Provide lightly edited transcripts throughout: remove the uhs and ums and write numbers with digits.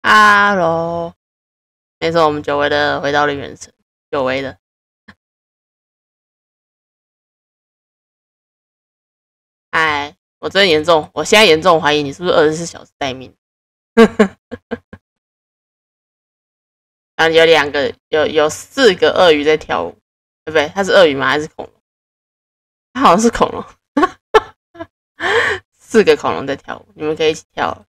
Hello，没错，我们久违的回到了原神，久违的。哎，我真严重，我现在严重怀疑你是不是24小时待命。然后有4个鳄鱼在跳舞，对不对？它是鳄鱼吗？还是恐龙？它好像是恐龙。4个恐龙在跳舞，你们可以一起跳了。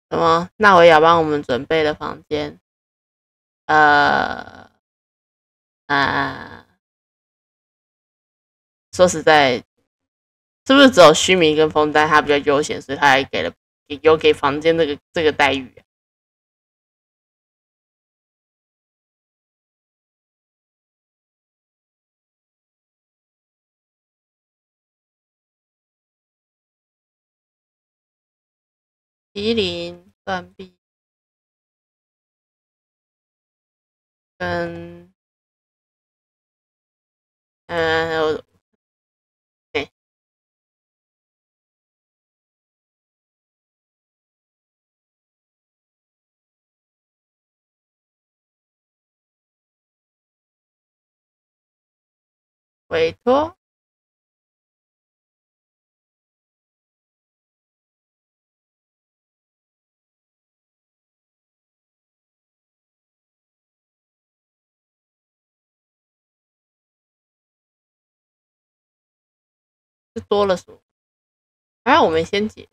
什么？纳维亚帮我们准备的房间？说实在，是不是只有须弥跟风丹他比较悠闲，所以他还给房间这个待遇啊？麒麟、断臂跟呃，哎，委托是多了什么？我没先解，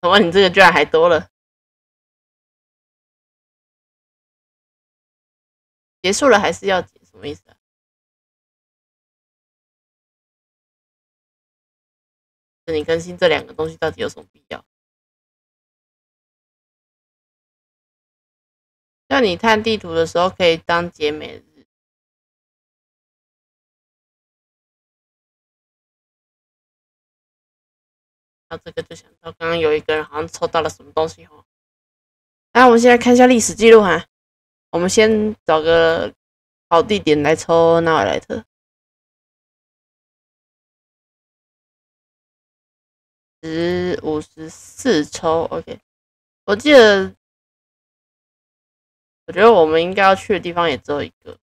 什么？你这个居然还多了？结束了还是要解？什么意思啊？你更新这2个东西到底有什么必要？像你看地图的时候，可以当解每日。到这个就想到刚刚有一个人好像抽到了什么东西哦。我们现在看一下历史记录哈。我们先找个好地点来抽纳维莱特。54抽 ，OK。我记得，我觉得我们应该要去的地方也只有一个。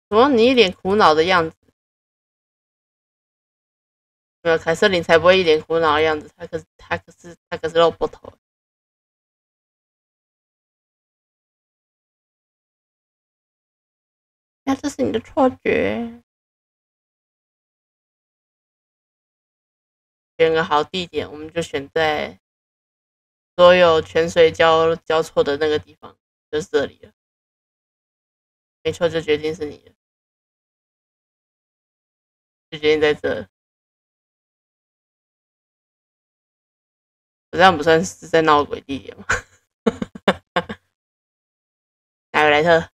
怎么你一脸苦恼的样子？没有，凯瑟琳才不会一脸苦恼的样子，他可是肉波头。这是你的错觉。选个好地点，我们就选在所有泉水交错的那个地方，就是这里了。没错，就决定是你了，就决定在这。我这样不算是在闹鬼地点吗？纳维莱特，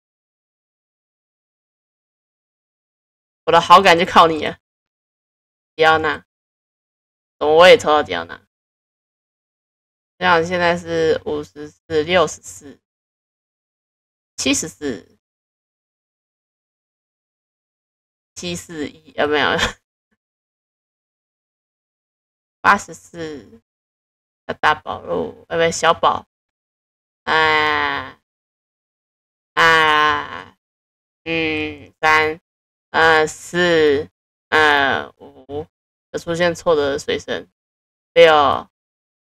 我的好感就靠你了，迪奥娜。怎么我也抽到迪奥娜？这样现在是54、64、74、741，没有84，大宝路，不小宝，3、4、5，有出现错的水声，6、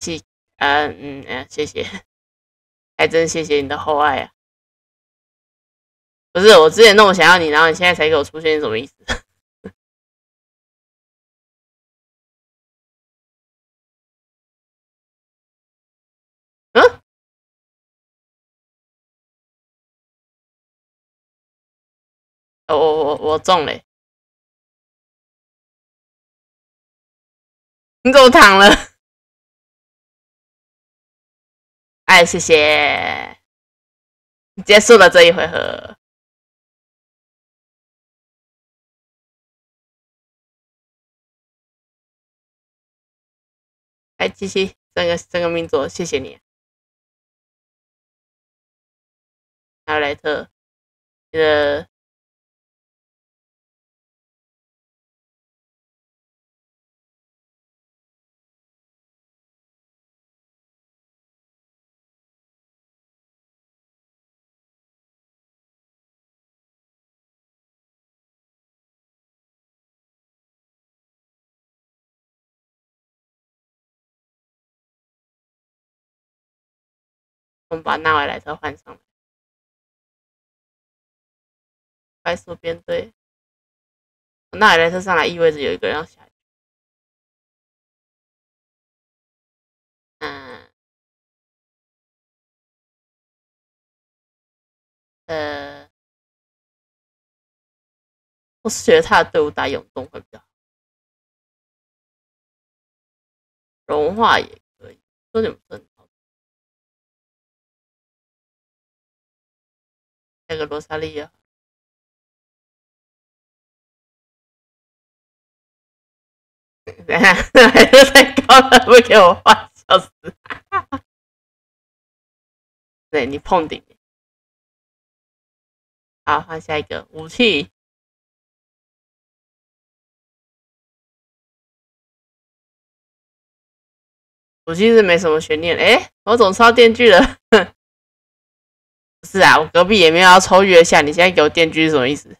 7，谢谢，还真谢谢你的厚爱啊！不是我之前那么想要你，然后你现在才给我出现，什么意思？嗯？我中了，你怎么躺了？谢谢。结束了这一回合。来，七七，整个命座，谢谢你。还有莱特，你的我们把那位莱特换上来，快速编队。那位莱特上来意味着有一个人要下去。我是觉得他的队伍打永动会比较好，融化也可以，说点不是很好。那个罗莎莉亚，等一下，还是太高了，不给我换，笑死！对你碰顶，好，换下一个武器。武器是没什么悬念，我总抽到电锯了。不是啊，我隔壁也没有要抽月下，你现在给我电锯是什么意思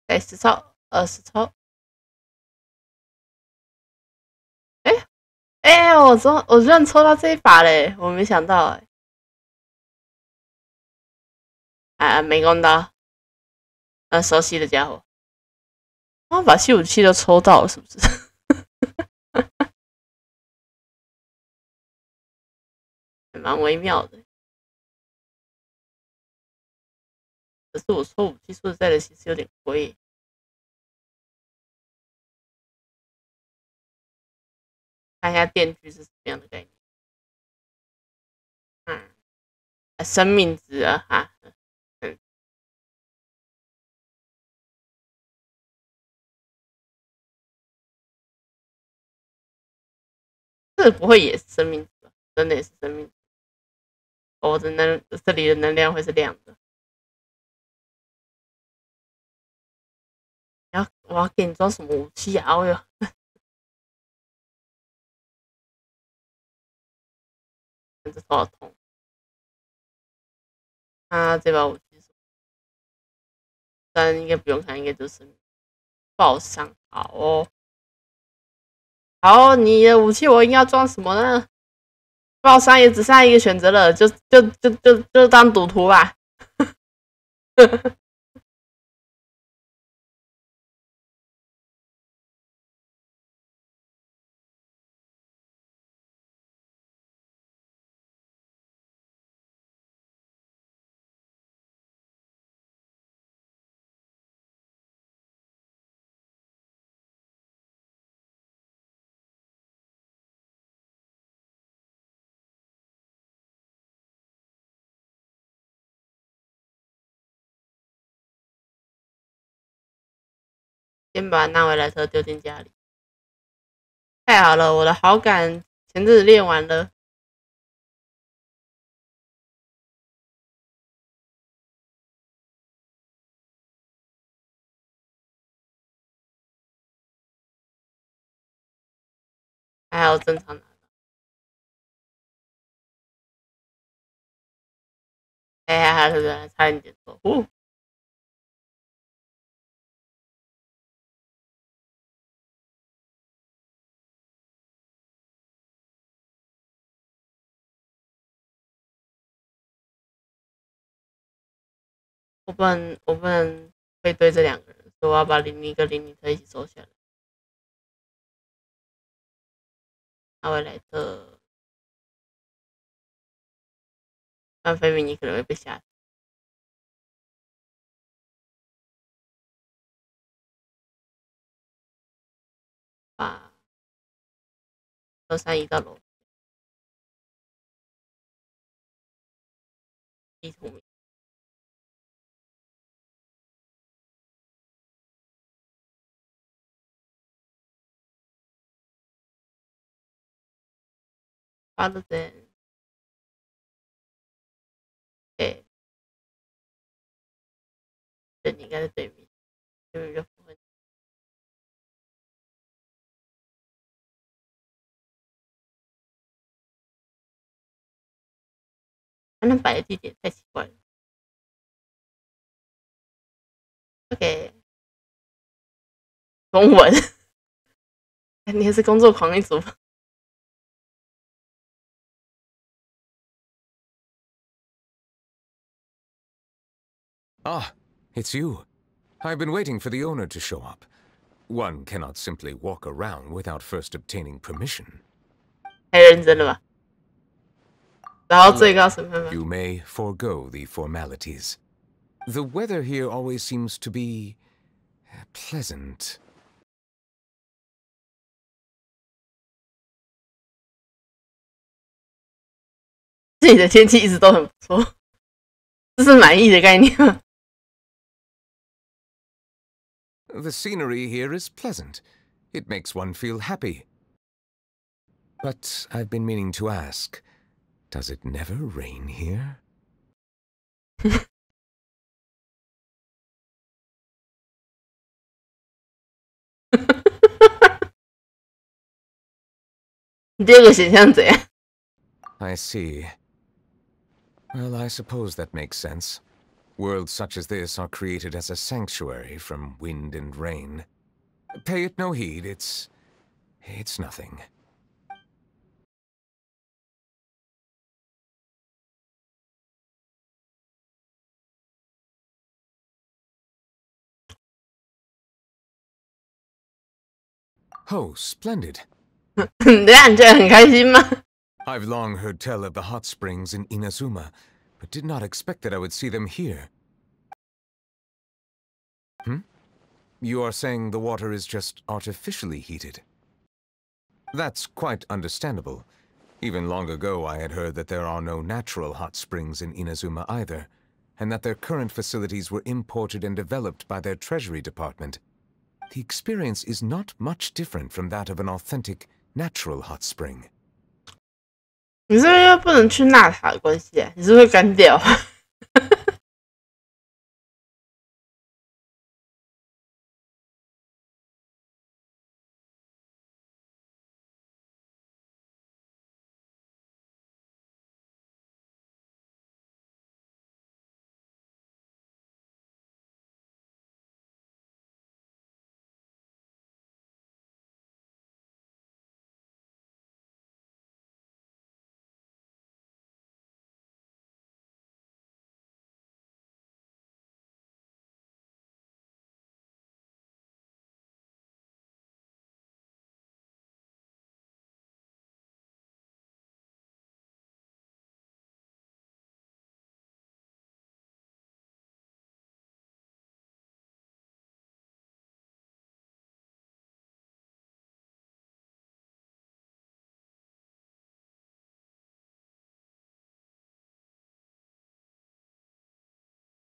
？10抽，20抽。我居然抽到这一把嘞，我没想到没攻到，熟悉的家伙，我把7武器都抽到了，是不是？还蛮微妙的。可是我抽武器说实在的，其实有点亏。看一下电锯是什么样的概念。生命值啊，这不会也是生命值吧？真的也是生命值。我的这里的能量会是亮的。我要给你装什么武器啊？我有。这头好痛。这把武器是什么？但应该不用看，应该就是爆伤。好哦，好，你的武器我应该要装什么呢？爆伤也只剩下一个选择了，就当赌徒吧。先把纳维莱特丢进家里。太好了，我的好感前阵子练完了。还有正常拿到。还是差一点错。我不能背对这两个人，所以我要把00跟007一起收下来。纳维莱特，然菲比你可能会被吓死。把231到楼地图名。Other than 对，对，你应该是对面，对面就不会。他那摆的地点太奇怪了。OK， 中文，你也是工作狂一族。Ah, it's you. I've been waiting for the owner to show up. One cannot simply walk around without first obtaining permission. 太认真了吧？然后最高审判吗？ You may forego the formalities. The weather here always seems to be pleasant. 自己的天气一直都很不错，这是满意的概念吗？ The scenery here is pleasant. It makes one feel happy. But I've been meaning to ask, does it never rain here? 你第二个选项怎样？ I see. Well, I suppose that makes sense. Worlds such as this are created as a sanctuary from wind and rain. Pay it no heed, it's nothing. 哦 splendid. 等下你觉得很开心吗？ I've long heard tell of the hot springs in Inazuma, but did not expect that I would see them here. You are saying the water is just artificially heated? That's quite understandable. Even long ago I had heard that there are no natural hot springs in Inazuma either, and that their current facilities were imported and developed by their Treasury Department. The experience is not much different from that of an authentic, natural hot spring. 你是不是因为不能去纳塔的关系啊？你是不是会干掉？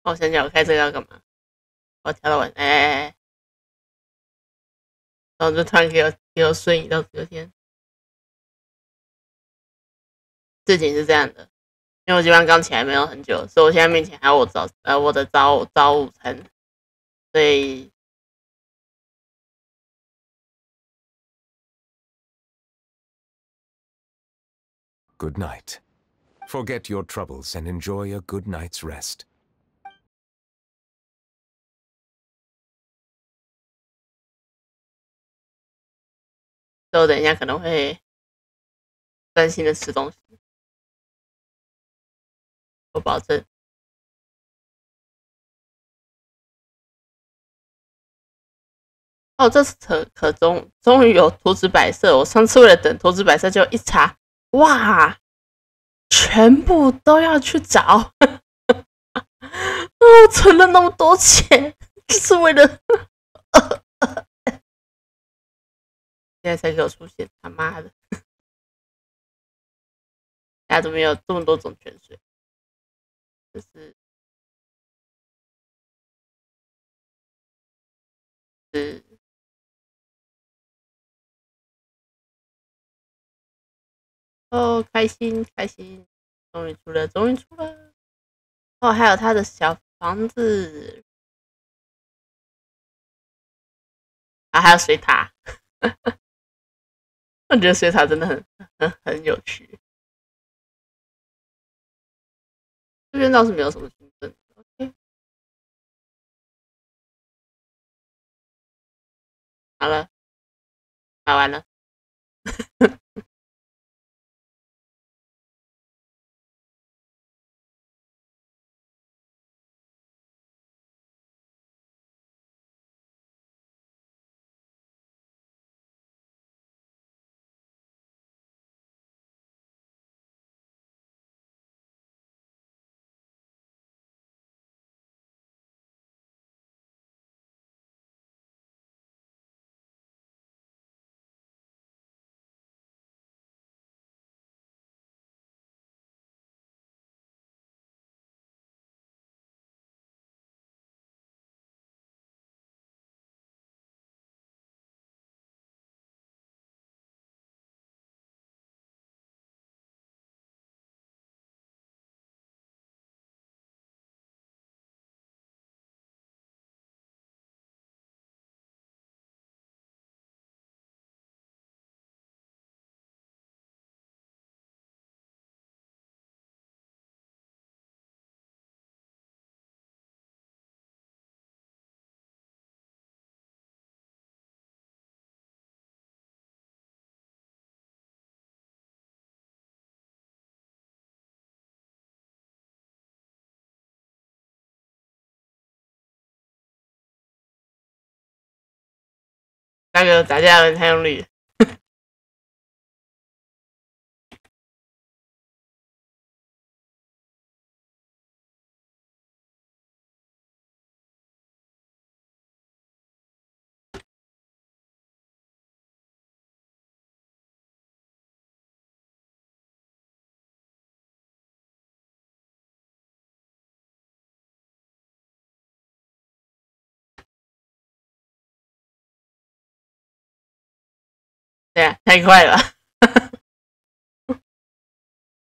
我想想，我开这个要干嘛？我调到晚，然后就突然给我瞬移到昨天。事情是这样的，因为我基本上刚起来没有很久，所以我现在面前还有我的早午餐，所以Good night. Forget your troubles and enjoy a good night's rest. 所以我等一下可能会专心的吃东西，我保证。哦，这次终于有图纸摆设，我上次为了等图纸摆设就一查，哇，全全部都要去找。我存了那么多钱，就是为了现在才给我出现，他妈的！大家怎么有这么多种泉水？就是哦，开心开心，终于出了，终于出了！哦，还有他的小房子啊，还有水塔。我觉得水塔真的很有趣。这边倒是没有什么新增。OK， 好了，打完了。那个打架的人太用力了。对啊，太快了。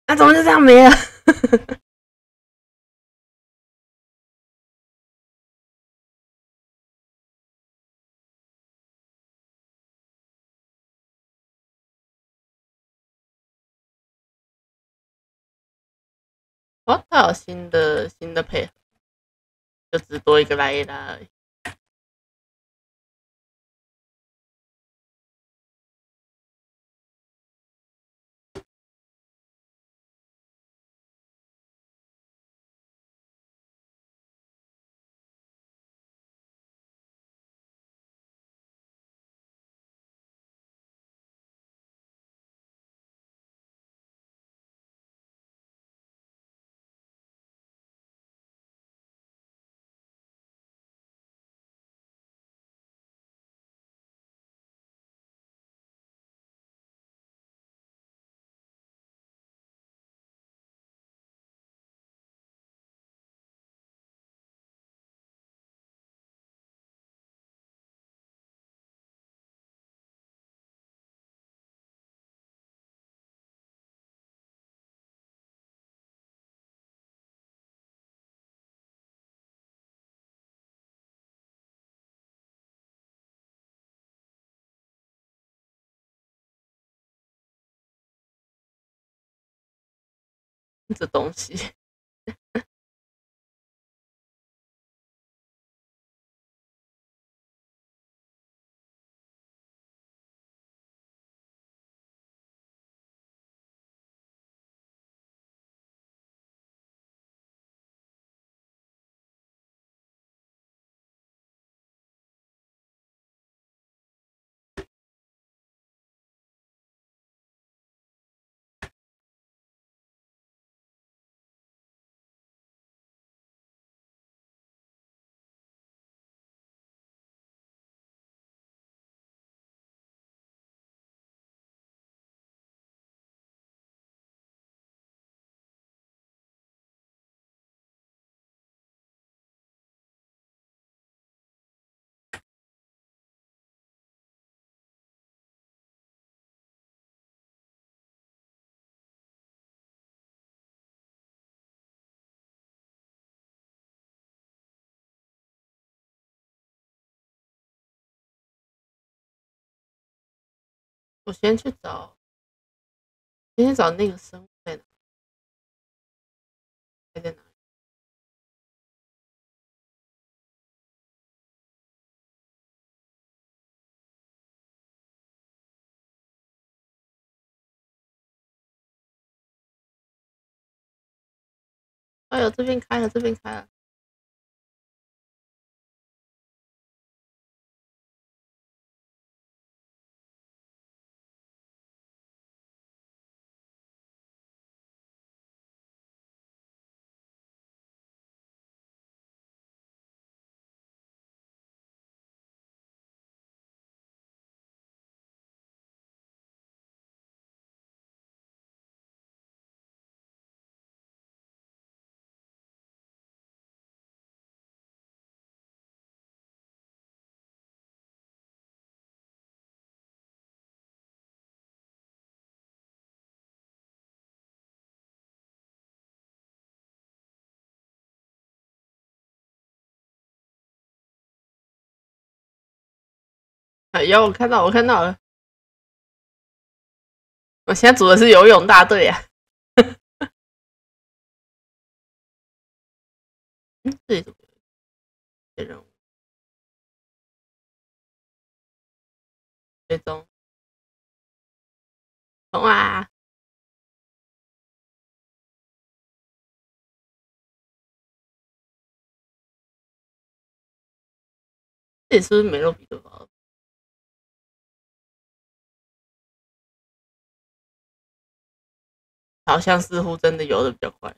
那怎么就这样没了？哦，他有新的配合，就只多一个莱拉而已。这东西。我先去找那个生物在哪？还在哪里？哎呦，这边开了，这边开了。哎呦，我看到了，我现在组的是游泳大队啊。这里怎么有任务？追踪，冲啊！这里是不是没肉比对方？好像似乎真的游的比较快。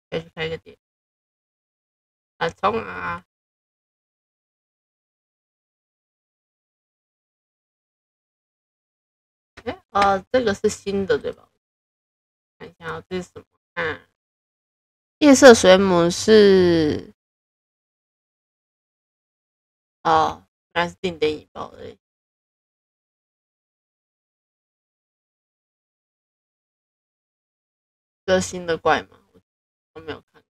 可以去开一个点。啊，冲啊！这个是新的对吧？看一下这是什么？夜色水母是原来是定点引爆的。这新的怪吗？我没有看。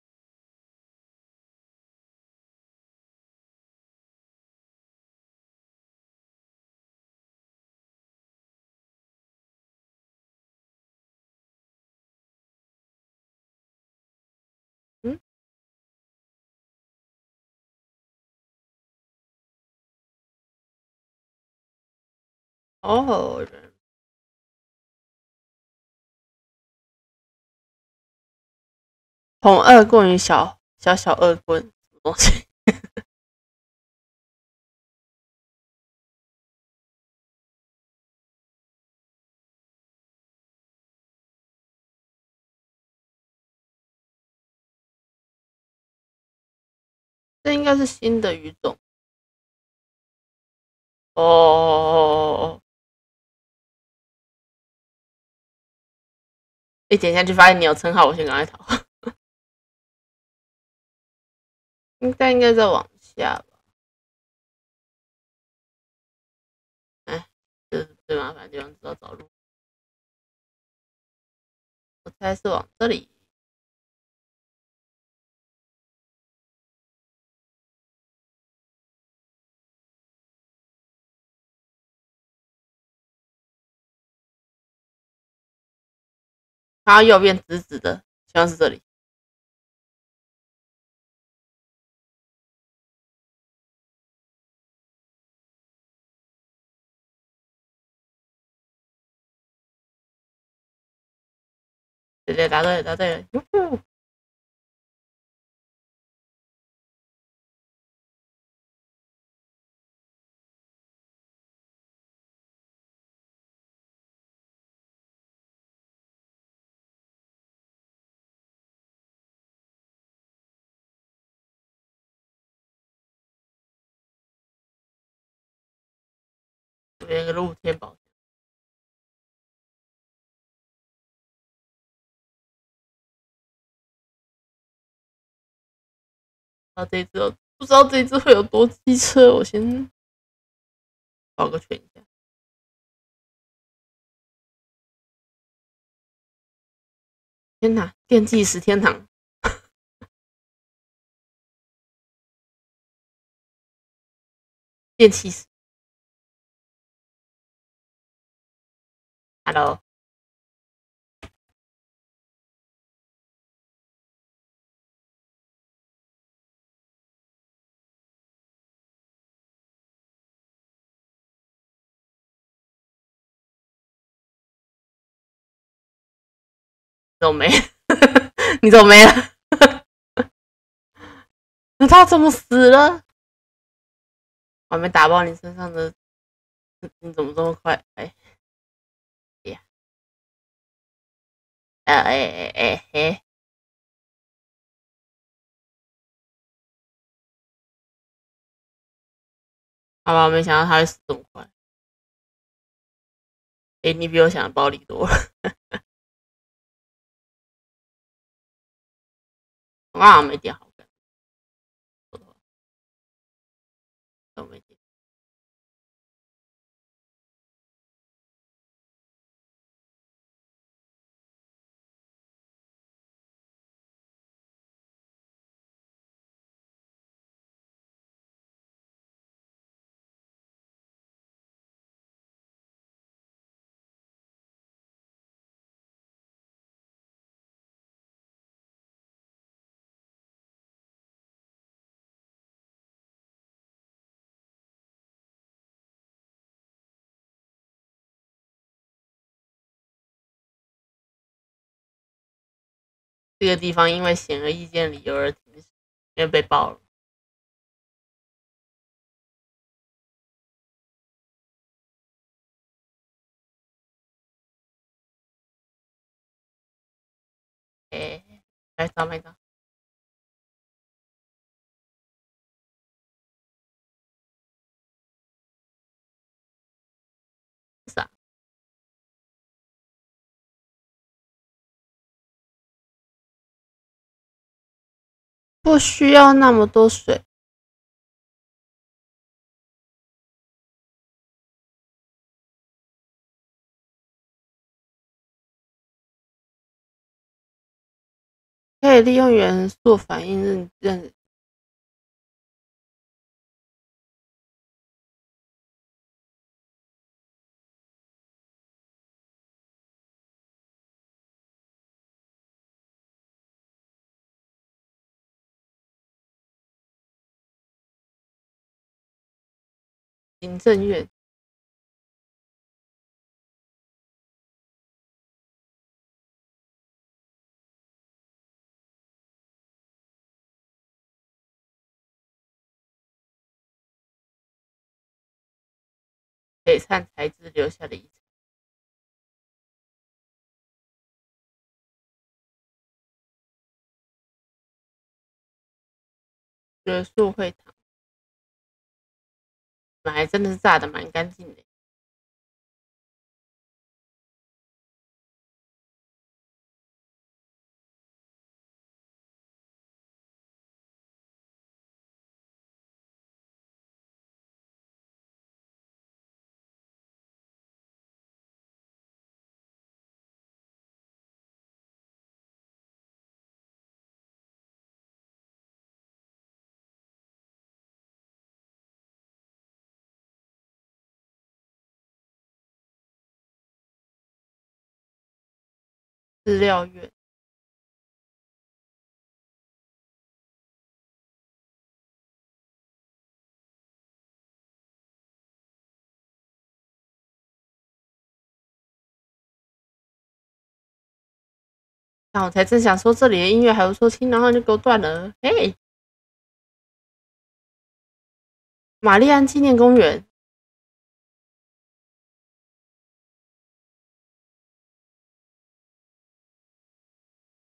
哦，红恶棍与小恶棍，什么东西？这应该是新的语种。哦，一点下去发现你有称号，我先赶快逃。应该再往下吧。哎，这是最麻烦的地方，知道找路。我猜是往这里。然后右边直直的，希望是这里。对，答对了，哟呼！这边有个露天宝箱。不知道这一只会有多机车，我先跑个圈一下。天哪，电计时天堂。电气石 ，Hello，怎么没？你怎么没了？那他怎么死了？我还没打爆你身上的，你怎么这么快？哎呀，哎，好吧，我没想到他会死这么快。哎，你比我想的暴力多了。我好像没点好感，我没点。这个地方因为显而易见理由而停止，因为被爆了。哎，没到没到。是啊，不需要那么多水。可以利用元素反应认行政院。璀璨材质留下的遗产。学术会堂，还真的是炸的蛮干净的。资料院。那我才正想说这里的音乐还不错听，然后就给我断了。嘿，玛丽安纪念公园。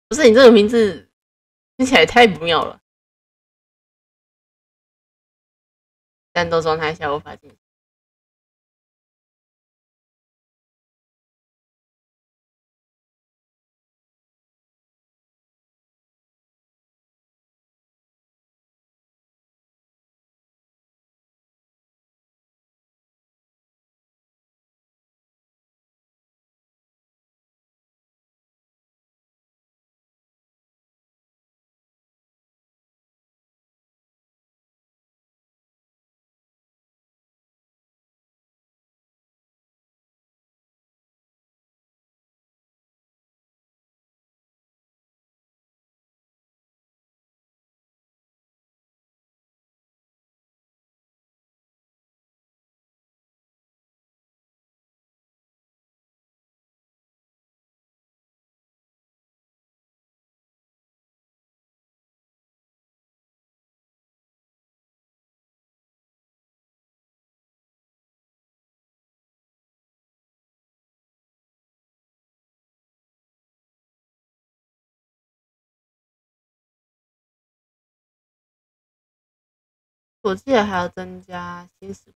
不是你这个名字听起来太不妙了。战斗状态下无法进行。我记得还要增加新食谱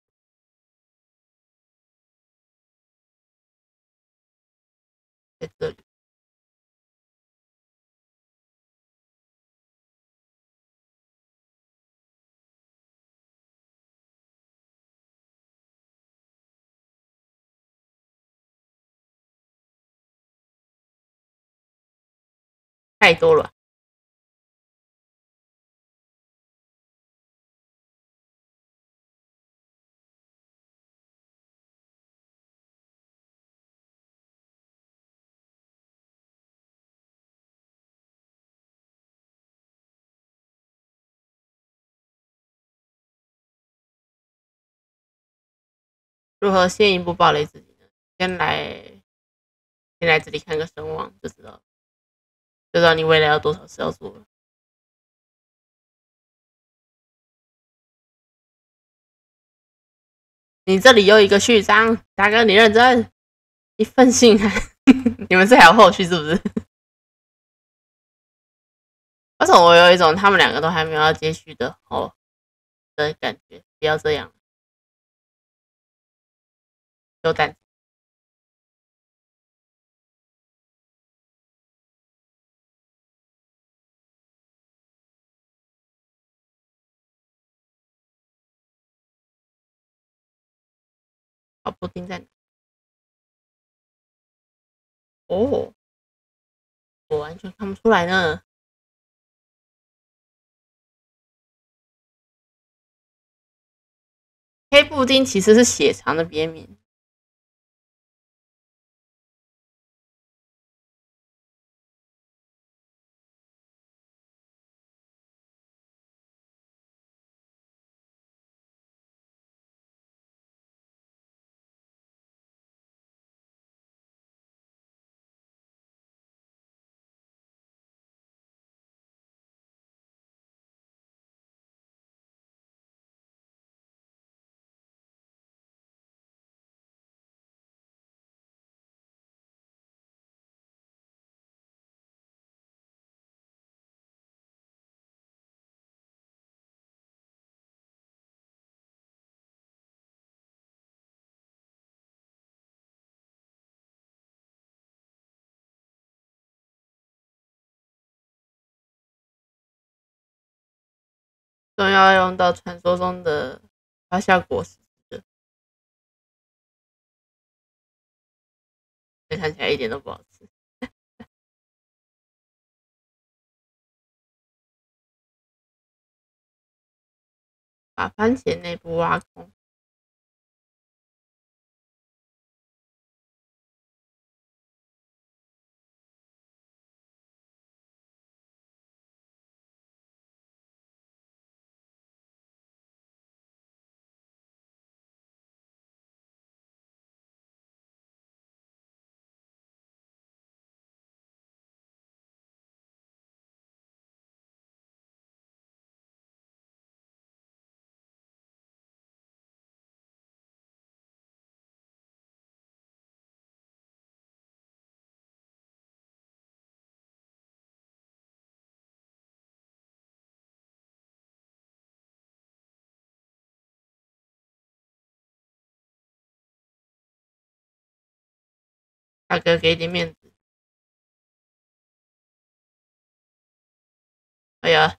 在这里。太多了。如何先一步暴雷自己呢？先来这里看个声望就知道你未来有多少事要做了。你这里又一个序章，大哥你认真，一份信函，你们这还有后续是不是？为什么我有一种他们两个都还没有要接续的的感觉？不要这样，有胆子。好，布丁在哪？哦，我完全看不出来呢。黑布丁其实是血肠的别名。终于要用到传说中的发酵果实了，这看起来一点都不好吃。把番茄内部挖空。大哥给点面子。哎呀，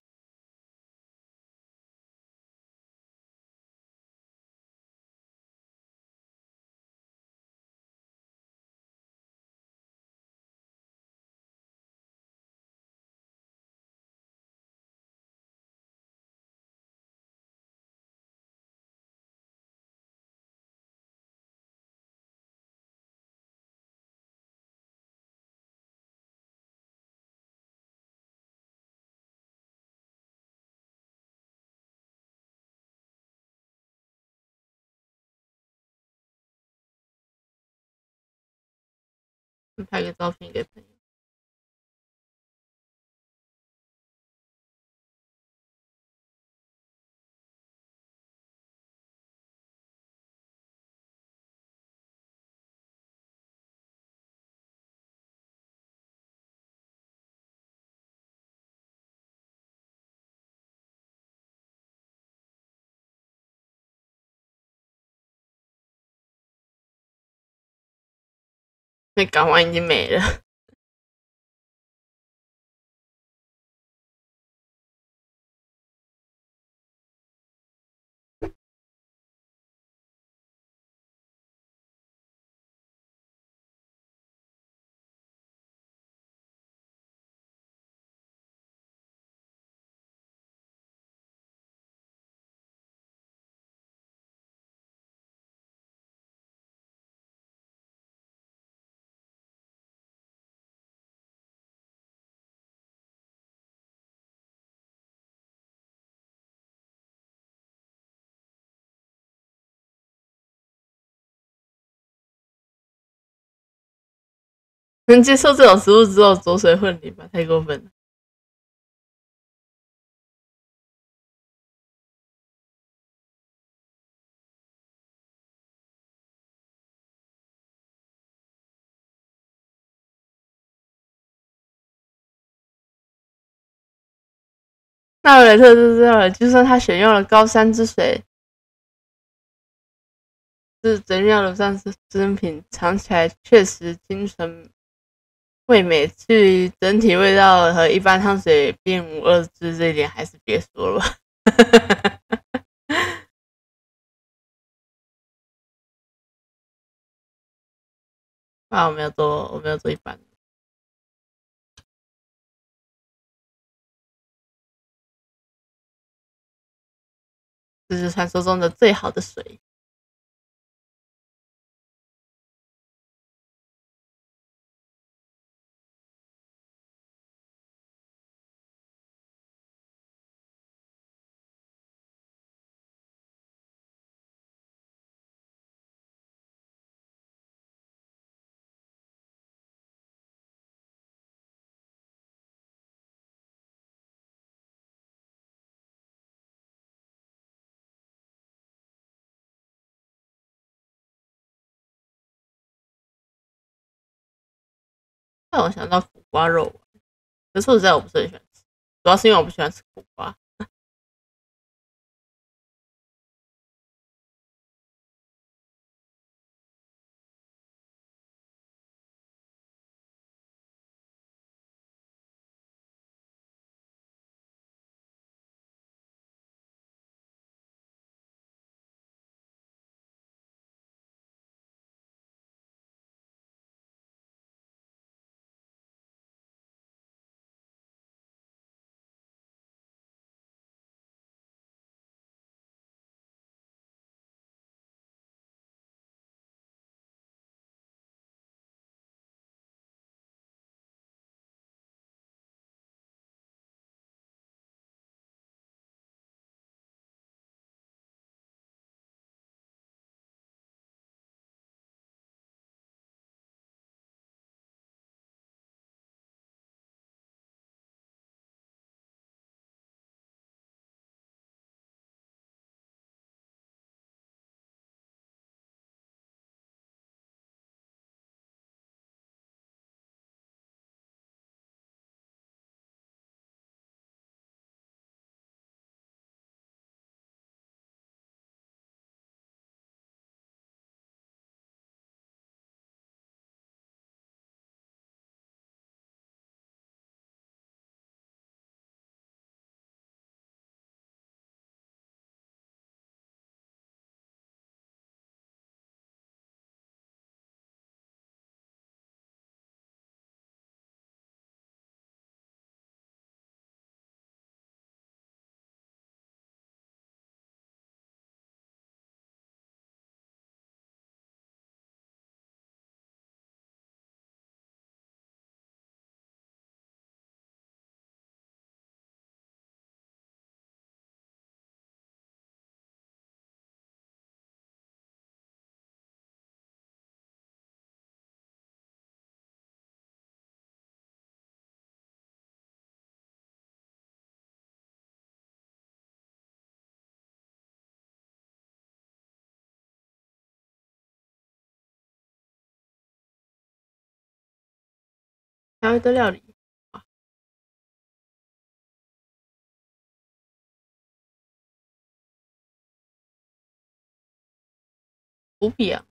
拍个照片给朋友。那港湾已经没了。能接受这种食物只有浊水混凝吧？太过分了。纳维雷特就知道了，就算他选用了高山之水，是真妙的上是真品，尝起来确实精纯味美，至于整体味道和一般汤水并无二致，这一点还是别说了吧。啊，我没有做一般的。这是传说中的最好的水。让我想到苦瓜肉丸，可是说实在我不是很喜欢吃，主要是因为我不喜欢吃苦瓜。还有一个料理，无比啊，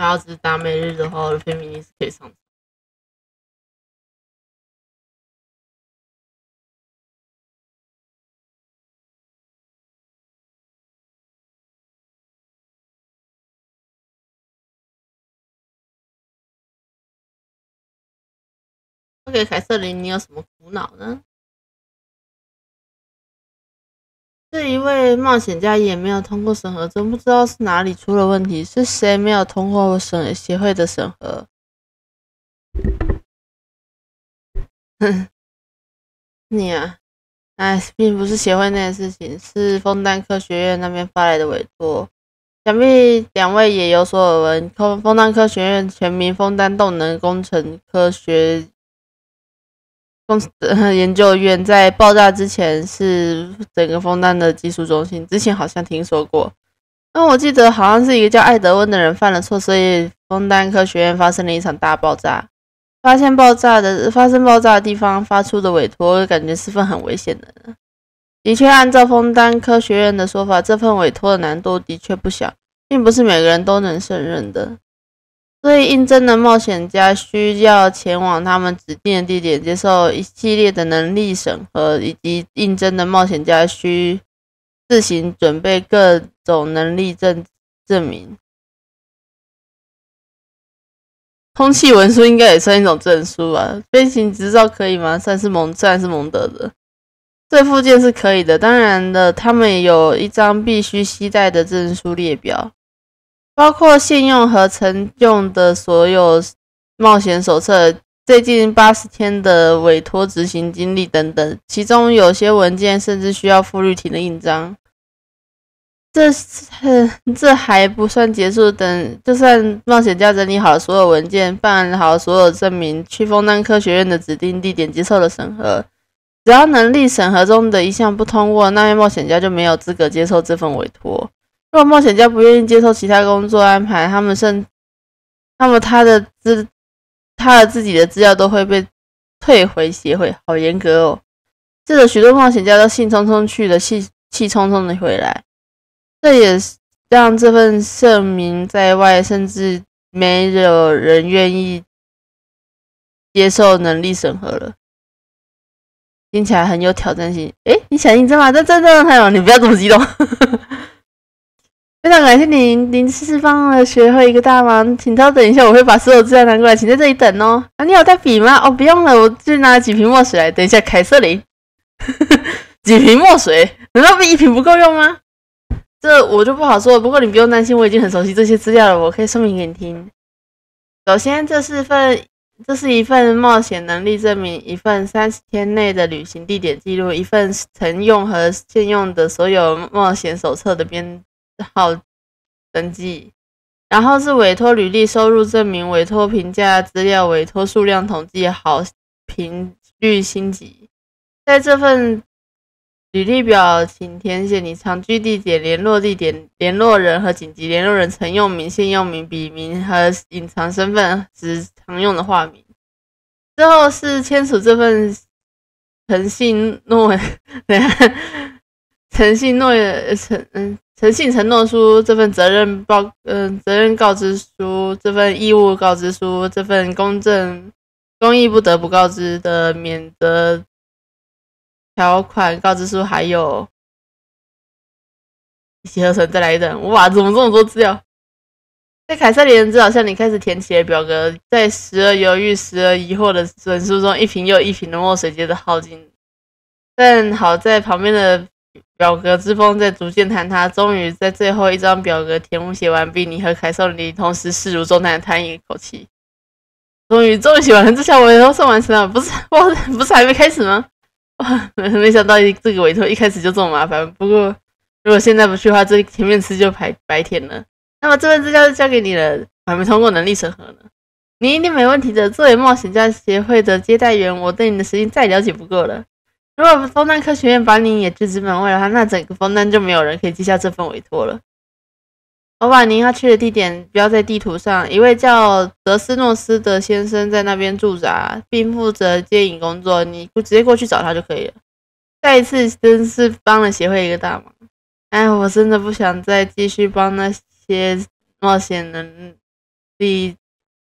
他要只打每日的话，我的片名是可以上场。OK， 凯瑟琳，你有什么苦恼呢？这一位冒险家也没有通过审核，真不知道是哪里出了问题，是谁没有通过协会的审核？你啊，并不是协会内的事情，是枫丹科学院那边发来的委托。想必两位也有所耳闻，枫丹科学院全名枫丹动能工程科学研究院，在爆炸之前是整个枫丹的技术中心。之前好像听说过，那我记得好像是一个叫艾德温的人犯了错，所以枫丹科学院发生了一场大爆炸。发生爆炸的地方发出的委托，感觉是份很危险的。的确，按照枫丹科学院的说法，这份委托的难度的确不小，并不是每个人都能胜任的。所以，应征的冒险家需要前往他们指定的地点，接受一系列的能力审核，以及应征的冒险家需自行准备各种能力证明。空气文书应该也算一种证书吧？飞行执照可以吗？算是蒙德的。这附件是可以的，当然了，他们也有一张必须携带的证书列表，包括现用和曾用的所有冒险手册、最近80天的委托执行经历等等，其中有些文件甚至需要附律廷的印章。这还不算结束，就算冒险家整理好了所有文件，办好所有证明，去枫丹科学院的指定地点接受了审核，只要能力审核中的一项不通过，那位冒险家就没有资格接受这份委托。如果冒险家不愿意接受其他工作安排，他的自己的资料都会被退回协会，好严格哦。这个许多冒险家都兴冲冲去了，气冲冲的回来。这也让这份声明在外，甚至没有人愿意接受能力审核了。听起来很有挑战性。你想应征吗？这真的很有，你不要这么激动。非常感谢您释放了学会一个大忙，请稍等一下，我会把所有资料拿过来，请在这里等哦。你有带笔吗？不用了，我去拿几瓶墨水来。等一下，凯瑟琳，几瓶墨水？难道一瓶不够用吗？这我就不好说了，不过你不用担心，我已经很熟悉这些资料了，我可以说明给你听。首先，这是一份冒险能力证明，一份30天内的旅行地点记录，一份曾用和现用的所有冒险手册的编号登记，然后是委托履历、收入证明、委托评价资料、委托数量统计、好评率星级。在这份履历表，请填写你常居地点、联络地点、联络人和紧急联络人曾用名、现用名、笔名和隐藏身份时常用的化名。之后是签署这份诚信承诺书、这份责任告知书、这份义务告知书、这份公益不得不告知的免责条款告知书，还有一起合成。再来一等，哇，怎么这么多资料？在凯瑟琳的资料项，你开始填起了表格，在时而犹豫、时而疑惑的文书中，一瓶又一瓶的墨水接着耗尽。但好在旁边的表格之风在逐渐坍塌，终于在最后一张表格填写完毕，你和凯瑟琳同时势如中弹的叹一口气。终于写完了，这下委托送完成了，不是还没开始吗？哇，没想到这个委托一开始就这么麻烦。不过如果现在不去的话，这前面吃就白填了。那么这份资料就交给你了，还没通过能力审核呢。你一定没问题的。作为冒险家协会的接待员，我对你的实力再了解不过了。如果枫丹科学院把你也拒之门外的话，那整个枫丹就没有人可以接下这份委托了。我把您要去的地点标在地图上，一位叫德斯诺斯的先生在那边驻扎，并负责接引工作，你直接过去找他就可以了。再一次真是帮了协会一个大忙。我真的不想再继续帮那些冒险己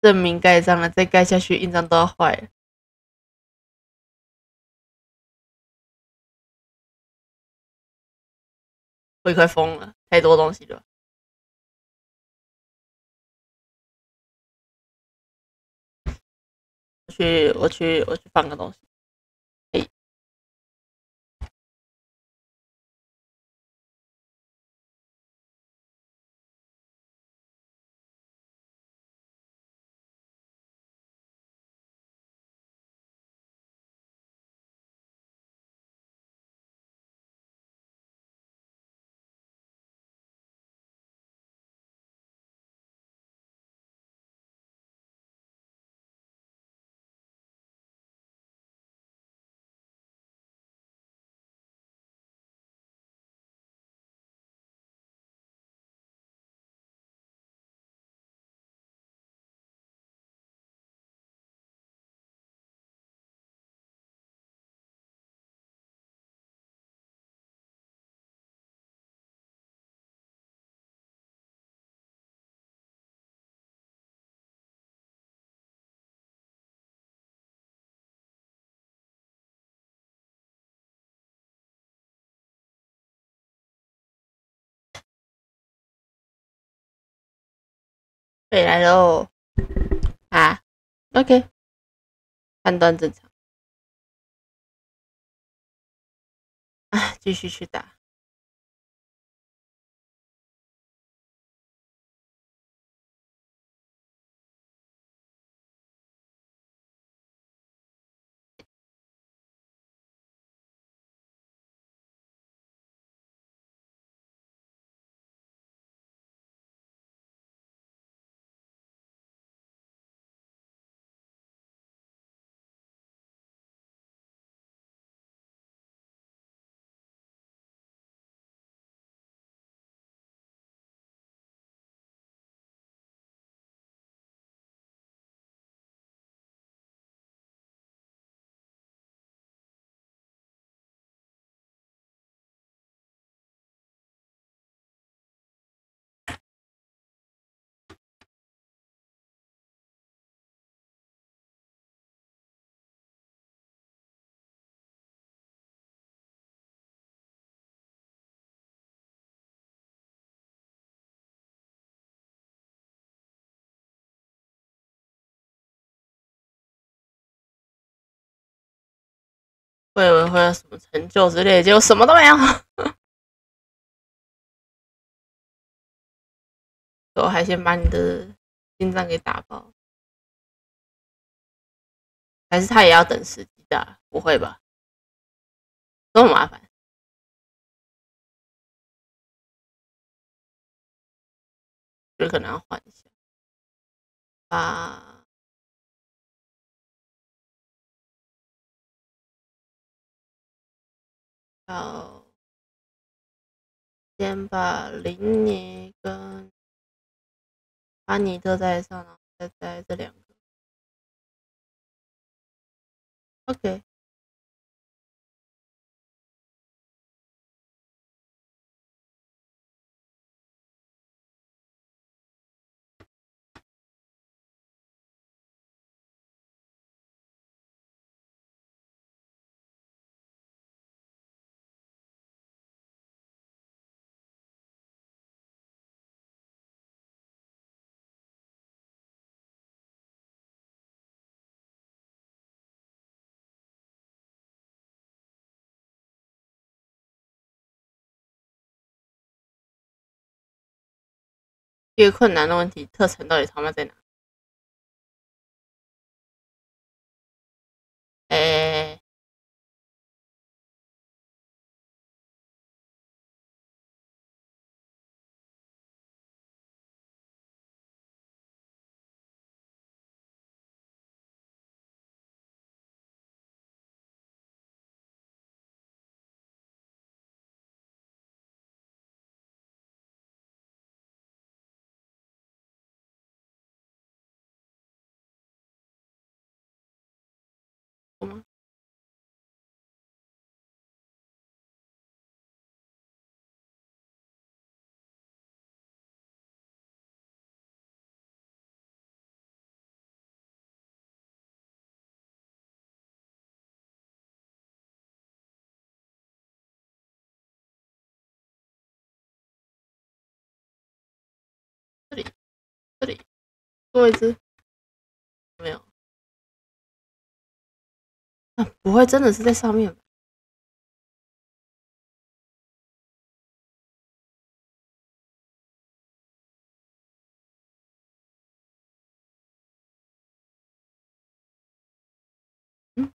证明盖章了，再盖下去印章都要坏了。我快疯了，太多东西了。我去放个东西。对，来喽！啊 ，OK， 判断正常。啊，继续去打。我以为会有什么成就之类的，结果什么都没有。我还先把你的心脏给打爆，还是他也要等时机打？不会吧？这么麻烦？就可能要换一下。把要先把林尼跟安妮特带上，然后再带这两个。OK。一个困难的问题，特产到底他妈在哪？这里多一只，没有。啊，不会真的是在上面吧？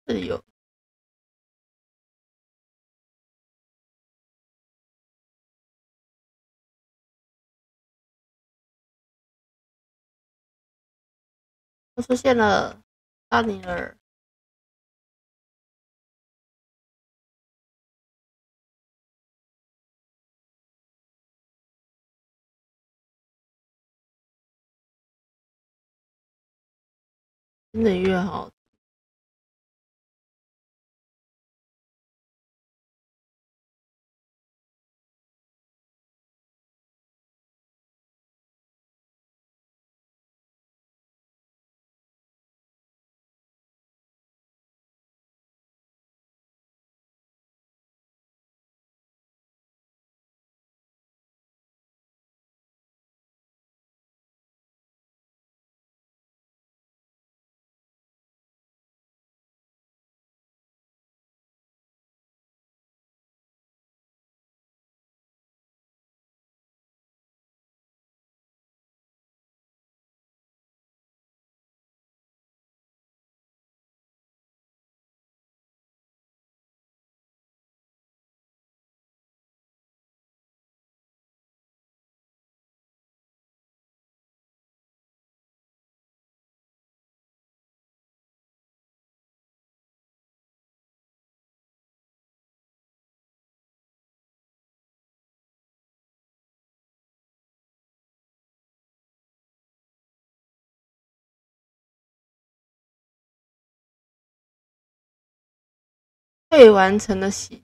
这里有。我出现了，到你了。真的越好。未完成的喜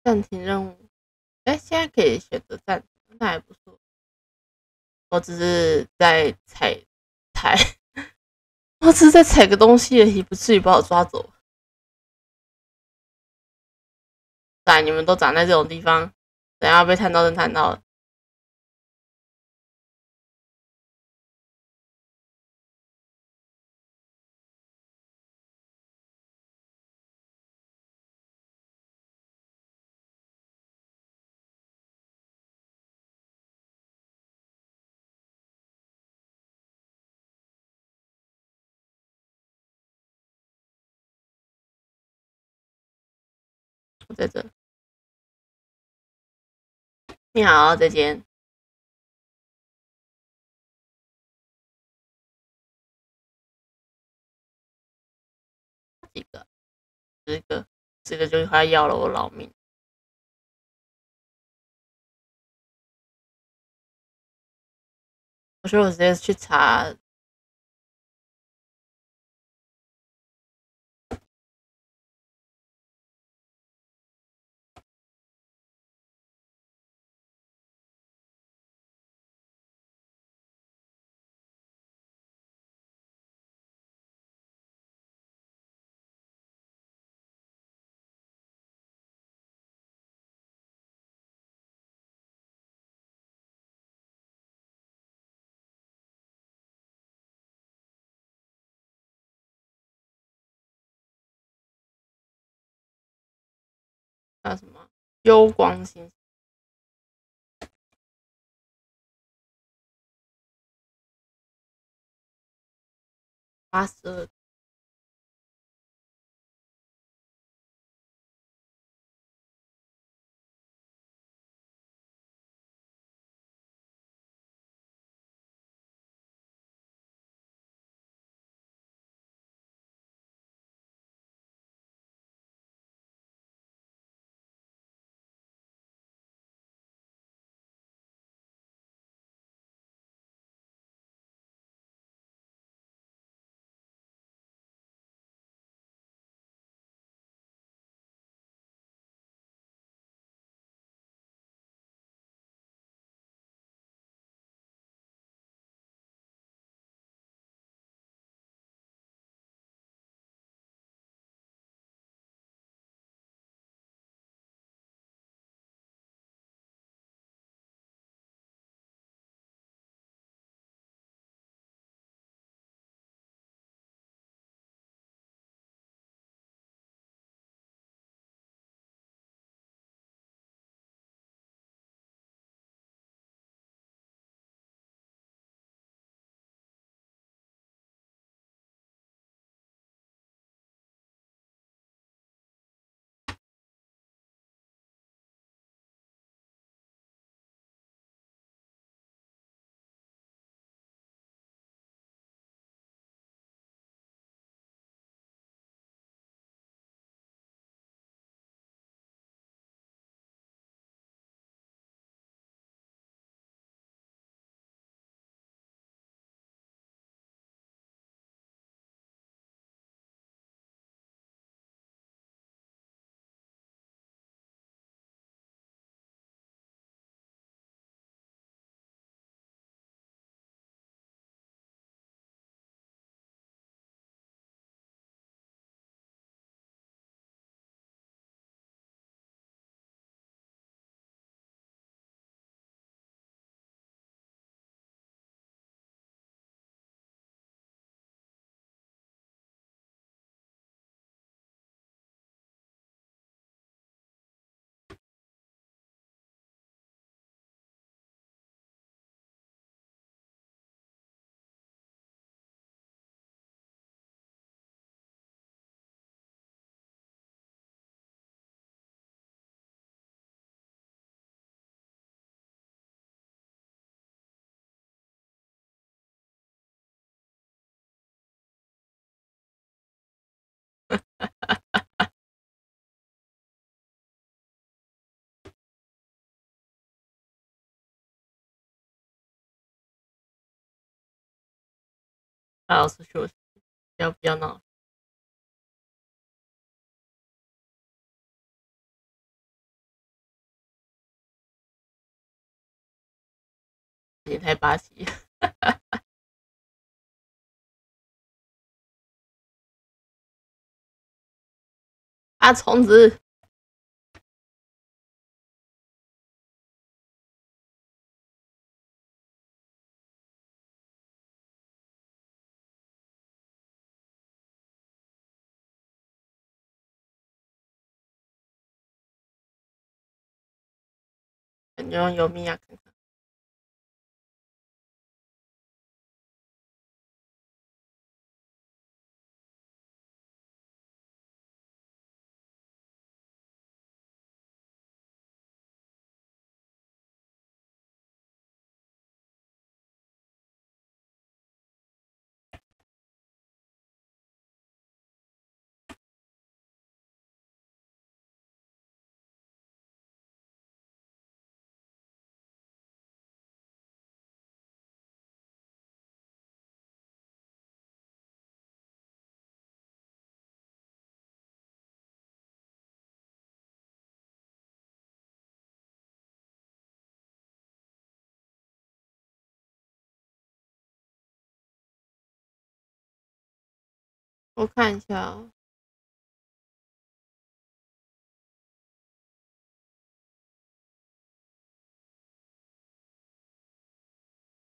暂停任务。现在可以选择暂停，那还不错。我只是在踩，我只是在踩个东西而已，不至于把我抓走。你们都长在这种地方，等下被探到就探到了。我在这。你好，再见。几个10个就快要了我老命。我说我直接去查。还有什么幽光星82。还要出去，不要闹。也太霸气了。啊，虫子！感觉有米娅看看。我看一下哦。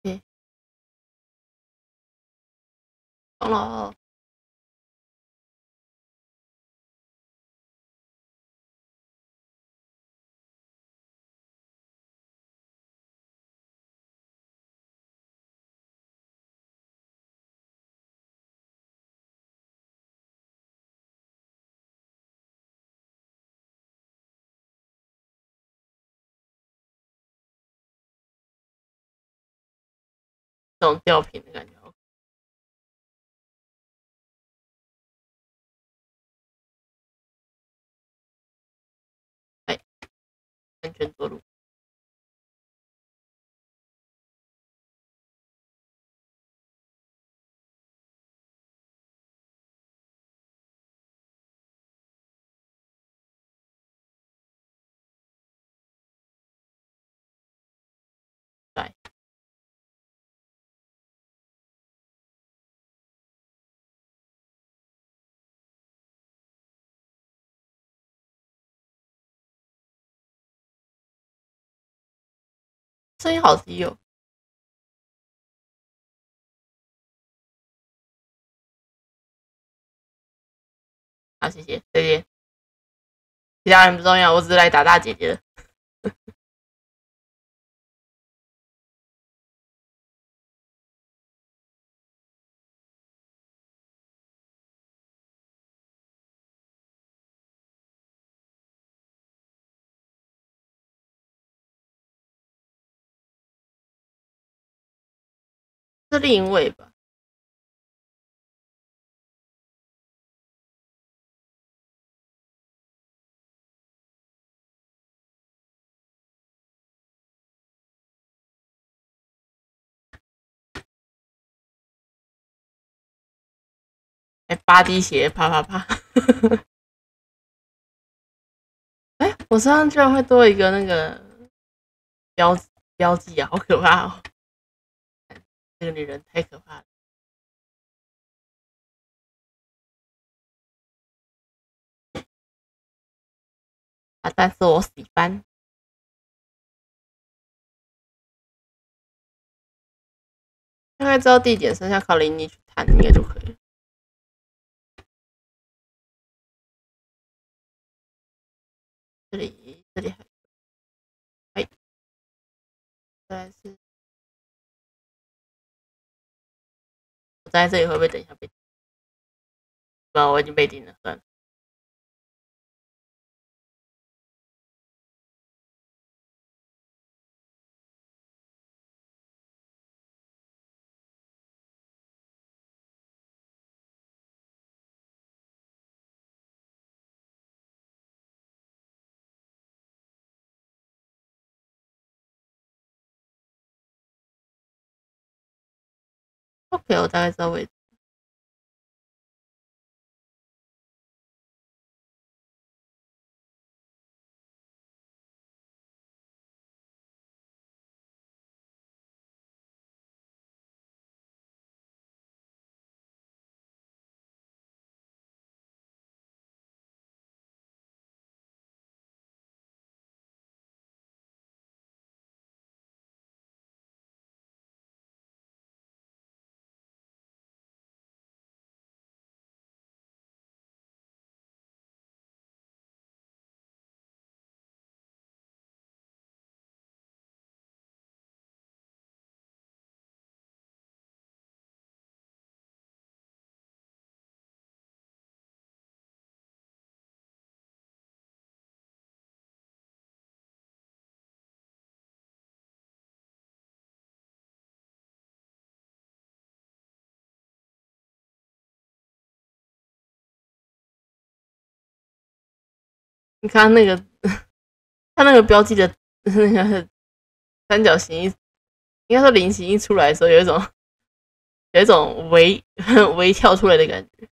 对，懂了。这种吊瓶的感觉。哎，安全着陆。对。声音好低哦。好，谢谢，再见。其他人不重要，我只是来打大姐姐的。是另一位吧？哎，8滴血，啪啪啪！哎，我身上居然会多一个那个标记啊，好可怕哦！这个女人太可怕了。啊，但是我喜欢。大概知道地点，剩下靠邻里去探应该就可以了。这里还，哎，再来是，我在这里会不会等一下被？不然我已经被顶了，算了。OK，我大概知道位置。你看那个，它那个标记的那个三角形应该说菱形一出来的时候，有一种微跳出来的感觉。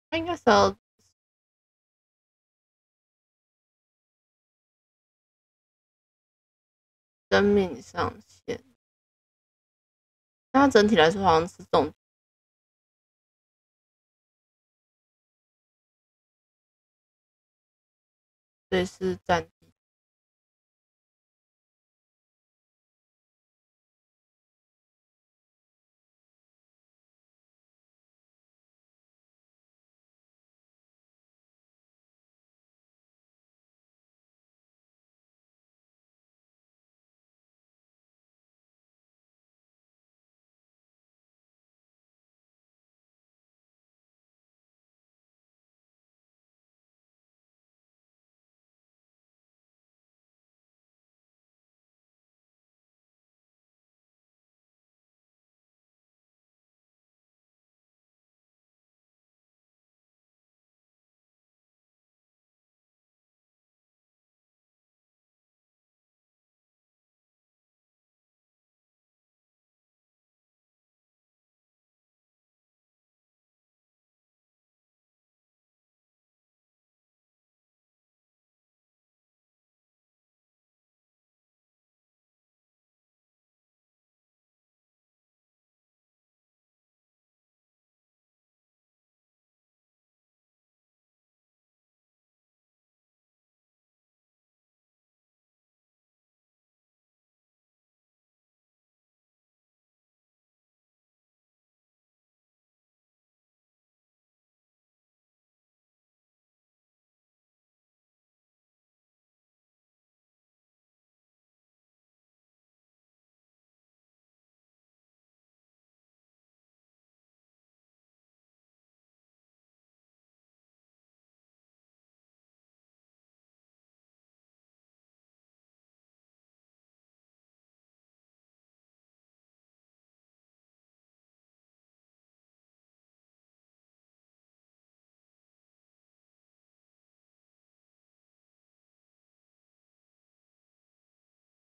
它应该是要生命上限，但它整体来说好像是重，所以是占地。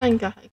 那应该还可以。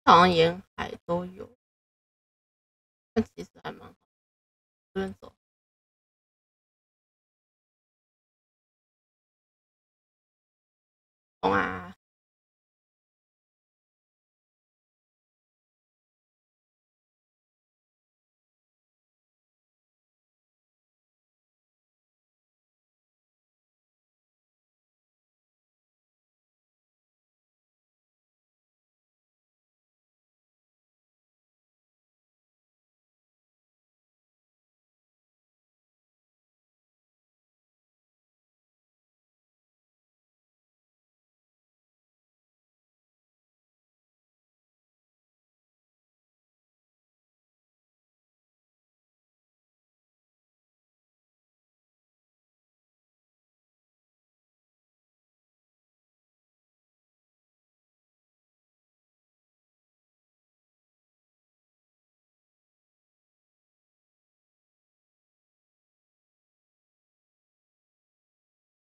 好像沿海都有，但其实还蛮好。这边走。啊！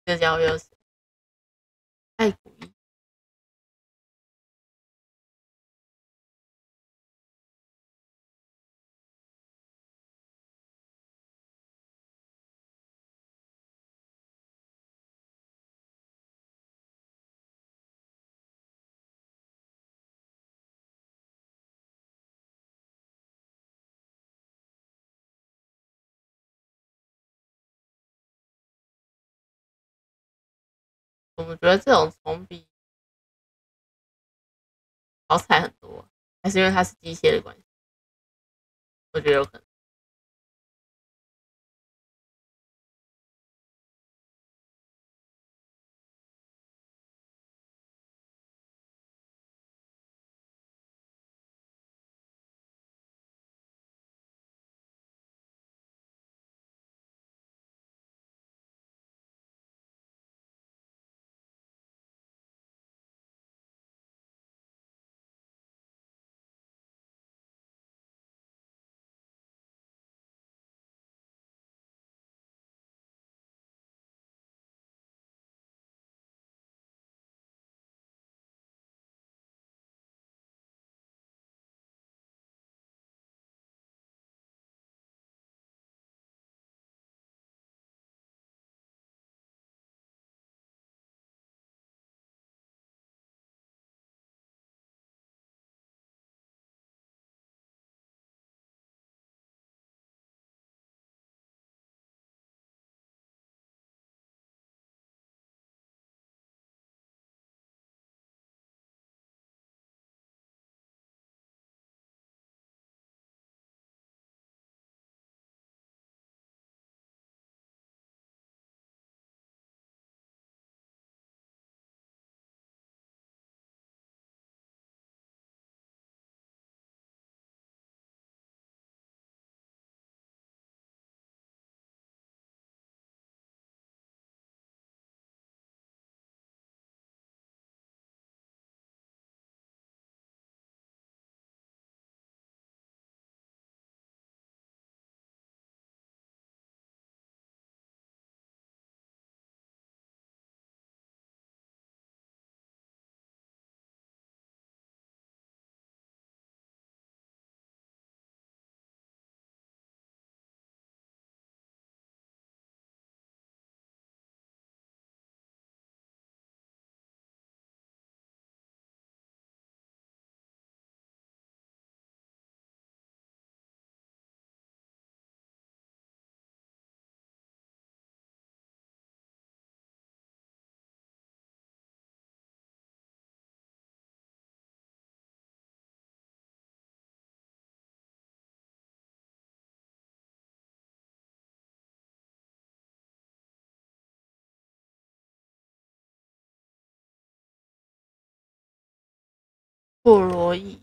这家伙又是爱古一。我觉得这种虫比好踩很多，还是因为它是机械的关系？我觉得有可能。布罗伊。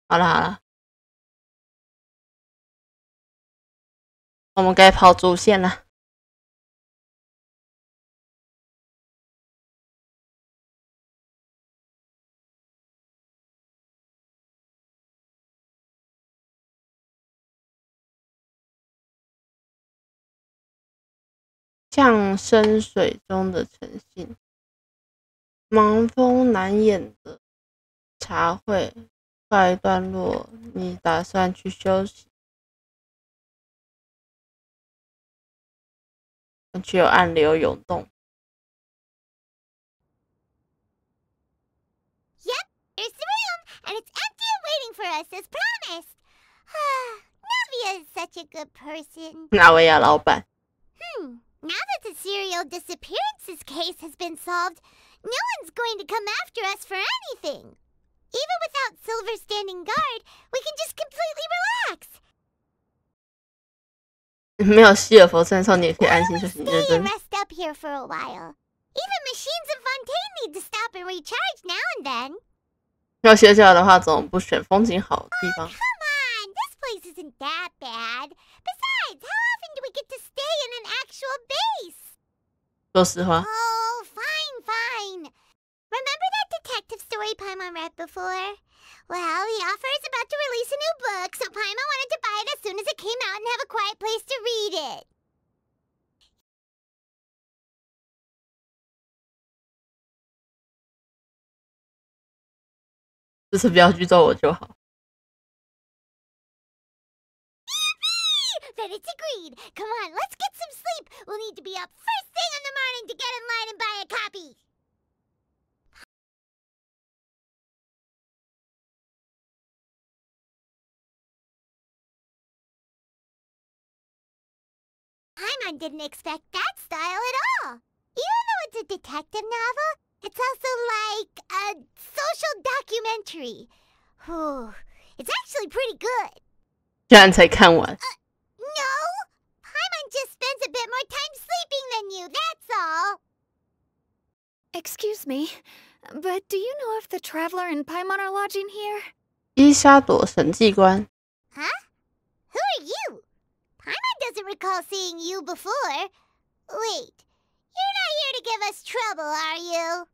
好了好了，我们该跑主线了。像深水中的诚信，忙风难掩的茶会告一段落，你打算去休息？却有暗流涌动。Yep, there's the room, and it's empty and waiting for us as promised. Navia is such a good person. 纳维亚老板。Now that the serial disappearances case has been solved, no one's going to come after us for anything. Even without Silver standing guard, we can just completely relax. 没有希尔佛镇的时候，你也可以安心休息。 Stay and rest up here for a while. Even machines in Fontaine need to stop and recharge now and then. 要歇脚的话，怎么不选风景好的地方？ Come on, this place isn't that bad. Besides, how often do we get to stay in an actual base? 说实话。 Oh, fine. Remember that detective story Paimon read before? Well, the author is about to release a new book, so Paimon wanted to buy it as soon as it came out and have a quiet place to read it. 这次不要剧透我就好。 Then it's agreed. Come on, let's get some sleep. We'll need to be up first thing in the morning to get in line and buy a copy. Paimon didn't expect that style at all. Even though it's a detective novel, it's also like a social documentary. It's actually pretty good. 居然才看完。 No, Paimon just spends a bit more time sleeping than you, that's all. Excuse me, but do you know if the Traveler and Paimon are lodging here? 伊莎朵审计官。 Huh? Who are you? Paimon doesn't recall seeing you before. Wait, you're not here to give us trouble, are you?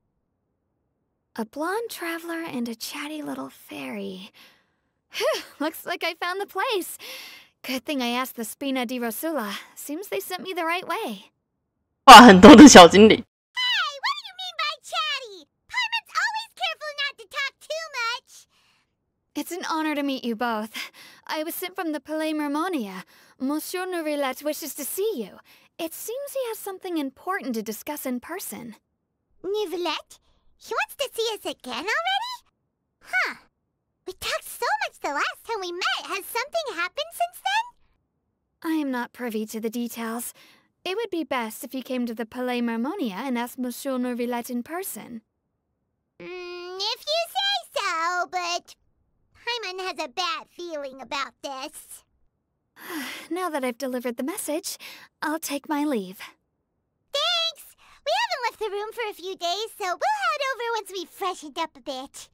A blonde traveler and a chatty little fairy. Whew, looks like I found the place. Good thing I asked the Spina di Rosula. Seems they sent me the right way. 画很多的小精灵。 Hey, what do you mean by chatty? Paimon's always careful not to talk too much. It's an honor to meet you both. I was sent from the Palais Mermonia. Monsieur Nourrillet wishes to see you. It seems he has something important to discuss in person. Nivelette? He wants to see us again already? Huh. We talked so much the last time we met. Has something happened since then? I am not privy to the details. It would be best if you came to the Palais Mermonia and asked Monsieur Nourrillet in person. If you say so, but Paimon has a bad feeling about this. Now that I've delivered the message, I'll take my leave. Thanks! We haven't left the room for a few days, so we'll head over once we've freshened up a bit.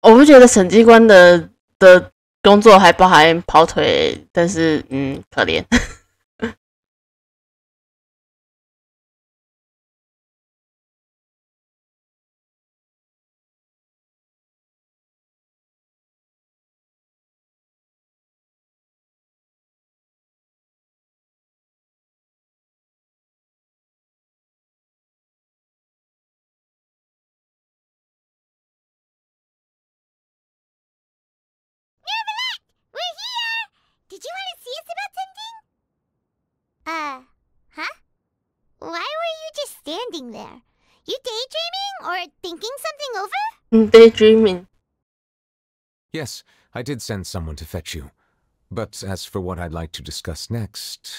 我不觉得审计官的工作还包含跑腿，但是可怜。Did you want to see us about something? Huh? Why were you just standing there? You daydreaming or thinking something over? Daydreaming. Yes, I did send someone to fetch you. But as for what I'd like to discuss next,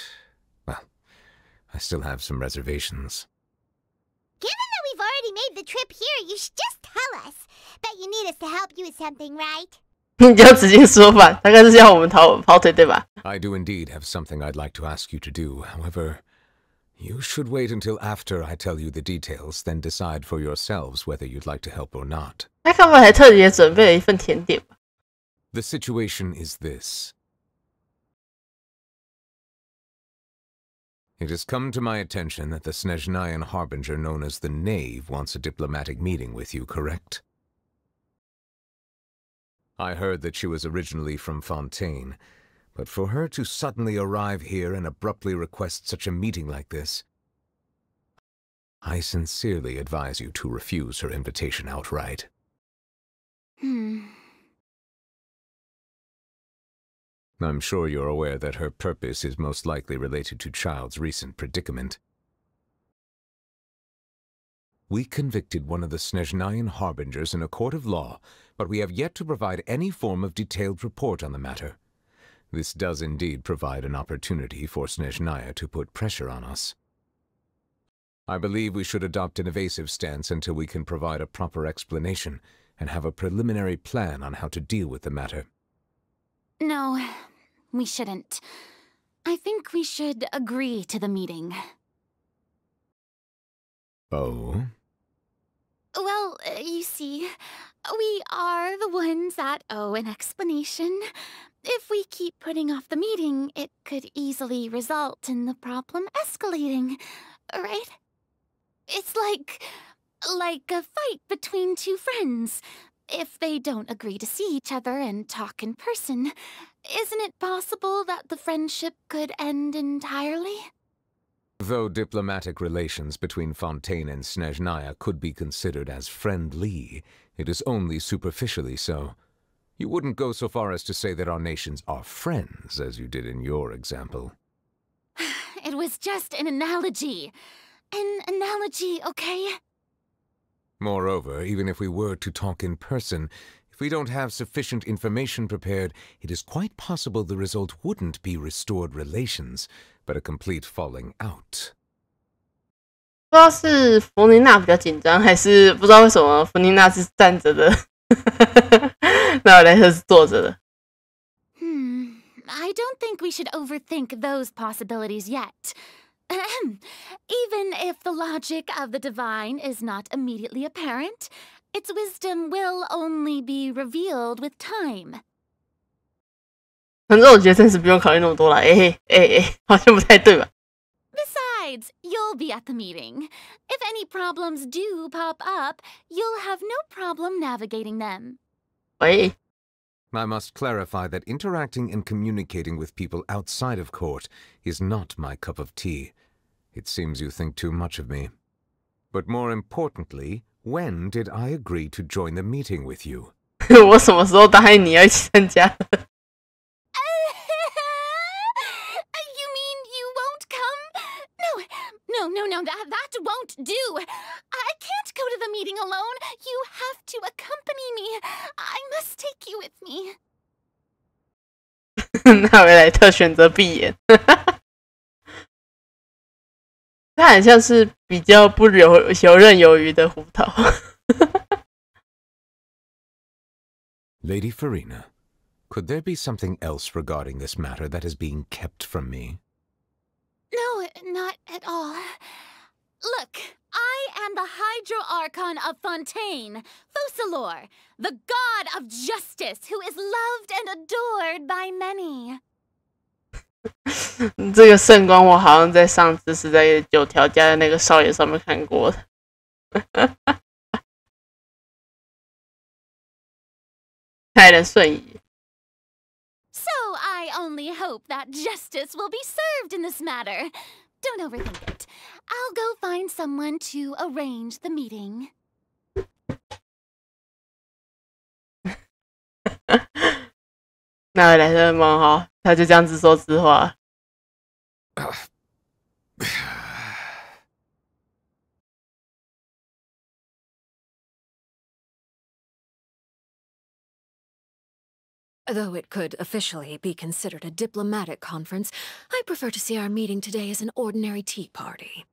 well, I still have some reservations. Given that we've already made the trip here, you should just tell us. Bet you need us to help you with something, right? 你就直接说吧，大概是要我们跑腿对吧？ I do indeed have something I'd like to ask you to do. However, you should wait until after I tell you the details, then decide for yourselves whether you'd like to help or not. 他该不会还特别准备了一份甜点吧？ The situation is this. It has come to my attention that the Snezhnayan harbinger known as the Knave wants a diplomatic meeting with you, correct? I heard that she was originally from Fontaine, but for her to suddenly arrive here and abruptly request such a meeting like this, I sincerely advise you to refuse her invitation outright. I'm sure you're aware that her purpose is most likely related to Child's recent predicament. We convicted one of the Snezhnayan harbingers in a court of law, but we have yet to provide any form of detailed report on the matter. This does indeed provide an opportunity for Snezhnaya to put pressure on us. I believe we should adopt an evasive stance until we can provide a proper explanation and have a preliminary plan on how to deal with the matter. No, we shouldn't. I think we should agree to the meeting. Oh? Well, you see, we are the ones that owe an explanation. If we keep putting off the meeting, it could easily result in the problem escalating, right? It's like a fight between two friends. If they don't agree to see each other and talk in person, isn't it possible that the friendship could end entirely? Though diplomatic relations between Fontaine and Snezhnaya could be considered as friendly, it is only superficially so. You wouldn't go so far as to say that our nations are friends, as you did in your example. It was just an analogy. An analogy, okay? Moreover, even if we were to talk in person, if we don't have sufficient information prepared, it is quite possible the result wouldn't be restored relations, but a complete falling out. 不知道是弗妮娜比较紧张，还是不知道为什么弗妮娜是站着的，那我莱特是坐着的。I don't think we should overthink those possibilities yet. Even if the logic of the divine is not immediately apparent, its wisdom will only be revealed with time. 反正我觉得暂时不用考虑那么多了。好像不太对吧？ Besides, you'll be at the meeting. If any problems do pop up, you'll have no problem navigating them. 喂， I must clarify that interacting and communicating with people outside of court is not my cup of tea. It seems you think too much of me. But more importantly, when did I agree to join the meeting with you? 我什么时候答应你要一起参加？ You mean you won't come? No, that won't do. I can't go to the meeting alone. You have to accompany me. I must take you with me. 那维莱特选择闭眼。他很像是比较不游刃有余的胡桃。Lady Farina, could there be something else regarding this matter that is being kept from me? No, not at all. Look, I am the Hydro-Archon of Fontaine, Focalor, the god of justice who is loved and adored by many. 这个圣光我好像在上次是在9条家的那个少爷上面看过的。太能瞬移。 So I only hope that justice will be served in this matter. Don't overthink it. I'll go find someone to arrange the meeting. 那来的蛮好，他就这样自说自话。Though it could officially be considered a diplomatic conference, I prefer to see our meeting today as an ordinary tea party.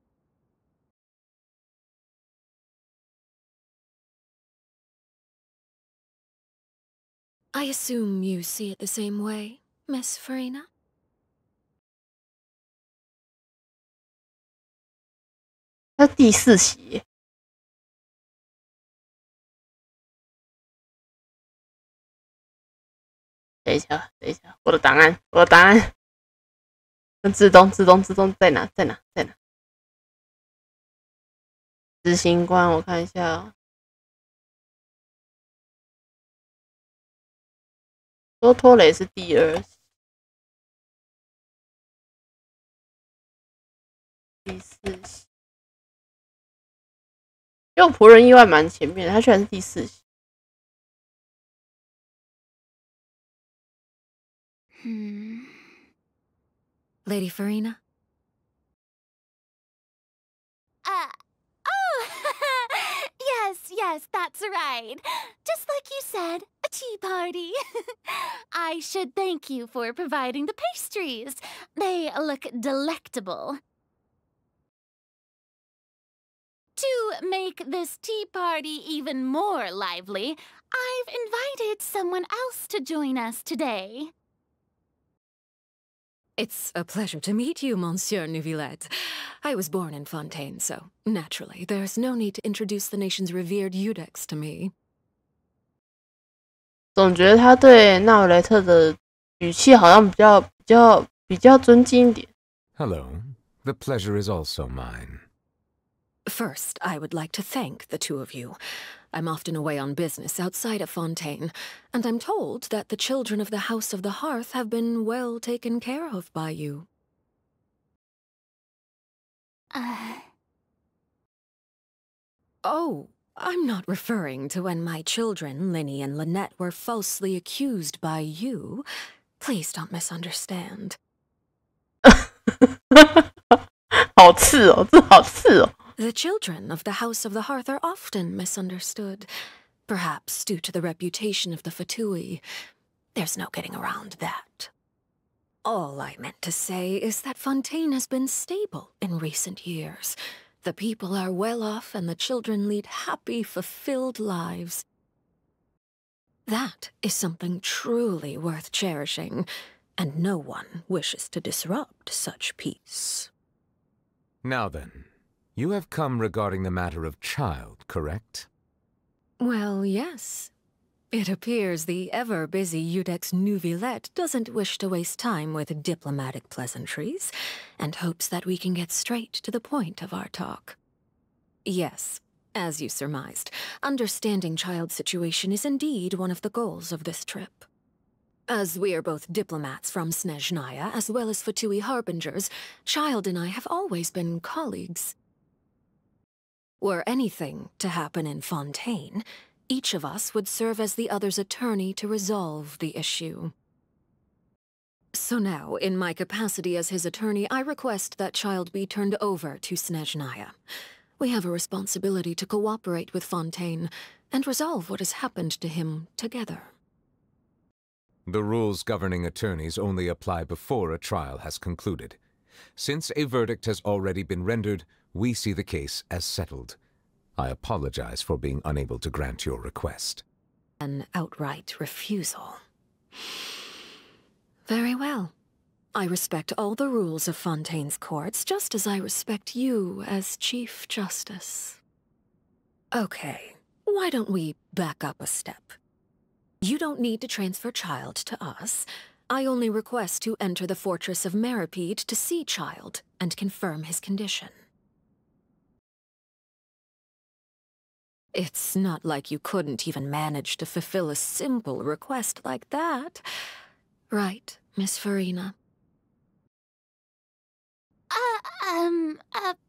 I assume you see it the same way, Miss Farina? 他第4席耶。等一下，我的档案，自动在哪？执行官，我看一下哦。多托雷是第2，第4席。因为仆人意外蛮前面的，他居然是第4席。Lady Farina? Yes, that's right. Just like you said, a tea party. I should thank you for providing the pastries. They look delectable. To make this tea party even more lively, I've invited someone else to join us today. It's a pleasure to meet you, Monsieur Neuvillette. I was born in Fontaine, so naturally, there's no need to introduce the nation's revered Iudex to me. 总觉得他对纳维莱特的语气好像比较尊敬一点。Hello. The pleasure is also mine. First, I would like to thank the two of you. I'm often away on business outside of Fontaine, and I'm told that the children of the House of the Hearth have been well taken care of by you. Oh, I'm not referring to when my children, Linny and Lynette, were falsely accused by you. Please don't misunderstand. 好刺哦，这好刺哦。The children of the House of the Hearth are often misunderstood, perhaps due to the reputation of the Fatui. There's no getting around that. All I meant to say is that Fontaine has been stable in recent years. The people are well off and the children lead happy, fulfilled lives. That is something truly worth cherishing, and no one wishes to disrupt such peace. Now then, you have come regarding the matter of child, correct? Well, yes. It appears the ever-busy Iudex Neuvillette doesn't wish to waste time with diplomatic pleasantries, and hopes that we can get straight to the point of our talk. Yes, as you surmised, understanding child's situation is indeed one of the goals of this trip. As we are both diplomats from Snezhnaya, as well as Fatui harbingers, Child and I have always been colleagues. Were anything to happen in Fontaine, each of us would serve as the other's attorney to resolve the issue. So now, in my capacity as his attorney, I request that Child be turned over to Snezhnaya. We have a responsibility to cooperate with Fontaine and resolve what has happened to him together. The rules governing attorneys only apply before a trial has concluded. Since a verdict has already been rendered, we see the case as settled. I apologize for being unable to grant your request. An outright refusal. Very well. I respect all the rules of Fontaine's courts, just as I respect you as Chief Justice. Okay, why don't we back up a step? You don't need to transfer Child to us. I only request to enter the fortress of Meripede to see Child and confirm his condition. It's not like you couldn't even manage to fulfill a simple request like that. Right, Miss Farina?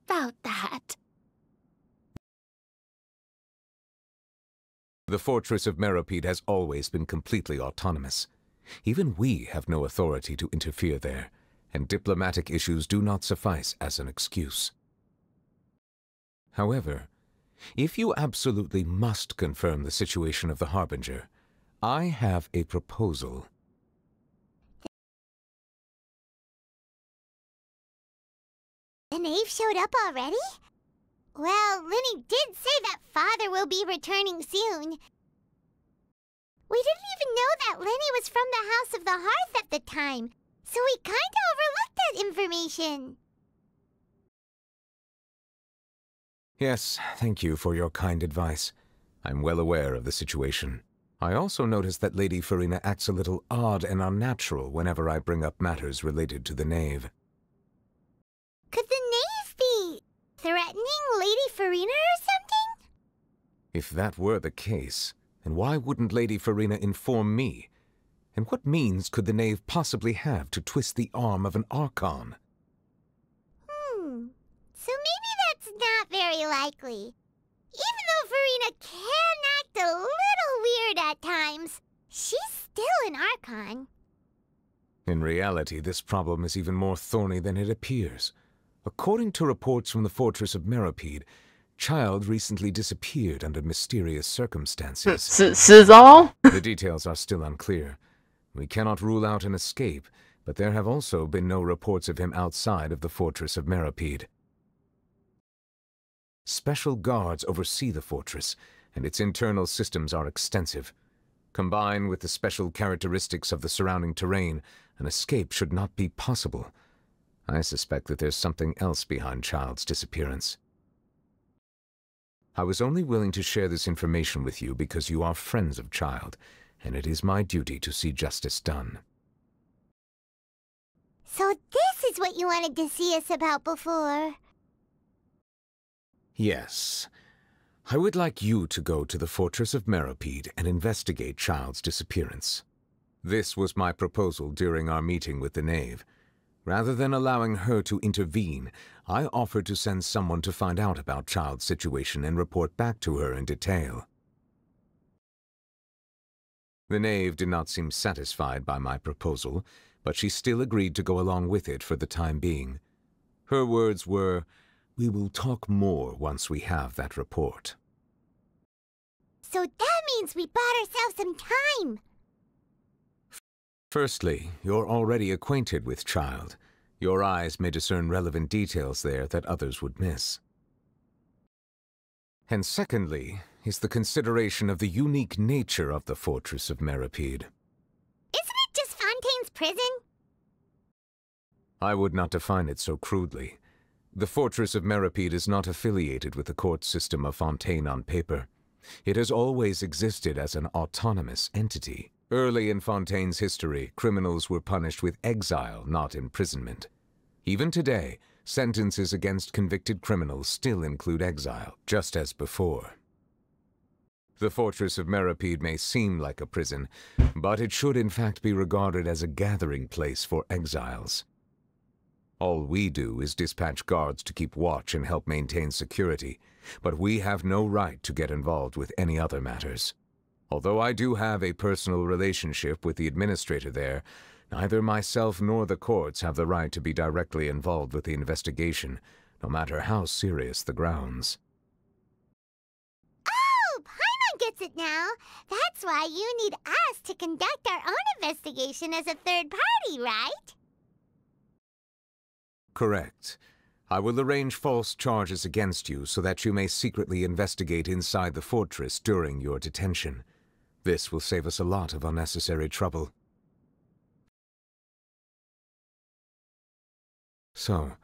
About that. The fortress of Meripede has always been completely autonomous. Even we have no authority to interfere there, and diplomatic issues do not suffice as an excuse. However, if you absolutely must confirm the situation of the Harbinger, I have a proposal. The knave showed up already? Well, Linny did say that father will be returning soon. We didn't even know that Lenny was from the House of the Hearth at the time, so we kinda overlooked that information. Yes, thank you for your kind advice. I'm well aware of the situation. I also noticed that Lady Farina acts a little odd and unnatural whenever I bring up matters related to the Knave. Could the Knave be threatening Lady Farina or something? If that were the case, then why wouldn't Lady Farina inform me? And what means could the Knave possibly have to twist the arm of an Archon? So maybe that's not very likely. Even though Farina can act a little weird at times, she's still an Archon. In reality, this problem is even more thorny than it appears. According to reports from the fortress of Meropide, Child recently disappeared under mysterious circumstances. 失踪? The details are still unclear. We cannot rule out an escape, but there have also been no reports of him outside of the fortress of Meropide. Special guards oversee the fortress, and its internal systems are extensive. Combined with the special characteristics of the surrounding terrain, an escape should not be possible. I suspect that there's something else behind Child's disappearance. I was only willing to share this information with you because you are friends of Child, and it is my duty to see justice done. So this is what you wanted to see us about before. Yes. I would like you to go to the fortress of Meropide and investigate Child's disappearance. This was my proposal during our meeting with the Knave. Rather than allowing her to intervene, I offered to send someone to find out about Child's situation and report back to her in detail. The Knave did not seem satisfied by my proposal, but she still agreed to go along with it for the time being. Her words were, "We will talk more once we have that report." So that means we bought ourselves some time. Firstly, you're already acquainted with Child. Your eyes may discern relevant details there that others would miss. And secondly, is the consideration of the unique nature of the fortress of Meropide. Isn't it just Fontaine's prison? I would not define it so crudely. The fortress of Meropide is not affiliated with the court system of Fontaine on paper. It has always existed as an autonomous entity. Early in Fontaine's history, criminals were punished with exile, not imprisonment. Even today, sentences against convicted criminals still include exile, just as before. The fortress of Meropide may seem like a prison, but it should in fact be regarded as a gathering place for exiles. All we do is dispatch guards to keep watch and help maintain security, but we have no right to get involved with any other matters. Although I do have a personal relationship with the administrator there, neither myself nor the courts have the right to be directly involved with the investigation, no matter how serious the grounds. Oh, Paimon gets it now. That's why you need us to conduct our own investigation as a third party, right? Correct. I will arrange false charges against you so that you may secretly investigate inside the fortress during your detention. This will save us a lot of unnecessary trouble. So,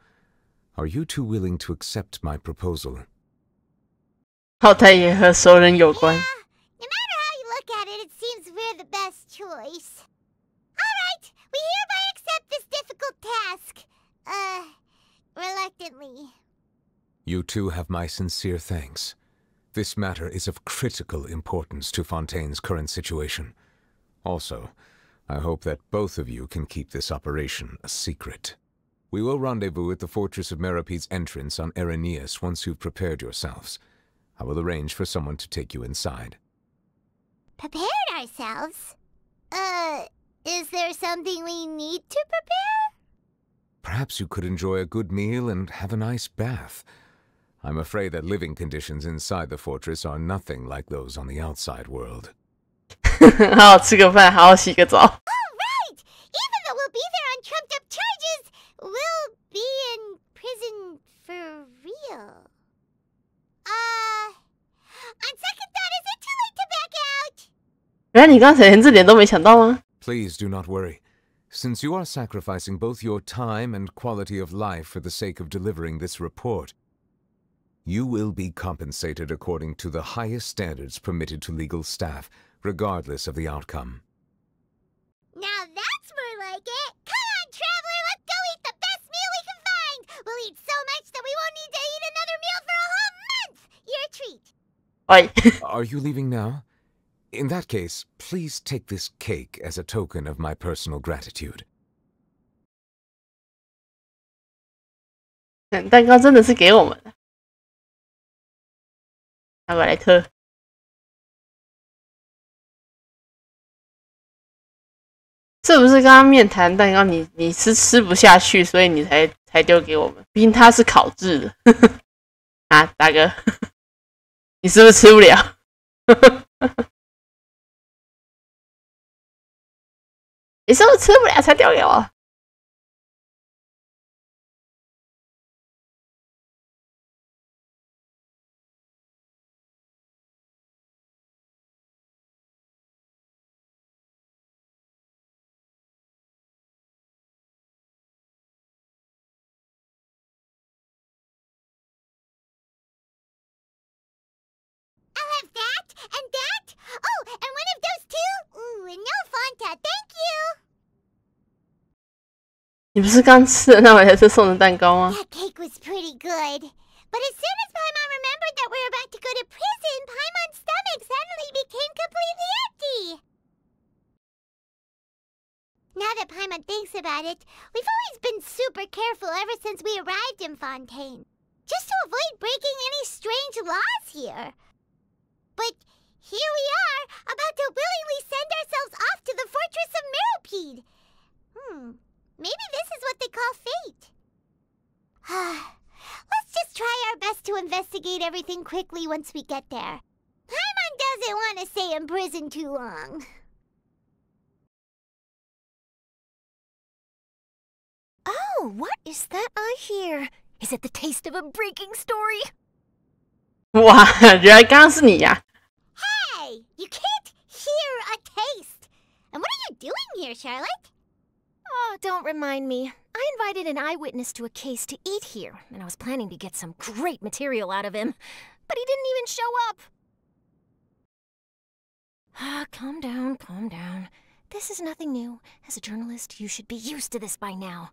are you two willing to accept my proposal? 好台也和熟人有关。 Yeah, no matter how you look at it, it seems we're the best choice. Alright, we hereby accept this difficult task. Reluctantly. You two have my sincere thanks. This matter is of critical importance to Fontaine's current situation. Also, I hope that both of you can keep this operation a secret. We will rendezvous at the Fortress of Meropide's entrance on Erinius once you've prepared yourselves. I will arrange for someone to take you inside. Prepared ourselves? Is there something we need to prepare? Perhaps you could enjoy a good meal and have a nice bath. I'm afraid that living conditions inside the fortress are nothing like those on the outside world. 好好吃个饭，好好洗个澡。 Alright! Even though we'll be there on trumped up charges, we'll be in prison for real. On second thought, is it too late to back out? 原来你刚才连这点都没想到吗？ Please do not worry. Since you are sacrificing both your time and quality of life for the sake of delivering this report, you will be compensated according to the highest standards permitted to legal staff, regardless of the outcome. Now that's more like it. Come on, traveler, let's go eat the best meal we can find. We'll eat so much that we won't need to eat another meal for a whole month. Your treat. Oi. Are you leaving now? In that case, please take this cake as a token of my personal gratitude. 蛋糕真的是给我们的。阿伯莱特，是不是刚刚面谈蛋糕你是吃不下去，所以你才丢给我们？毕竟它是烤制的。啊，大哥，你是不是吃不了？你是不是吃不了才丢给我？ I'll have that, and that. Oh, and one of those too. Ooh, and no Fanta, thank you. 你不是刚吃的那维特送的蛋糕吗？ That cake was pretty good. But as soon as Paimon remembered that we were about to go to prison, Paimon's stomach suddenly became completely empty. Now that Paimon thinks about it, we've always been super careful ever since we arrived in Fontaine, just to avoid breaking any strange laws here. But here we are, about to willingly send ourselves off to the Fortress of Meropide. Maybe this is what they call fate. Let's just try our best to investigate everything quickly once we get there. Paimon doesn't want to stay in prison too long. Oh, what is that I hear? Is it the taste of a breaking story? 哇，原来刚刚是你呀！ Hey, you can't hear a taste. And what are you doing here, Charlotte? Oh, don't remind me. I invited an eyewitness to a case to eat here, and I was planning to get some great material out of him. But he didn't even show up. Calm down, calm down. This is nothing new. As a journalist, you should be used to this by now.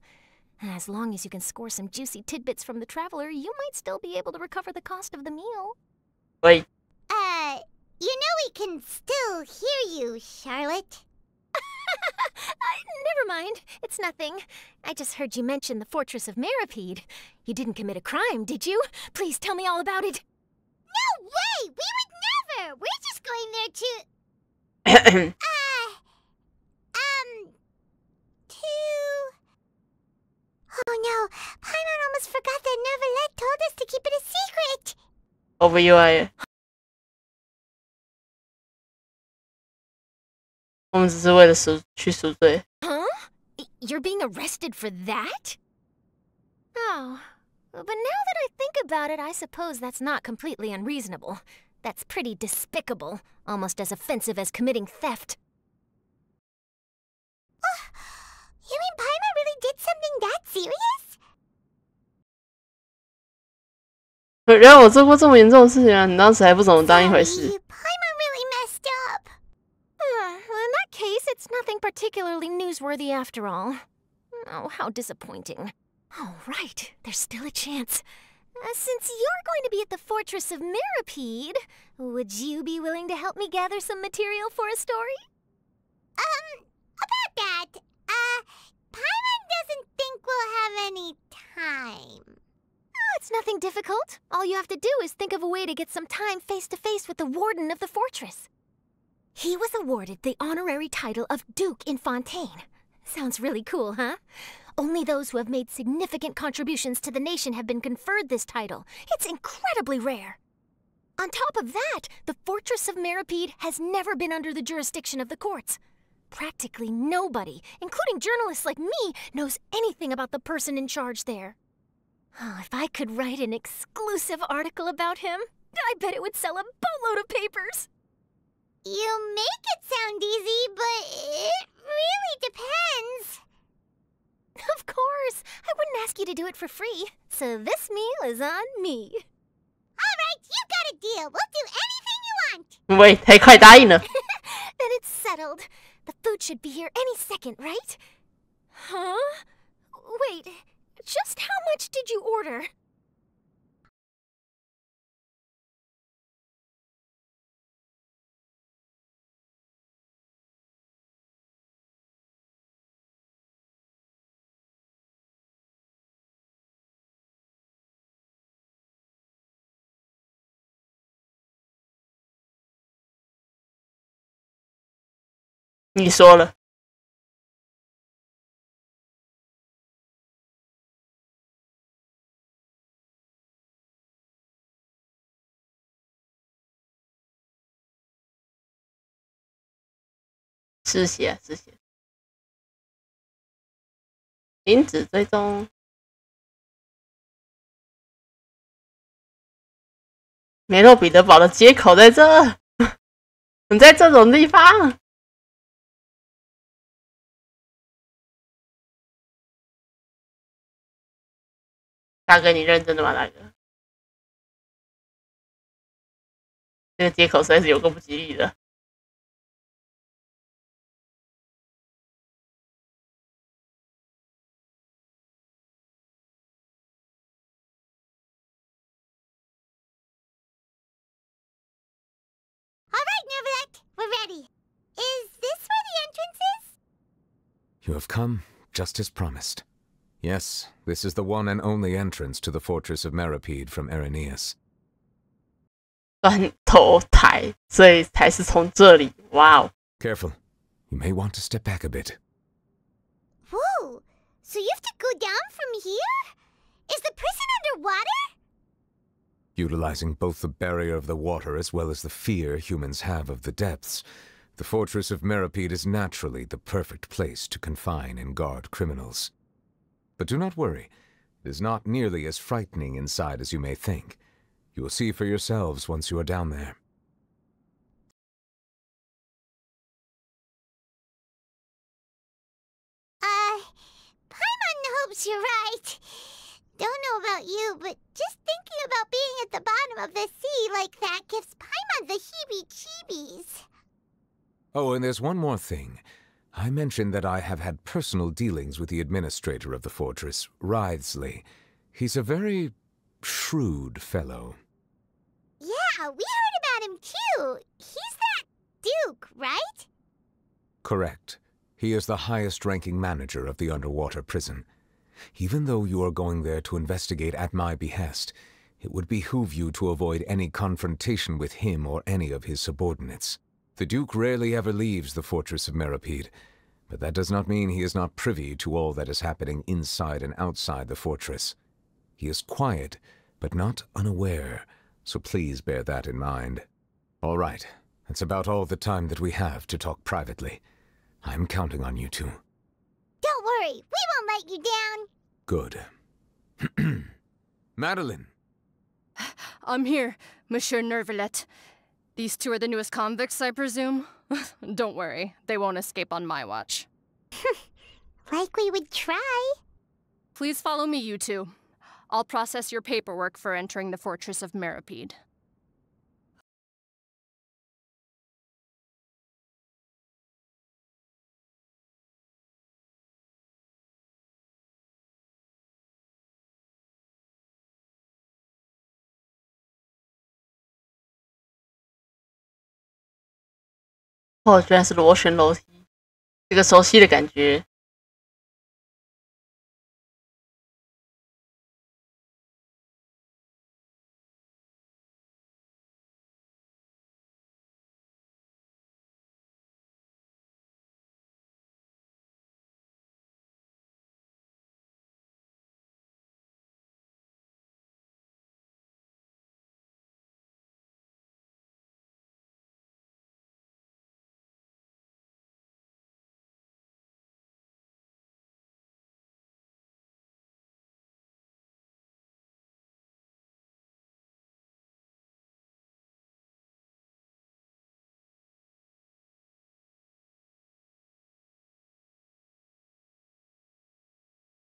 As long as you can score some juicy tidbits from the traveler, you might still be able to recover the cost of the meal. Wait. You know we can still hear you, Charlotte. Never mind. It's nothing. I just heard you mention the Fortress of Meropide. You didn't commit a crime, did you? Please tell me all about it. No way! We would never! We're just going there to... Oh no, Paimon almost forgot that Neverlet told us to keep it a secret! Over UI。我们只是为了去赎罪。 Huh? You're being arrested for that? Oh, but now that I think about it, I suppose that's not completely unreasonable. That's pretty despicable, almost as offensive as committing theft. You mean Paimon really did something that serious? 原来我做过这么严重的事情啊！你当时还不怎么当一回事。 Paimon really messed up. Well, in that case, it's nothing particularly newsworthy after all. Oh, how disappointing. All right, there's still a chance. Since you're going to be at the Fortress of Meropide, would you be willing to help me gather some material for a story? About that, Paimon doesn't think we'll have any time. Oh, it's nothing difficult. All you have to do is think of a way to get some time face-to-face with the warden of the fortress. He was awarded the honorary title of Duke in Fontaine. Sounds really cool, huh? Only those who have made significant contributions to the nation have been conferred this title. It's incredibly rare. On top of that, the Fortress of Meropide has never been under the jurisdiction of the courts. Practically nobody, including journalists like me, knows anything about the person in charge there. Oh, if I could write an exclusive article about him, I bet it would sell a boatload of papers. You make it sound easy, but it really depends. Of course! I wouldn't ask you to do it for free, so this meal is on me. Alright, you got a deal. We'll do anything you want. 喂，太快答应了。Then it's settled. The food should be here any second, right? Huh? Wait, just how much did you order? "你说了。失血，失血。停止追踪。梅洛彼得堡的接口在这，你在这种地方。大哥，你认真的吗？大哥，这个接口实在是有够不吉利的。Alright, Neverlet, we're ready. Is this where the entrance is? You have come, just as promised. Yes, this is the one and only entrance to the fortress of Meripede from Irenaeus. 断头台，所以才是从这里。哇哦！ Careful. You may want to step back a bit. Whoa, so you have to go down from here? Is the prison underwater? Utilizing both the barrier of the water as well as the fear humans have of the depths, the fortress of Meripede is naturally the perfect place to confine and guard criminals. But do not worry. It is not nearly as frightening inside as you may think. You will see for yourselves once you are down there. Paimon hopes you're right. Don't know about you, but just thinking about being at the bottom of the sea like that gives Paimon the heebie-jeebies. Oh, and there's one more thing. I mentioned that I have had personal dealings with the administrator of the fortress, Wriothesley. He's a very shrewd fellow. Yeah, we heard about him too. He's that Duke, right? Correct. He is the highest-ranking manager of the underwater prison. Even though you are going there to investigate at my behest, it would behoove you to avoid any confrontation with him or any of his subordinates. The Duke rarely ever leaves the fortress of Meripede, but that does not mean he is not privy to all that is happening inside and outside the fortress. He is quiet, but not unaware, so please bear that in mind. All right, that's about all the time that we have to talk privately. I'm counting on you two. Don't worry, we won't let you down. Good. Madeline! I'm here, Monsieur Nervalet. These two are the newest convicts, I presume? Don't worry, they won't escape on my watch. Like we would try. Please follow me, you two. I'll process your paperwork for entering the fortress of Meripede. "哦，居然是螺旋楼梯，这个熟悉的感觉。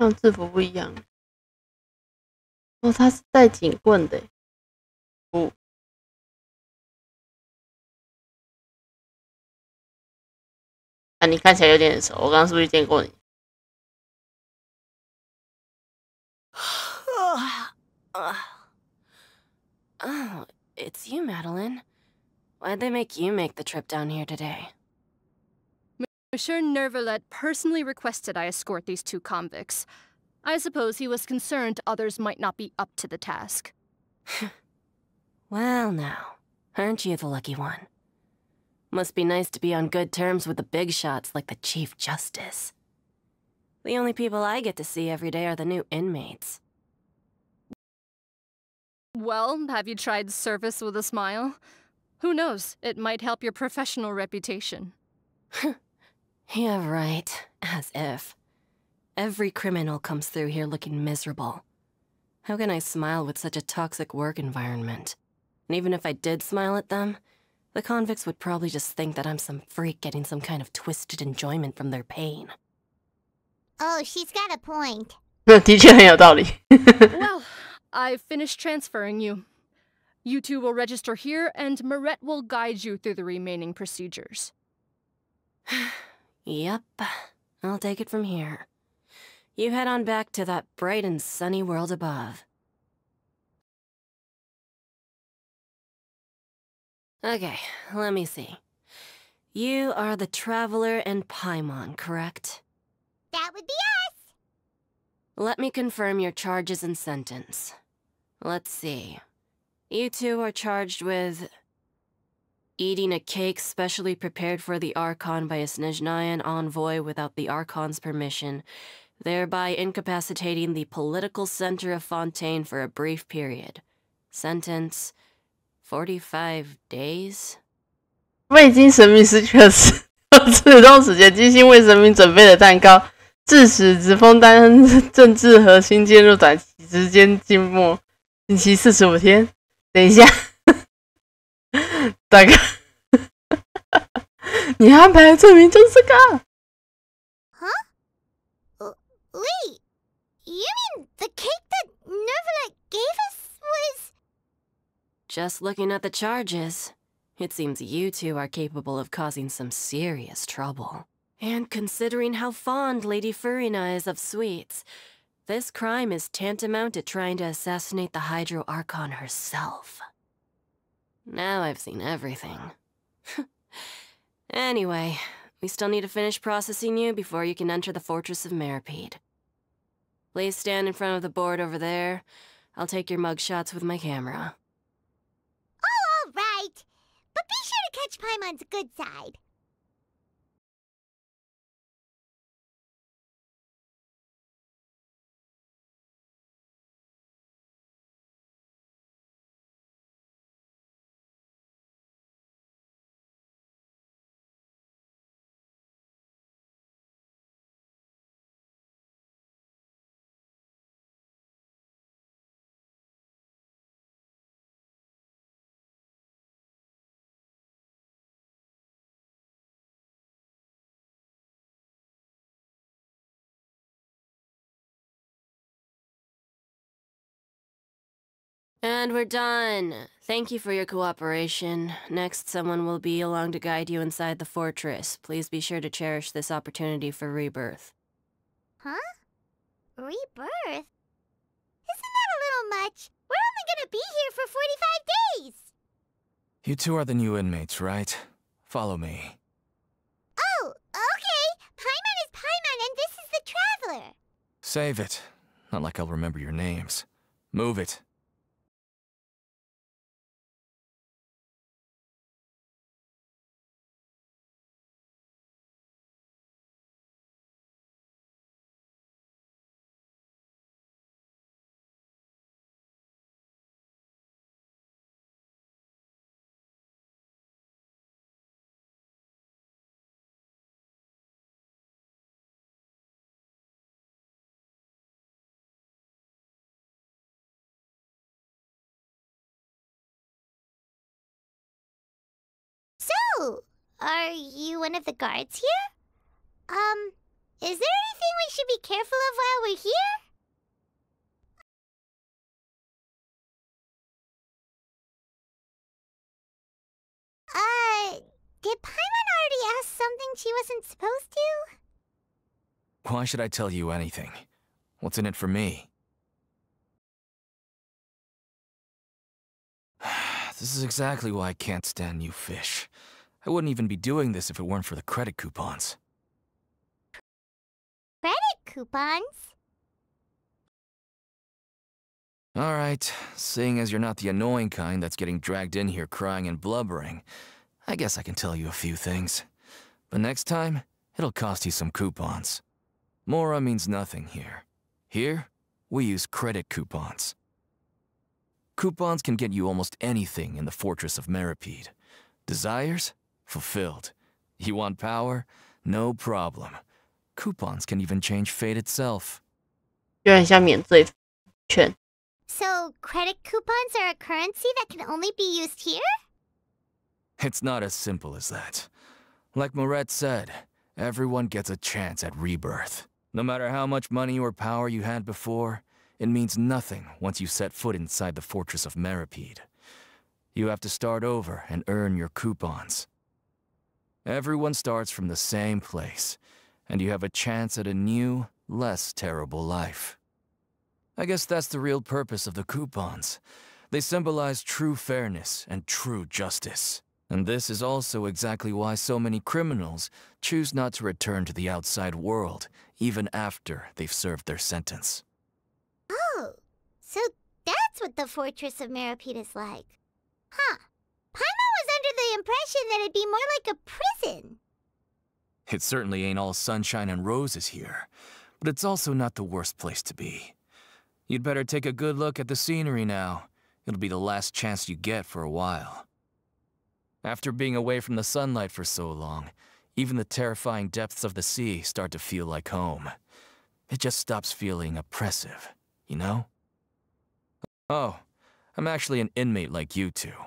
他们制服不一样。哦，他是带警棍的。不，啊，你看起来有点很熟，我刚刚是不是见过你？Oh, it's you, Madeline. Why'd they make you make the trip down here today? Monsieur Nervalet personally requested I escort these 2 convicts. I suppose he was concerned others might not be up to the task. Well, now, aren't you the lucky one? Must be nice to be on good terms with the big shots like the Chief Justice. The only people I get to see every day are the new inmates. Well, have you tried service with a smile? Who knows, it might help your professional reputation. Yeah, right. As if. Every criminal comes through here looking miserable. How can I smile with such a toxic work environment? And even if I did smile at them, the convicts would probably just think that I'm some freak getting some kind of twisted enjoyment from their pain. Oh, she's got a point. 的确很有道理。Well, I've finished transferring you. You 2 will register here, and Marette will guide you through the remaining procedures. Yep, I'll take it from here. You head on back to that bright and sunny world above. Okay, let me see. You are the Traveler and Paimon, correct? That would be us. Let me confirm your charges and sentence. Let's see. You 2 are charged with eating a cake specially prepared for the Archon by a Snezhnayan envoy without the Archon's permission, thereby incapacitating the political center of Fontaine for a brief period. Sentence, 45 days? 未经神明失去的自动时间，精心为神明准备的蛋糕，致使子枫担政治核心进入短期之间静默，刑期45天。等一下，大概你安排的罪名就是这个。Huh? Wait, you mean the cake that Nervalet gave us was... Just looking at the charges, it seems you 2 are capable of causing some serious trouble. And considering how fond Lady Furina is of sweets, this crime is tantamount to trying to assassinate the Hydro Archon herself. Now I've seen everything. Anyway, we still need to finish processing you before you can enter the Fortress of Meripede. Please stand in front of the board over there. I'll take your mugshots with my camera. Oh, all right. But be sure to catch Paimon's good side. And we're done. Thank you for your cooperation. Next, someone will be along to guide you inside the fortress. Please be sure to cherish this opportunity for rebirth. Huh? Rebirth? Isn't that a little much? We're only gonna be here for 45 days! You 2 are the new inmates, right? Follow me. Oh, okay! Paimon is Paimon and this is the Traveler! Save it. Not like I'll remember your names. Move it. So, are you one of the guards here? Is there anything we should be careful of while we're here? Did Paimon already ask something she wasn't supposed to? Why should I tell you anything? What's in it for me? This is exactly why I can't stand you fish. I wouldn't even be doing this if it weren't for the credit coupons. Credit coupons? Alright, seeing as you're not the annoying kind that's getting dragged in here crying and blubbering, I guess I can tell you a few things. But next time, it'll cost you some coupons. Mora means nothing here. Here, we use credit coupons. Coupons can get you almost anything in the Fortress of Meripede. Desires? Fulfilled. You want power? No problem. Coupons can even change fate itself. 有点像免罪券。 So, credit coupons are a currency that can only be used here? It's not as simple as that. Like Moret said, everyone gets a chance at rebirth. No matter how much money or power you had before, it means nothing once you set foot inside the Fortress of Meripede. You have to start over and earn your coupons. Everyone starts from the same place, and you have a chance at a new, less terrible life. I guess that's the real purpose of the coupons. They symbolize true fairness and true justice. And this is also exactly why so many criminals choose not to return to the outside world, even after they've served their sentence. Oh, so that's what the Fortress of Meripede is like. Huh. Paimon was under the impression that it'd be more like a prison. It certainly ain't all sunshine and roses here, but it's also not the worst place to be. You'd better take a good look at the scenery now. It'll be the last chance you get for a while. After being away from the sunlight for so long, even the terrifying depths of the sea start to feel like home. It just stops feeling oppressive, you know? Oh, I'm actually an inmate like you two.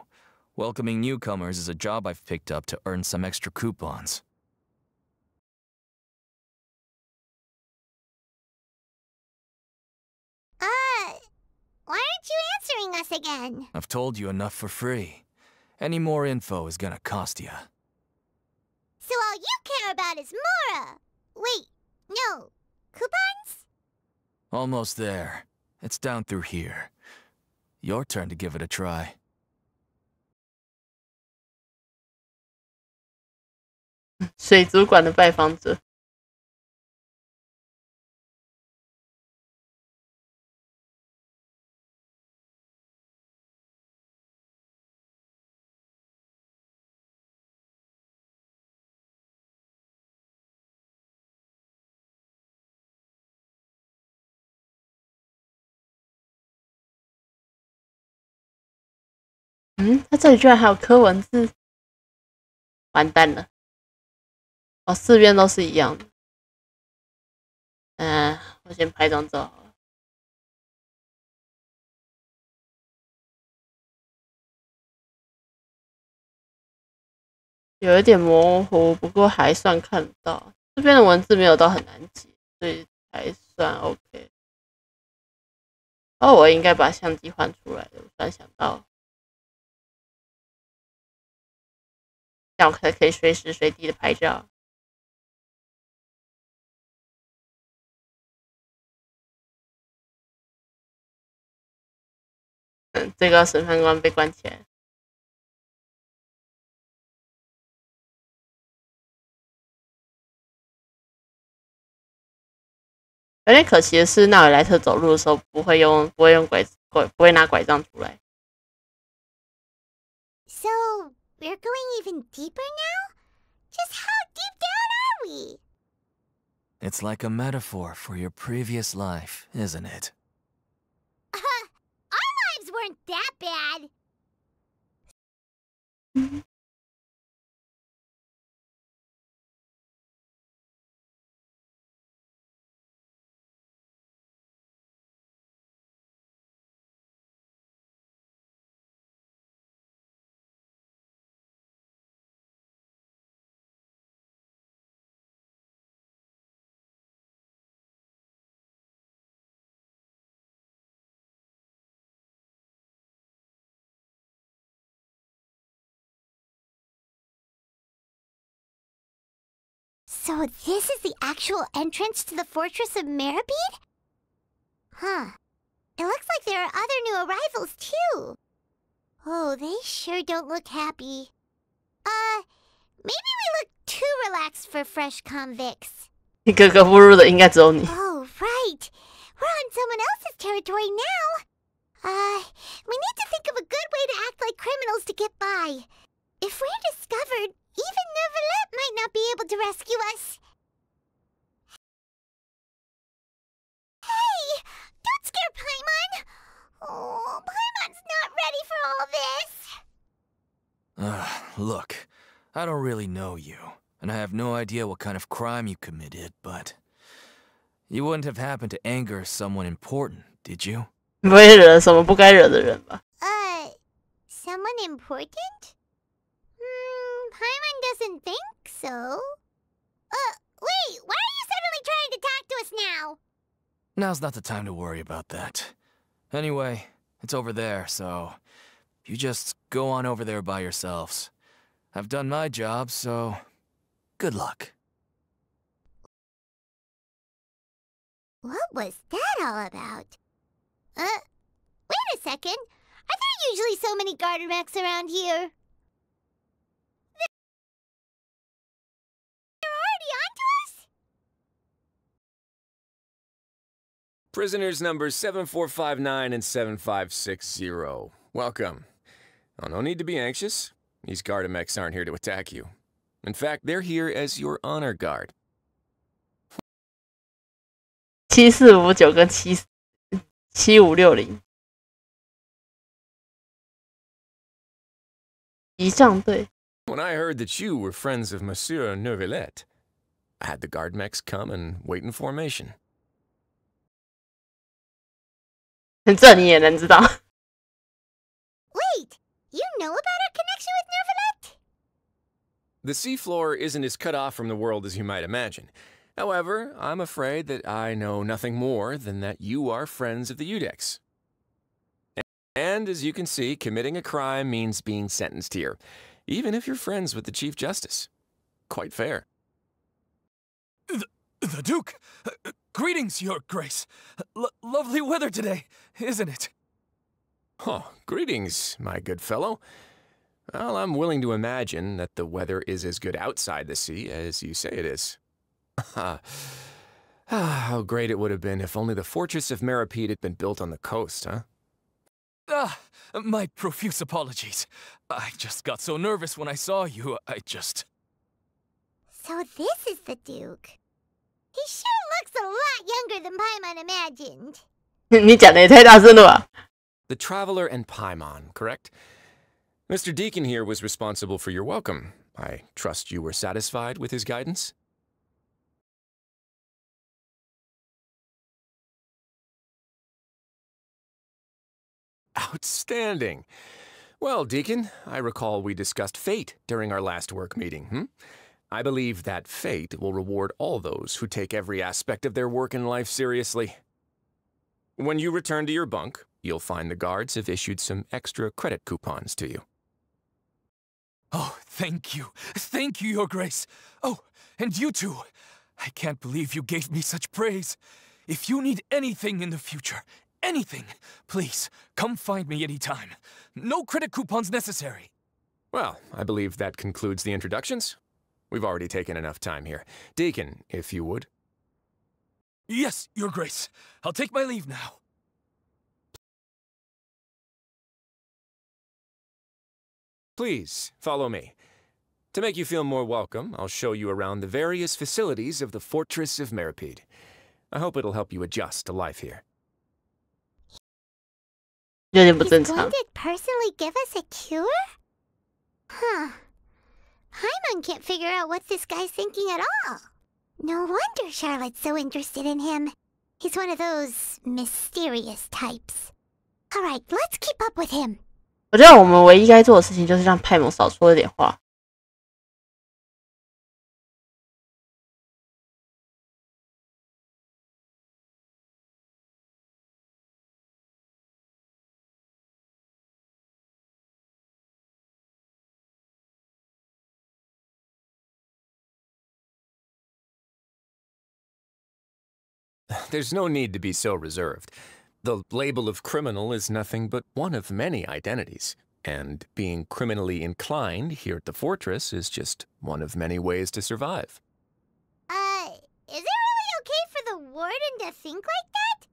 Welcoming newcomers is a job I've picked up to earn some extra coupons. Why aren't you answering us again? I've told you enough for free. Any more info is gonna cost you. So all you care about is Mora! Wait, no. Coupons? Almost there. It's down through here. Your turn to give it a try. "水族馆的拜访者。它这里居然还有柯文字，完蛋了！哦，四边都是一样的。我先拍张照好了。有一点模糊，不过还算看得到。这边的文字没有到很难解，所以还算 OK。哦，我应该把相机换出来了，我突然想到。这样我才可以随时随地的拍照。最高审判官被关起来。有点可惜的是，纳维莱特走路的时候不会拿拐杖出来。So, we're going even deeper now? Just how deep down are we? It's like a metaphor for your previous life, isn't it? Our lives weren't that bad. So this is the actual entrance to the Fortress of Meripede? Huh. It looks like there are other new arrivals, too. Oh, they sure don't look happy. Maybe we look too relaxed for fresh convicts. 你格格不入的应该只有你。 Oh, right. We're on someone else's territory now. We need to think of a good way to act like criminals to get by. If we're discovered, even Neuvillette might not be able to rescue us. Hey! Don't scare Paimon! Oh, Paimon's not ready for all this. Look, I don't really know you, and I have no idea what kind of crime you committed, but you wouldn't have happened to anger someone important, did you? 不会惹什么不该惹的人吧？ Someone important? Paimon doesn't think so. Wait, why are you suddenly trying to talk to us now? Now's not the time to worry about that. Anyway, it's over there, so you just go on over there by yourselves. I've done my job, so good luck. What was that all about? Wait a second. Are there usually so many Gardermechs around here? They're already onto us? Prisoners numbers 7459 and 7560. Welcome. Oh, no need to be anxious. These Gardermechs aren't here to attack you. In fact, they're here as your honor guard. 7459跟7560仪仗队。 When I heard that you were friends of Monsieur Neuvillette, I had the Gardermechs come and wait in formation. 这你也能知道？ Wait, you know about our connection with Neuvillette? The seafloor isn't as cut off from the world as you might imagine. However, I'm afraid that I know nothing more than that you are friends of the Udex. And as you can see, committing a crime means being sentenced here, even if you're friends with the Chief Justice. Quite fair. The Duke! Greetings, Your Grace. Lovely weather today, isn't it? Oh, greetings, my good fellow. Well, I'm willing to imagine that the weather is as good outside the sea as you say it is. How great it would have been if only the Fortress of Meripede had been built on the coast, huh? My profuse apologies. I just got so nervous when I saw you, So this is the Duke. He sure looks a lot younger than Paimon imagined. 你讲的也太大声了吧？ The Traveler and Paimon, correct? Mr. Deacon here was responsible for your welcome. I trust you were satisfied with his guidance? Outstanding. Well, Deacon, I recall we discussed fate during our last work meeting, I believe that fate will reward all those who take every aspect of their work in life seriously. When you return to your bunk, you'll find the guards have issued some extra credit coupons to you. Oh, thank you. Thank you, Your Grace. Oh, and you too. I can't believe you gave me such praise. If you need anything in the future, anything, please, come find me anytime. No credit coupons necessary. Well, I believe that concludes the introductions. We've already taken enough time here. Deacon, if you would. Yes, Your Grace. I'll take my leave now. Please, follow me. To make you feel more welcome, I'll show you around the various facilities of the Fortress of Meripede. I hope it'll help you adjust to life here. 有点不 He's 正 going 常。 to personally give us a cure? Huh. Paimon can't figure out what this guy's thinking at all. No wonder Charlotte's so interested in him. He's one of those mysterious types. Alright, let's keep up with him. 我觉得我们唯一该做的事情就是让派蒙少说一点话。there's no need to be so reserved. The label of criminal is nothing but one of many identities, and being criminally inclined here at the fortress is just one of many ways to survive. Is it really okay for the warden to think like that?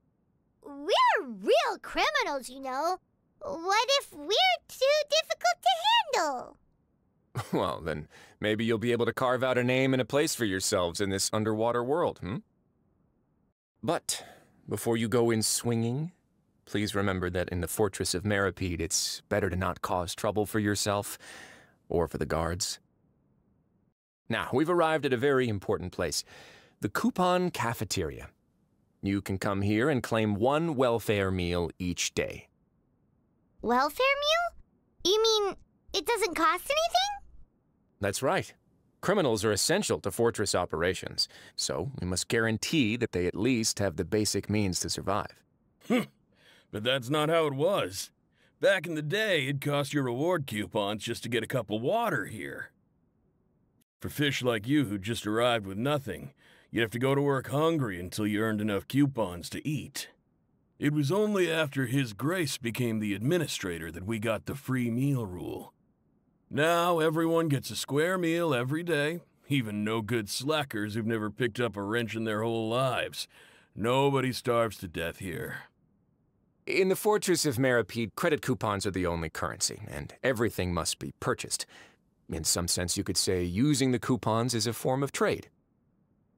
We're real criminals, you know. What if we're too difficult to handle? Well, then maybe you'll be able to carve out a name and a place for yourselves in this underwater world, But before you go in swinging, please remember that in the Fortress of Meripede, it's better to not cause trouble for yourself or for the guards. Now, we've arrived at a very important place, the Coupon Cafeteria. You can come here and claim one welfare meal each day. Welfare meal? You mean it doesn't cost anything? That's right. Criminals are essential to fortress operations, so we must guarantee that they at least have the basic means to survive. But that's not how it was. Back in the day, it cost your reward coupons just to get a cup of water here. For fish like you who just arrived with nothing, you'd have to go to work hungry until you earned enough coupons to eat. It was only after His Grace became the administrator that we got the free meal rule. Now everyone gets a square meal every day, even no-good slackers who've never picked up a wrench in their whole lives. Nobody starves to death here. In the Fortress of Meripede, credit coupons are the only currency, and everything must be purchased. In some sense, you could say using the coupons is a form of trade.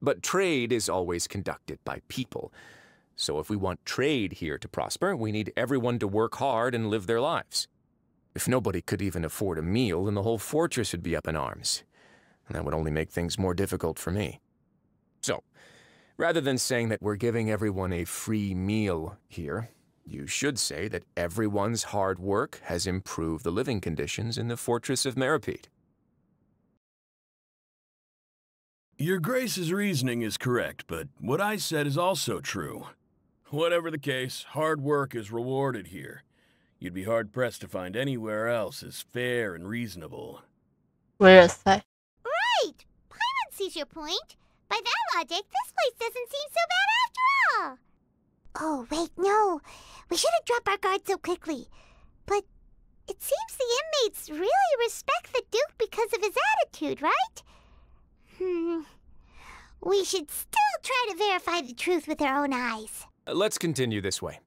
But trade is always conducted by people. So if we want trade here to prosper, we need everyone to work hard and live their lives. If nobody could even afford a meal, then the whole fortress would be up in arms. And that would only make things more difficult for me. So, rather than saying that we're giving everyone a free meal here, you should say that everyone's hard work has improved the living conditions in the Fortress of Meripede. Your Grace's reasoning is correct, but what I said is also true. Whatever the case, hard work is rewarded here. You'd be hard-pressed to find anywhere else as fair and reasonable. Where is that? Right! Paimon sees your point. By that logic, this place doesn't seem so bad after all. Oh, wait, no. We shouldn't drop our guard so quickly. But it seems the inmates really respect the Duke because of his attitude, right? We should still try to verify the truth with our own eyes. Let's continue this way.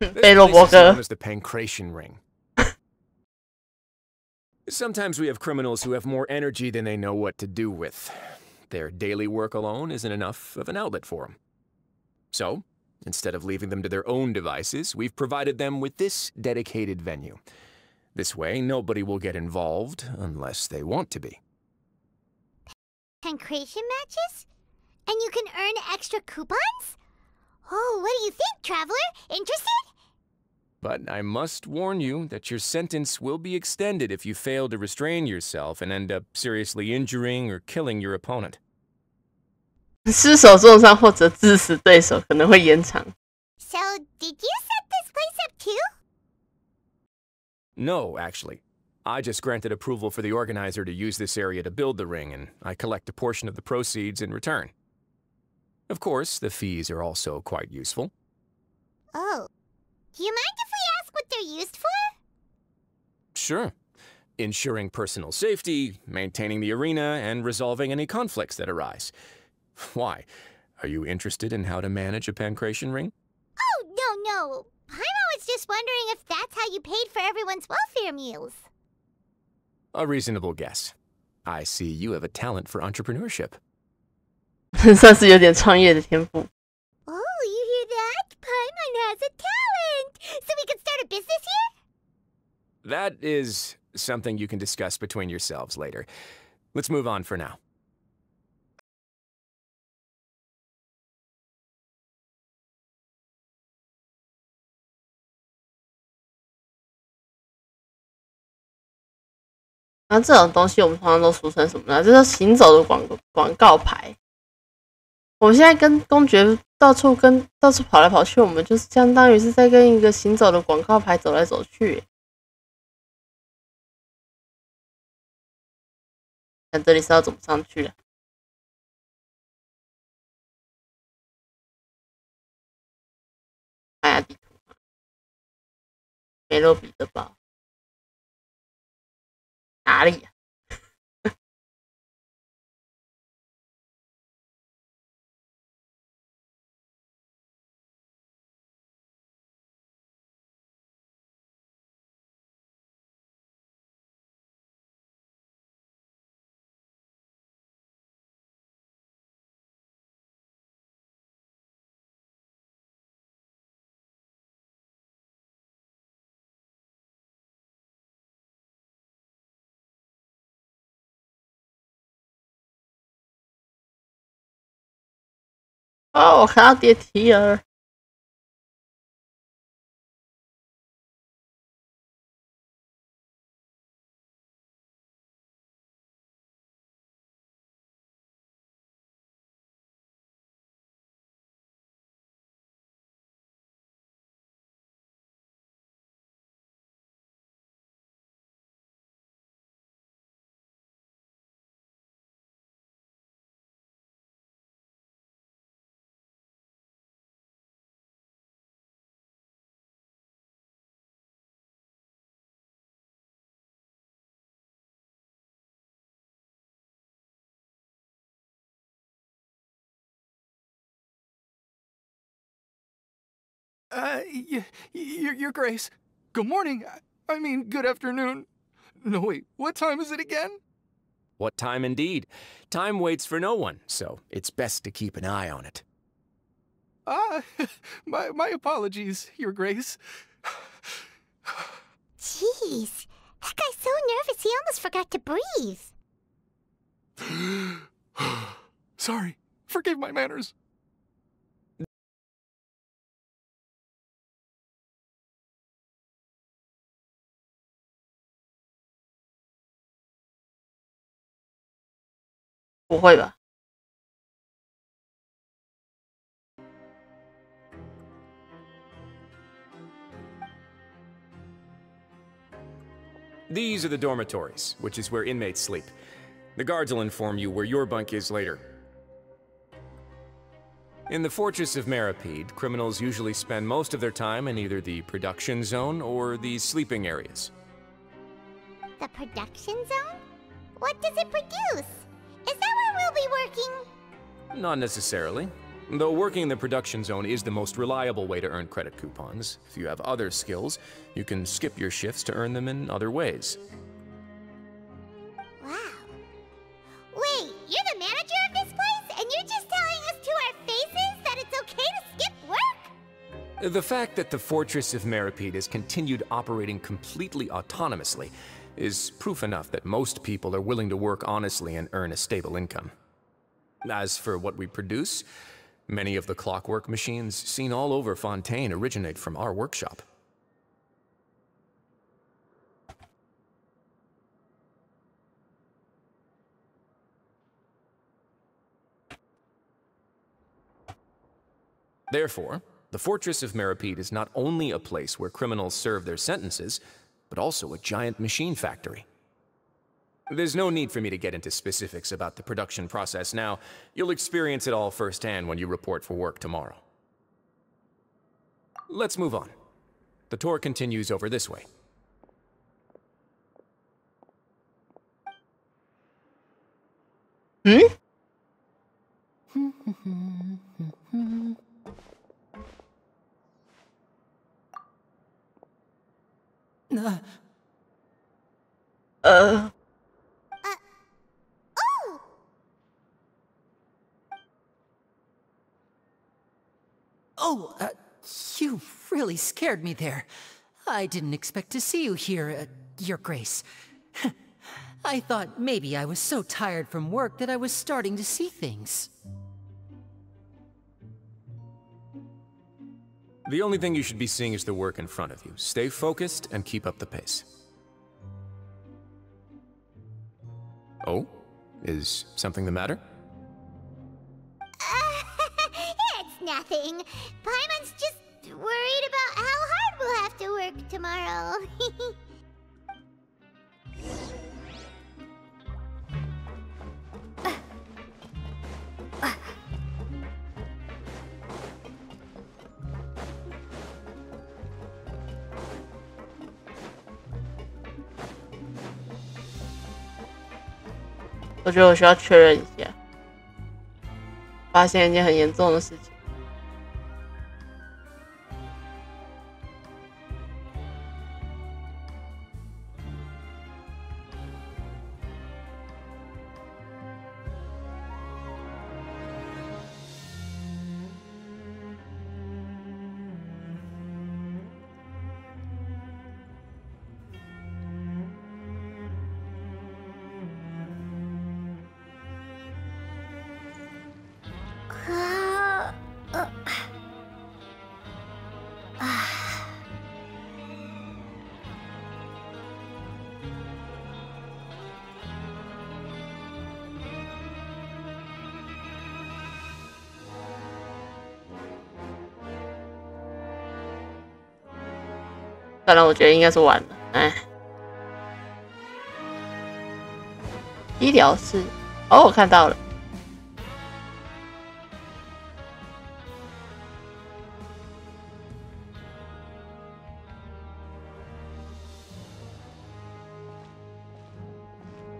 This place is known as the Pancration Ring. Sometimes we have criminals who have more energy than they know what to do with. Their daily work alone isn't enough of an outlet for them. So, instead of leaving them to their own devices, we've provided them with this dedicated venue. This way, nobody will get involved unless they want to be. Pancration matches? And you can earn extra coupons? Oh, what do you think, Traveler? Interested? But I must warn you that your sentence will be extended if you fail to restrain yourself and end up seriously injuring or killing your opponent. 失手重伤或者致死对手可能会延长。So, did you set this place up too? No, actually. I just granted approval for the organizer to use this area to build the ring, and I collect a portion of the proceeds in return. Of course, the fees are also quite useful. Oh. Do you mind if we ask what they're used for? Sure. Ensuring personal safety, maintaining the arena, and resolving any conflicts that arise. Why? Are you interested in how to manage a pancration ring? Oh, no. Paimon was just wondering if that's how you paid for everyone's welfare meals. A reasonable guess. I see you have a talent for entrepreneurship. 算是有点创业的天赋。 Oh, you hear that? Paimon has a talent! So we can start a business here? That is something you can discuss between yourselves later. Let's move on for now. 然后这种东西我们通常都俗称什么呢？这叫行走的广告牌。我们现在跟公爵到处跑来跑去，我们就是相当于是在跟一个行走的广告牌走来走去。看这里是要怎么上去的？看下地图，梅洛彼得堡哪里呀？哦，我看到电梯了。Your Grace. Good morning. I mean, good afternoon. No, wait, what time is it again? What time indeed? Time waits for no one, so it's best to keep an eye on it. My apologies, Your Grace. Jeez, that guy's so nervous he almost forgot to breathe. Sorry, forgive my manners. 不会吧？ These are the dormitories, which is where inmates sleep. The guards will inform you where your bunk is later. In the Fortress of Meripede, criminals usually spend most of their time in either the production zone or the sleeping areas. The production zone? What does it produce? Is that where we'll be working? Not necessarily. Though working in the production zone is the most reliable way to earn credit coupons, if you have other skills, you can skip your shifts to earn them in other ways. Wow. Wait, you're the manager of this place, and you're just telling us to our faces that it's okay to skip work? The fact that the Fortress of Meripede has continued operating completely autonomously is proof enough that most people are willing to work honestly and earn a stable income. As for what we produce, many of the clockwork machines seen all over Fontaine originate from our workshop. Therefore, the Fortress of Meripede is not only a place where criminals serve their sentences, but also a giant machine factory. There's no need for me to get into specifics about the production process now. You'll experience it all firsthand when you report for work tomorrow. Let's move on. The tour continues over this way. You really scared me there. I didn't expect to see you here, Your Grace. I thought maybe I was so tired from work that I was starting to see things. The only thing you should be seeing is the work in front of you. Stay focused and keep up the pace. Oh? Is something the matter? It's nothing. Paimon's just worried about how hard we'll have to work tomorrow. 我觉得我需要确认一下，发现一件很严重的事情。当然，我觉得应该是晚了。哎，医疗室，哦，我看到了。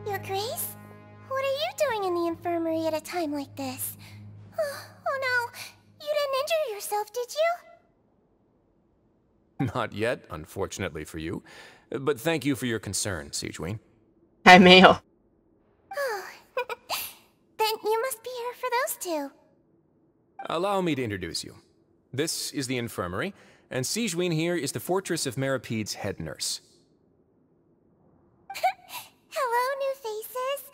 Your Grace? What are you doing in the infirmary at a time like this? Oh no, you didn't injure yourself, did you? Not yet, unfortunately for you. But thank you for your concern, Sijwin. 还没有。Then you must be here for those two. Allow me to introduce you. This is the infirmary, and Sijwin here is the Fortress of Merapede's head nurse. Hello, new faces.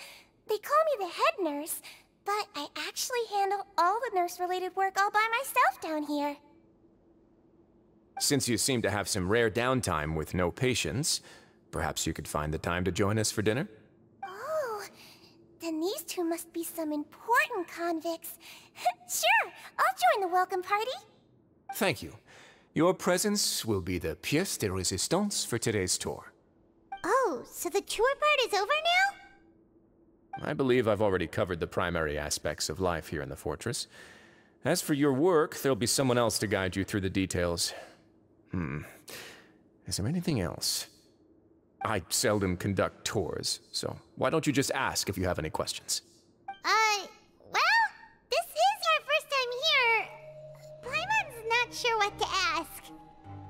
They call me the head nurse, but I actually handle all the nurse-related work all by myself down here. Since you seem to have some rare downtime with no patients, perhaps you could find the time to join us for dinner? Oh, then these two must be some important convicts. Sure, I'll join the welcome party. Thank you. Your presence will be the pièce de résistance for today's tour. Oh, so the tour part is over now? I believe I've already covered the primary aspects of life here in the fortress. As for your work, there'll be someone else to guide you through the details. Is there anything else? I seldom conduct tours, so why don't you just ask if you have any questions? Well, this is our first time here. Paimon's not sure what to ask.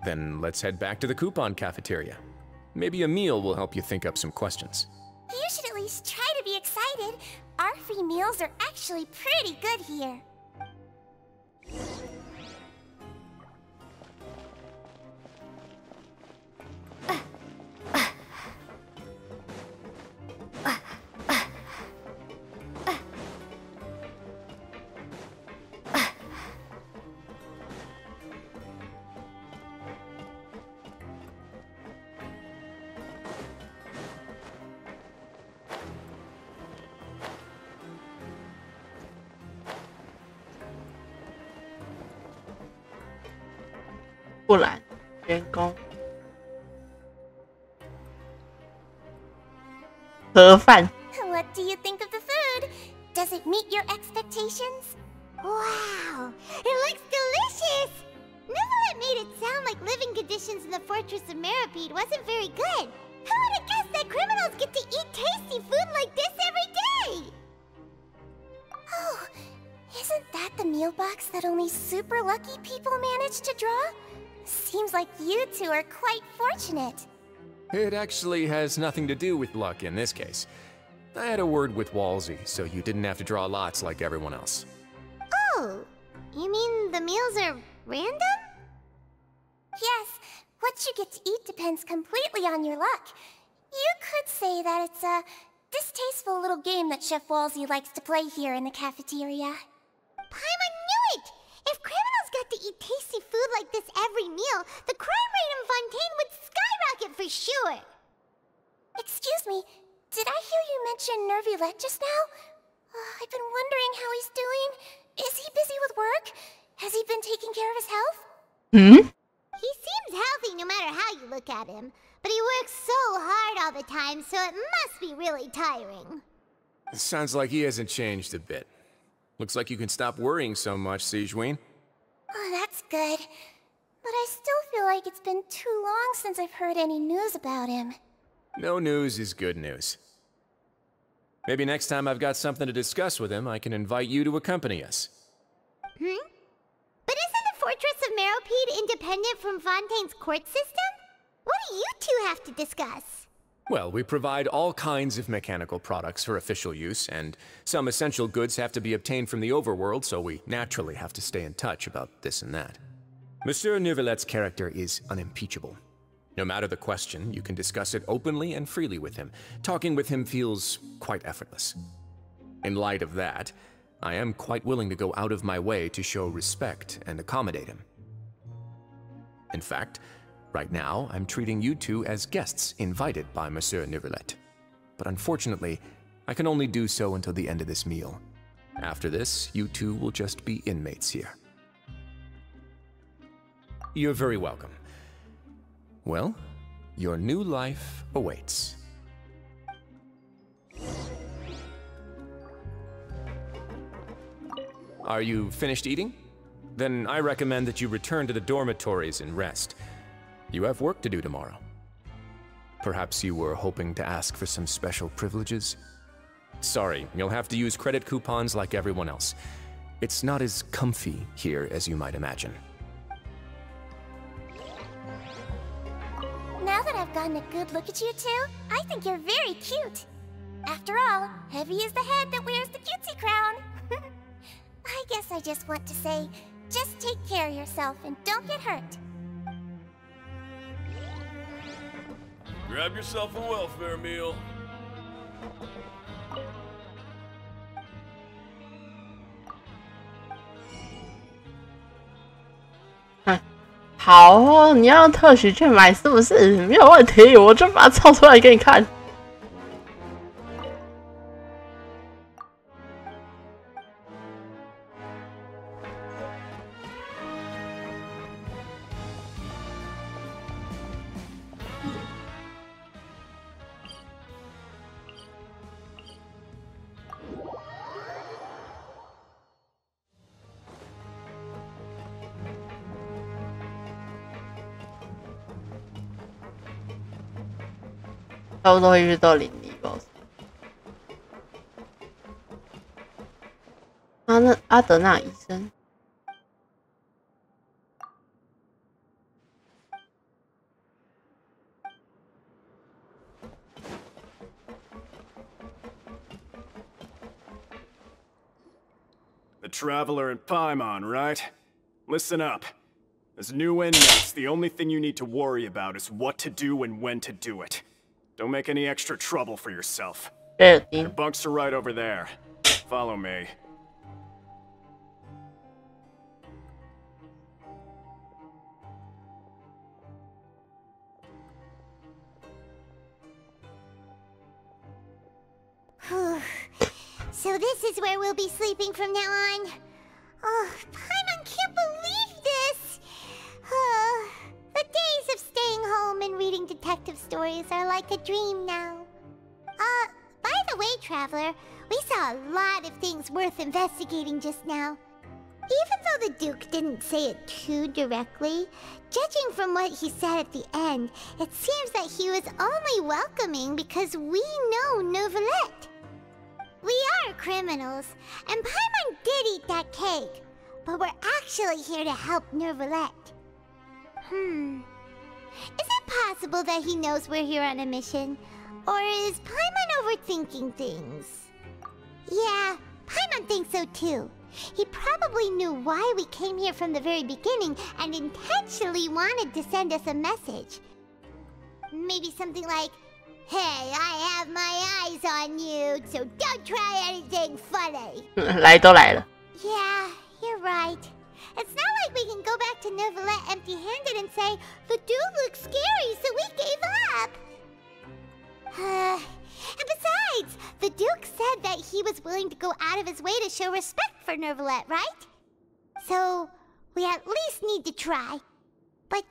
Then let's head back to the coupon cafeteria. Maybe a meal will help you think up some questions. You should at least try to be excited. Our free meals are actually pretty good here.不然，员工盒饭。 What do you think of the food? Does it meet your expectations? Wow, it looks delicious! Neverlet made it sound like living conditions in the Fortress of Meripede wasn't very good. Who would have guessed that criminals get to eat tasty food like this every day? Oh, isn't that the meal box that only super lucky people manage to draw? Seems like you two are quite fortunate. It actually has nothing to do with luck in this case. I had a word with Walsey, so you didn't have to draw lots like everyone else. Oh, you mean the meals are random? Yes, what you get to eat depends completely on your luck. You could say that it's a distasteful little game that Chef Walsey likes to play here in the cafeteria. Paimon knew it! If criminals got to eat tasty food like this every meal, the crime rate in Fontaine would skyrocket for sure! Excuse me, did I hear you mention Nervulette just now? I've been wondering how he's doing. Is he busy with work? Has he been taking care of his health? He seems healthy no matter how you look at him, but he works so hard all the time, so it must be really tiring. Sounds like he hasn't changed a bit. Looks like you can stop worrying so much, Sigewinne. Oh, that's good. But I still feel like it's been too long since I've heard any news about him. No news is good news. Maybe next time I've got something to discuss with him, I can invite you to accompany us. But isn't the Fortress of Meropide independent from Fontaine's court system? What do you two have to discuss? Well, we provide all kinds of mechanical products for official use, and some essential goods have to be obtained from the overworld, so we naturally have to stay in touch about this and that. Monsieur Neuvillette's character is unimpeachable. No matter the question, you can discuss it openly and freely with him. Talking with him feels quite effortless. In light of that, I am quite willing to go out of my way to show respect and accommodate him. In fact, right now, I'm treating you two as guests invited by Monsieur Neuvillette. But unfortunately, I can only do so until the end of this meal. After this, you two will just be inmates here. You're very welcome. Well, your new life awaits. Are you finished eating? Then I recommend that you return to the dormitories and rest. You have work to do tomorrow. Perhaps you were hoping to ask for some special privileges? Sorry, you'll have to use credit coupons like everyone else. It's not as comfy here as you might imagine. Now that I've gotten a good look at you two, I think you're very cute. After all, Heavy is the head that wears the cutesy crown. I guess I just want to say, just take care of yourself and don't get hurt. Grab yourself a welfare meal. 好哦，你要用特许去买是不是？没有问题，我就把它抄出来给你看。差不多会遇到邻里吧。那阿德纳医生， The Traveler and Paimon, right? Listen up. As new inmates, the only thing you need to worry about is what to do and when to do it. Don't make any extra trouble for yourself. The bunks are right over there. Follow me. So this is where we'll be sleeping from now on. Oh, Paimon can't believe this! The days of staying home and reading detective stories are like a dream now. By the way, Traveler, we saw a lot of things worth investigating just now. Even though the Duke didn't say it too directly, judging from what he said at the end, it seems that he was only welcoming because we know Neuvillette. We are criminals, and Paimon did eat that cake, but we're actually here to help Neuvillette. Is it possible that he knows we're here on a mission? Or is Paimon overthinking things? Yeah, Paimon thinks so too. He probably knew why we came here from the very beginning and intentionally wanted to send us a message. Maybe something like, Hey, I have my eyes on you, so don't try anything funny. 来都来了。 Yeah, you're right. It's not like we can go back to Neuvillette empty-handed and say, the dude looks scary, so we gave up. And besides, the Duke said that he was willing to go out of his way to show respect for Neuvillette, right? So, we at least need to try. But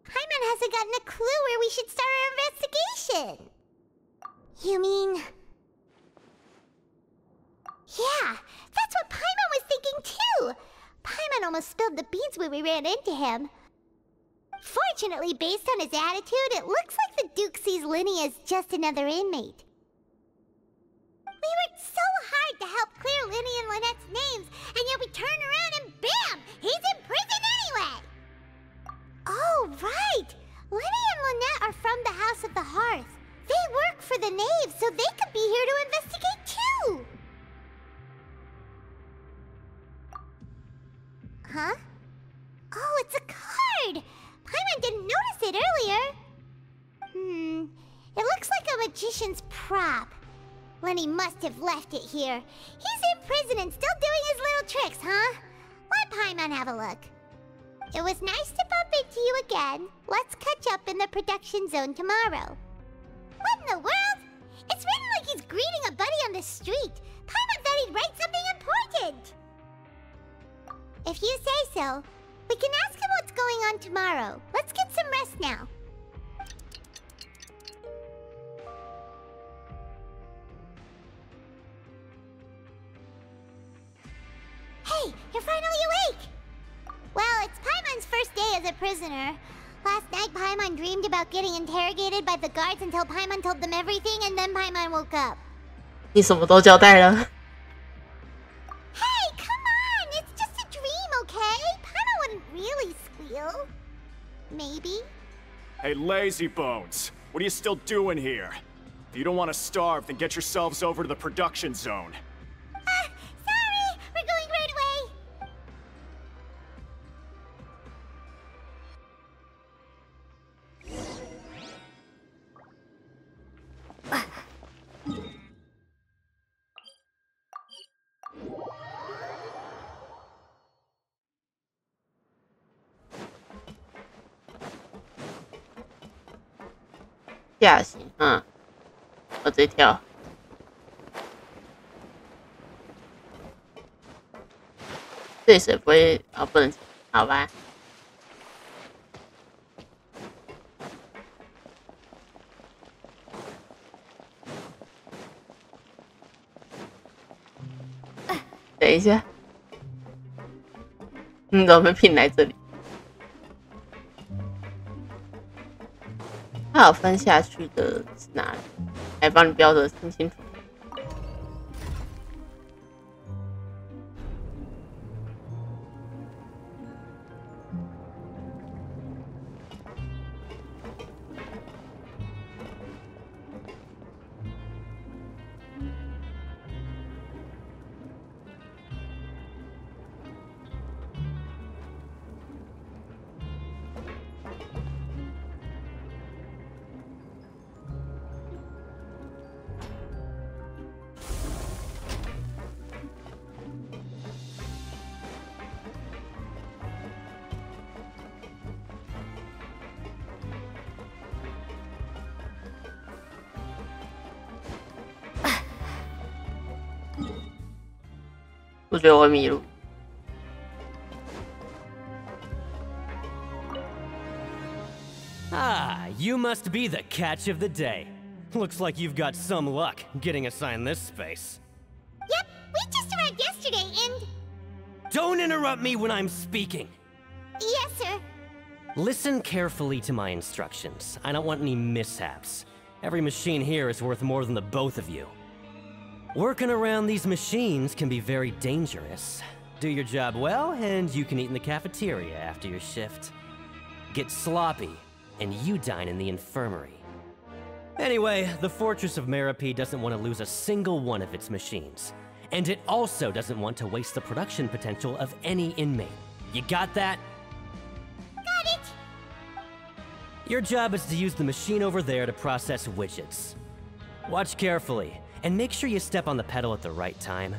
Paimon hasn't gotten a clue where we should start our investigation. You mean... Yeah, that's what Paimon was thinking too! Paimon almost spilled the beans when we ran into him. Fortunately, based on his attitude, it looks like the Duke sees Linny as just another inmate. We worked so hard to help clear Linny and Lynette's names, and yet we turn around and bam! He's in prison anyway! Oh, right! Linny and Lynette are from the House of the Hearth. They work for the Knave, so they could be here to investigate too! Huh? Oh, it's a card! Paimon didn't notice it earlier. It looks like a magician's prop. Lenny must have left it here. He's in prison and still doing his little tricks, huh? Let Paimon have a look. It was nice to bump into you again. Let's catch up in the production zone tomorrow. What in the world? It's written like he's greeting a buddy on the street. Paimon thought he'd write something important. If you say so, we can ask him what's going on tomorrow. Let's get some rest now. Hey, you're finally awake! Well, it's Paimon's first day as a prisoner. Last night, Paimon dreamed about getting interrogated by the guards until Paimon told them everything, and then Paimon woke up. 你什么都交代了。 Hey, come on! It's just a dream, okay? Paimon wouldn't really squeal. Maybe? Hey, lazy bones. What are you still doing here? If you don't want to starve, then get yourselves over to the production zone. Sorry! We're going right away!下行，我直接跳。这水不会啊、不能，好吧。等一下，你怎么被拼来这里？它有分下去的是哪里？来帮你标的清清楚。我觉得我会迷路。Ah, you must be the catch of the day. Looks like you've got some luck getting assigned this space. Yep, we just arrived yesterday and... Don't interrupt me when I'm speaking. Yes, sir. Listen carefully to my instructions. I don't want any mishaps. Every machine here is worth more than the both of you. Working around these machines can be very dangerous. Do your job well, and you can eat in the cafeteria after your shift. Get sloppy, and you dine in the infirmary. Anyway, the Fortress of Meropide doesn't want to lose a single one of its machines. And it also doesn't want to waste the production potential of any inmate. You got that? Got it! Your job is to use the machine over there to process widgets. Watch carefully, and make sure you step on the pedal at the right time.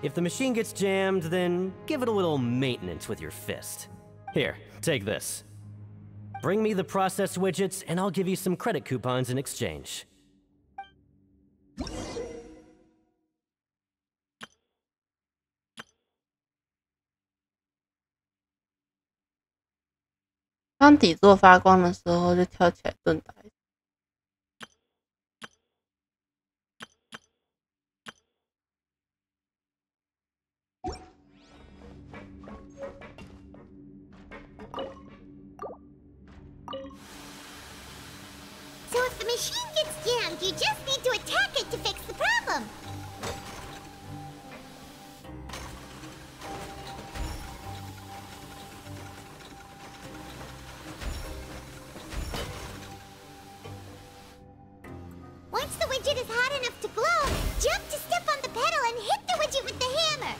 If the machine gets jammed, then give it a little maintenance with your fist. Here, take this. Bring me the processed widgets, and I'll give you some credit coupons in exchange. 当底座发光的时候，就跳起来盾打。So if the machine gets jammed, you just need to attack it to fix the problem. Once the widget is hot enough to glow, jump to step on the pedal and hit the widget with the hammer.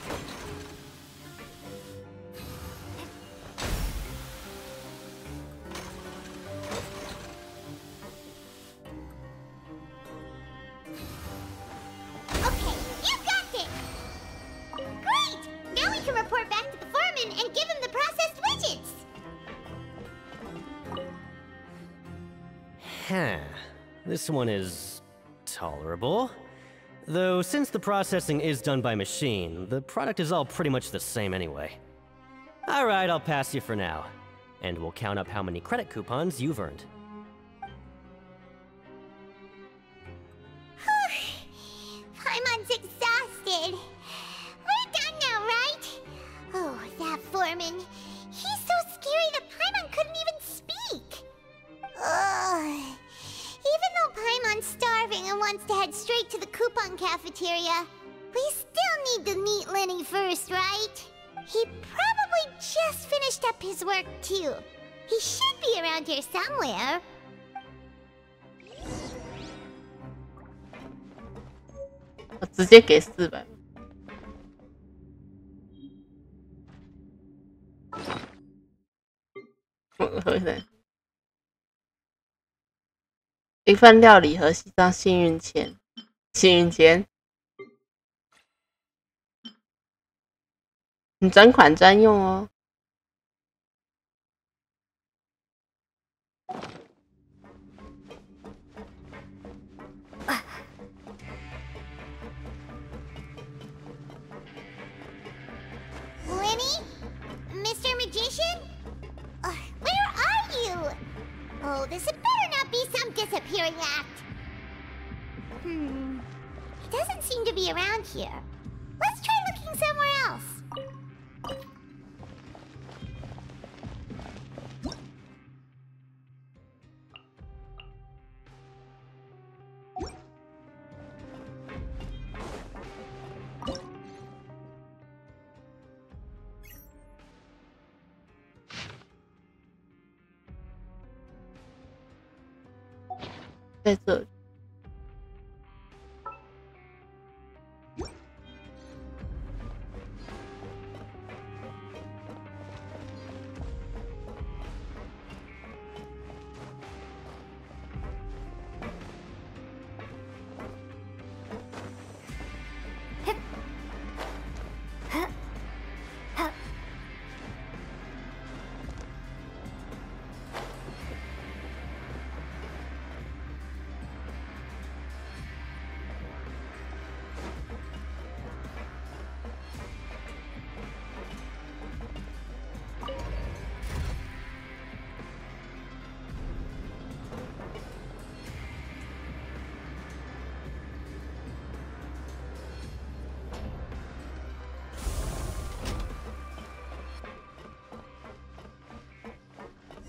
Okay, you got it! Great! Now we can report back to the foreman and give him the processed widgets! Huh. This one is tolerable. Though, since the processing is done by machine, the product is all pretty much the same anyway. Alright, I'll pass you for now. And we'll count up how many credit coupons you've earned. Paimon's exhausted. We're done now, right? Oh, that foreman. He's so scary that Paimon couldn't even speak. Ugh. Even though Paimon's starving and wants to head straight to the coupon cafeteria, we still need to meet Lenny first, right? He probably just finished up his work, too. He should be around here somewhere.我直接给400。一份料理和1张幸运签。幸运签，你专款专用哦。Lenny? Mr. Magician? Where are you? Oh, this had better not be some disappearing act. He doesn't seem to be around here. Let's try looking somewhere else. "在这里。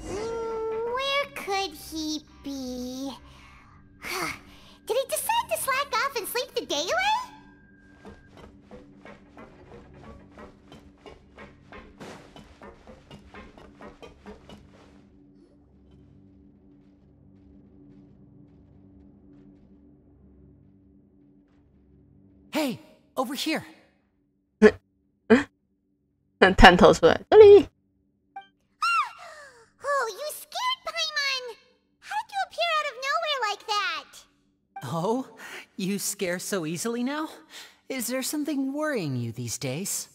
Where could he be? Did he decide to slack off and sleep the day away? Hey, over here. 探头出来，这里。Oh, you scared Paimon! Oh? You scare so easily now? Is there something worrying you these days?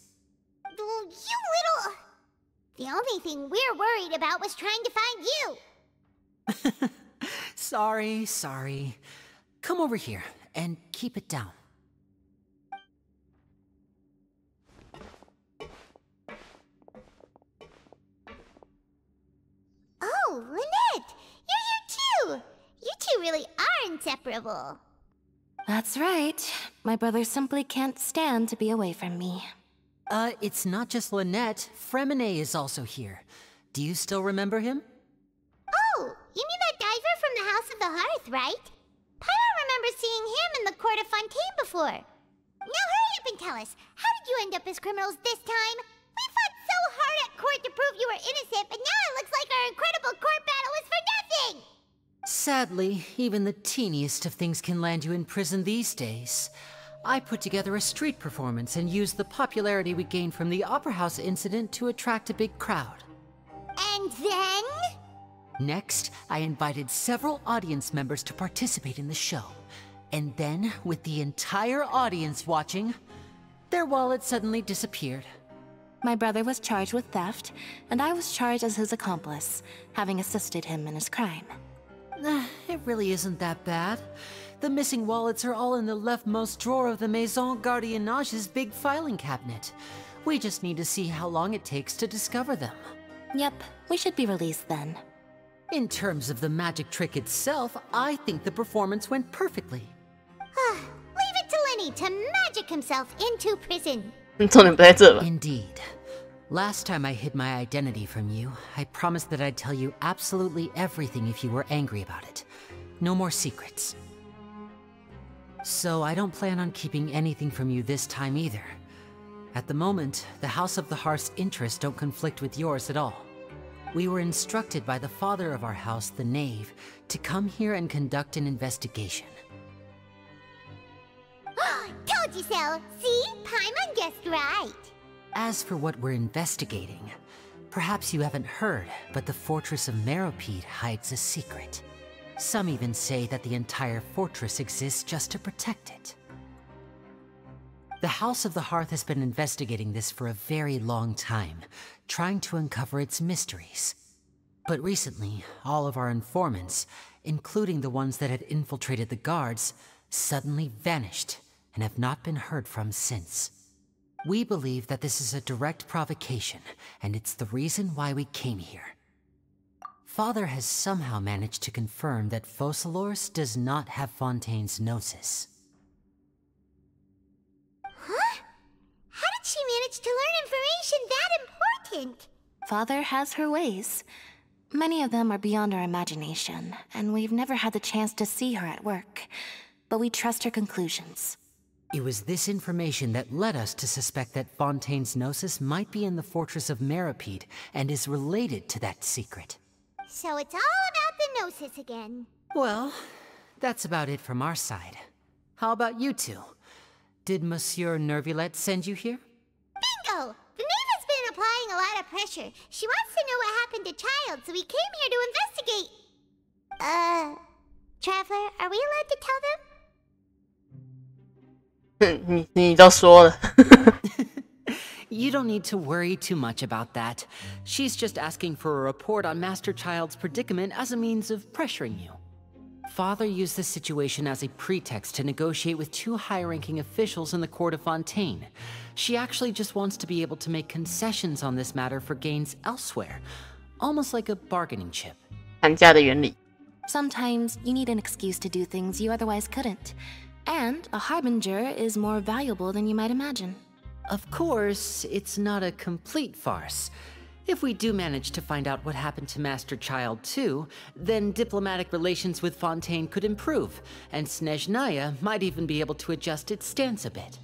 You little... The only thing we're worried about was trying to find you. Sorry. Come over here and keep it down. Oh, Lynette! You're here too! You two really are inseparable. That's right. My brother simply can't stand to be away from me. It's not just Lynette. Fremine is also here. Do you still remember him? Oh, you mean that diver from the House of the Hearth, right? Paimon remembers seeing him in the Court of Fontaine before. Now hurry up and tell us, how did you end up as criminals this time? We fought so hard at court to prove you were innocent, but now it looks like our incredible court battle was for nothing! Sadly, even the teeniest of things can land you in prison these days. I put together a street performance and used the popularity we gained from the Opera House incident to attract a big crowd. And then? Next, I invited several audience members to participate in the show. And then, with the entire audience watching, their wallet suddenly disappeared. My brother was charged with theft, and I was charged as his accomplice, having assisted him in his crime. It really isn't that bad. The missing wallets are all in the leftmost drawer of the Maison Gardiennage's big filing cabinet. We just need to see how long it takes to discover them. Yep, we should be released then. In terms of the magic trick itself, I think the performance went perfectly. Leave it to Lenny to magic himself into prison. Indeed. Last time I hid my identity from you, I promised that I'd tell you absolutely everything if you were angry about it. No more secrets. So I don't plan on keeping anything from you this time either. At the moment, the House of the Hearth's interests don't conflict with yours at all. We were instructed by the father of our house, the Knave, to come here and conduct an investigation. Told you so! See? Paimon guessed right. As for what we're investigating, perhaps you haven't heard, but the fortress of Meropide hides a secret. Some even say that the entire fortress exists just to protect it. The House of the Hearth has been investigating this for a very long time, trying to uncover its mysteries. But recently, all of our informants, including the ones that had infiltrated the guards, suddenly vanished and have not been heard from since. We believe that this is a direct provocation, and it's the reason why we came here. Father has somehow managed to confirm that Focalors does not have Fontaine's gnosis. Huh? How did she manage to learn information that important? Father has her ways. Many of them are beyond our imagination, and we've never had the chance to see her at work. But we trust her conclusions. It was this information that led us to suspect that Fontaine's gnosis might be in the fortress of Meropide and is related to that secret. So it's all about the gnosis again. Well, that's about it from our side. How about you two? Did Monsieur Neuvillette send you here? Bingo! The Knave has been applying a lot of pressure. She wants to know what happened to Child, so we came here to investigate. Traveler, are we allowed to tell them? 你都说了。You don't need to worry too much about that. She's just asking for a report on Master Child's predicament as a means of pressuring you. Father used this situation as a pretext to negotiate with two high-ranking officials in the court of Fontaine. She actually just wants to be able to make concessions on this matter for gains elsewhere, almost like a bargaining chip. 寒假的原理。 Sometimes you need an excuse to do things you otherwise couldn't. And a harbinger is more valuable than you might imagine. Of course, it's not a complete farce. If we do manage to find out what happened to Master Child too, then diplomatic relations with Fontaine could improve, and Snezhnaya might even be able to adjust its stance a bit.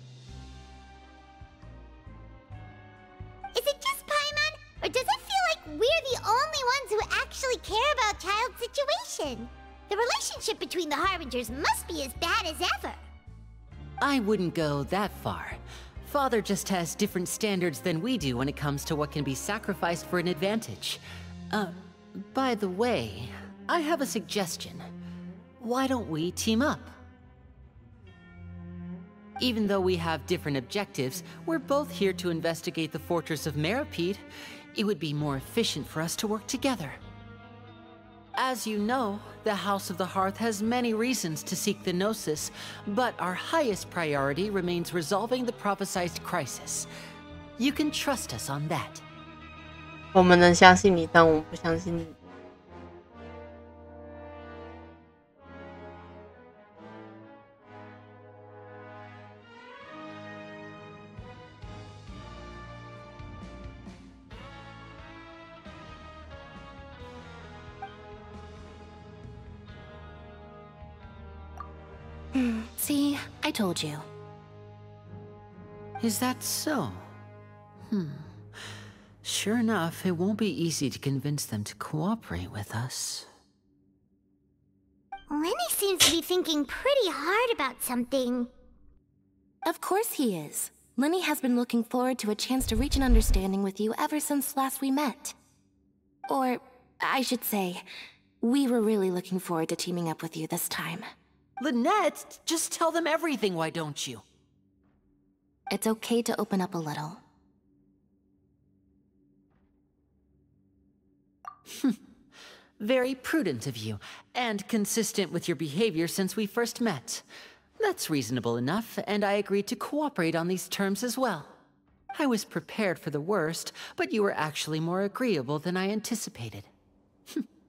Is it just Paimon, or does it feel like we're the only ones who actually care about Child's situation? The relationship between the Harbingers must be as bad as ever. I wouldn't go that far. Father just has different standards than we do when it comes to what can be sacrificed for an advantage. By the way, I have a suggestion. Why don't we team up? Even though we have different objectives, we're both here to investigate the fortress of Meropide. It would be more efficient for us to work together. As you know, the House of the Hearth has many reasons to seek the Gnosis, but our highest priority remains resolving the prophesized crisis. You can trust us on that. 我们能相信你，但我们不相信你。See, I told you. Is that so? Sure enough, it won't be easy to convince them to cooperate with us. Lenny seems to be thinking pretty hard about something. Of course he is. Lenny has been looking forward to a chance to reach an understanding with you ever since last we met. Or, I should say, we were really looking forward to teaming up with you this time. Lynette, just tell them everything, why don't you? It's okay to open up a little. Very prudent of you, and consistent with your behavior since we first met. That's reasonable enough, and I agreed to cooperate on these terms as well. I was prepared for the worst, but you were actually more agreeable than I anticipated.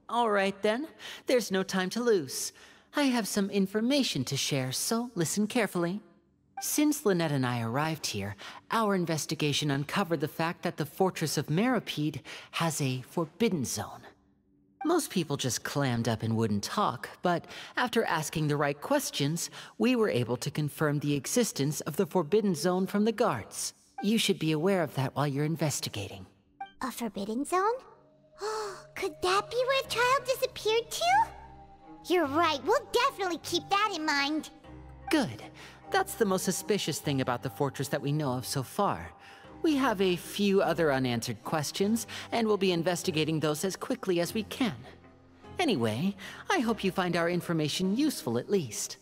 All right then, there's no time to lose. I have some information to share, so listen carefully. Since Lynette and I arrived here, our investigation uncovered the fact that the Fortress of Meropide has a forbidden zone. Most people just clammed up and wouldn't talk, but after asking the right questions, we were able to confirm the existence of the forbidden zone from the guards. You should be aware of that while you're investigating. A forbidden zone? Could that be where the child disappeared to? You're right, we'll definitely keep that in mind. Good. That's the most suspicious thing about the fortress that we know of so far. We have a few other unanswered questions, and we'll be investigating those as quickly as we can. Anyway, I hope you find our information useful at least.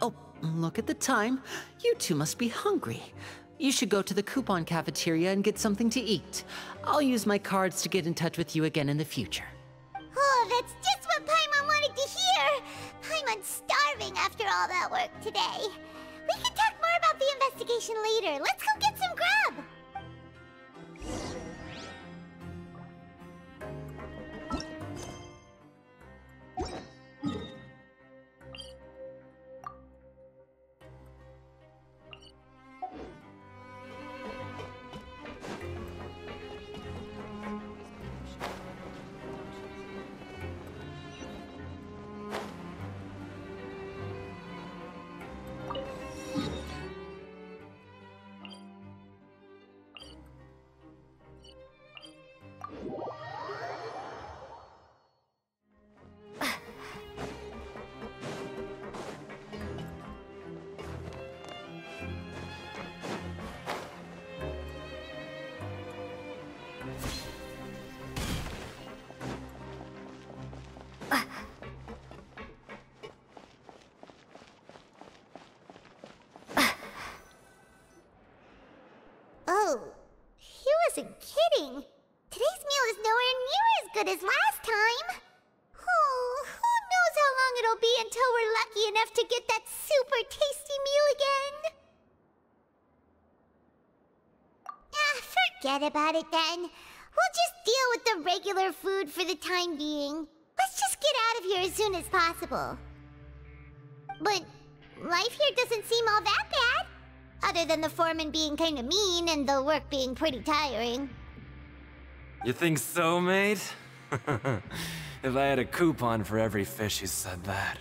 Oh, look at the time. You two must be hungry. You should go to the coupon cafeteria and get something to eat. I'll use my cards to get in touch with you again in the future. Oh, that's just what Paimon wanted to hear! Paimon's starving after all that work today. We can talk more about the investigation later. Let's go get some grub! Oh, he wasn't kidding. Today's meal is nowhere near as good as last time. Oh, who knows how long it'll be until we're lucky enough to get that super tasty meal again. Forget about it then. We'll just deal with the regular food for the time being. Let's just get out of here as soon as possible. But life here doesn't seem all that bad. Other than the foreman being kinda mean and the work being pretty tiring. You think so, mate? If I had a coupon for every fish who said that.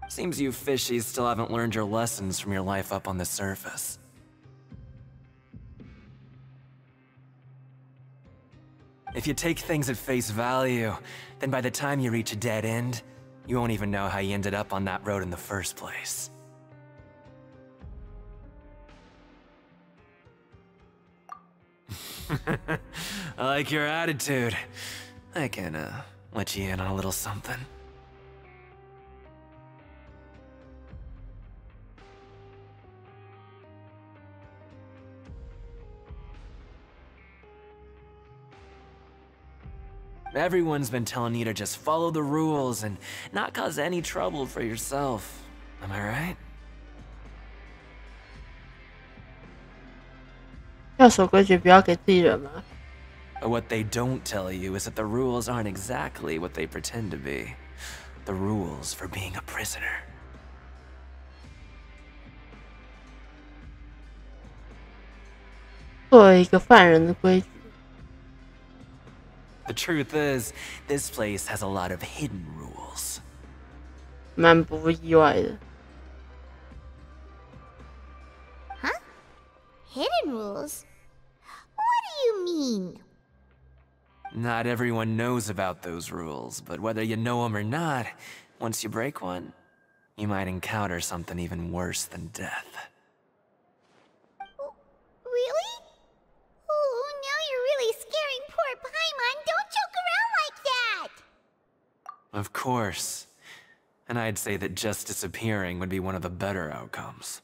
Seems you fishies still haven't learned your lessons from your life up on the surface. If you take things at face value, then by the time you reach a dead end, you won't even know how you ended up on that road in the first place. I like your attitude. I can, let you in on a little something. Everyone's been telling you to just follow the rules and not cause any trouble for yourself. Am I right? 要守规矩，不要给自己惹麻烦。 What they don't tell you is that the rules aren't exactly what they pretend to be. The rules for being a prisoner. 作为一个犯人的规矩。 The truth is, this place has a lot of hidden rules. 蛮不意外的。 Huh? Hidden rules? What do you mean? Not everyone knows about those rules, but whether you know them or not, once you break one, you might encounter something even worse than death. Really? Oh, now you're really scaring poor Paimon. Don't joke around like that! Of course. And I'd say that just disappearing would be one of the better outcomes.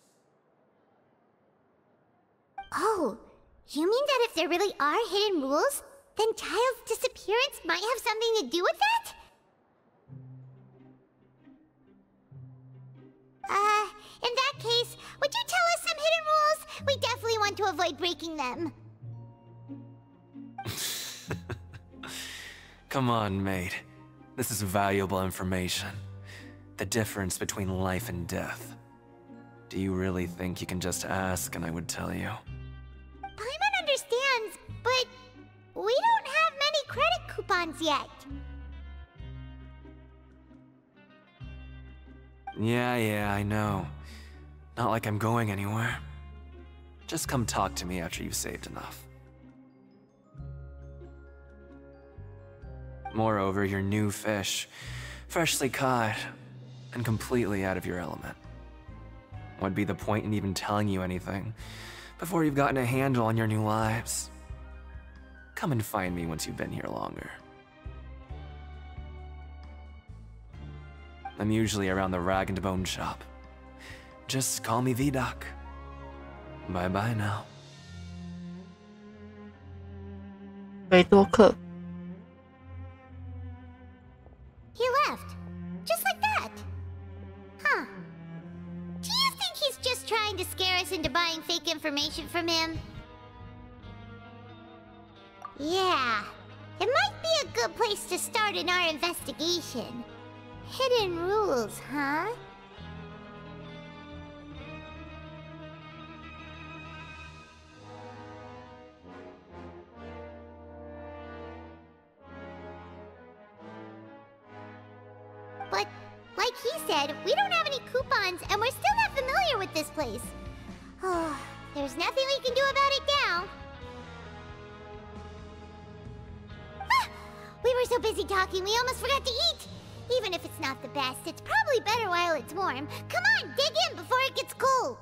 Oh, you mean that if there really are hidden rules, then Child's disappearance might have something to do with that? In that case, would you tell us some hidden rules? We definitely want to avoid breaking them. Come on, mate. This is valuable information. The difference between life and death. Do you really think you can just ask and I would tell you? Paimon understands, but we don't have many credit coupons yet. Yeah, I know. Not like I'm going anywhere. Just come talk to me after you've saved enough. Moreover, you're new fish, freshly caught, and completely out of your element. What'd be the point in even telling you anything before you've gotten a handle on your new lives? Come and find me once you've been here longer. I'm usually around the rag and bone shop. Just call me V-Doc. Bye-bye now. 维多克。 He left. Just like that. Huh. Do you think he's just trying to scare us into buying fake information from him? Yeah. It might be a good place to start in our investigation. Hidden rules, huh? But, like he said, we don't have any coupons, and we're still not familiar with this place. Oh, there's nothing we can do about it now. Ah, we were so busy talking, we almost forgot to eat. Even if it's not the best, it's probably better while it's warm. Come on, dig in before it gets cold.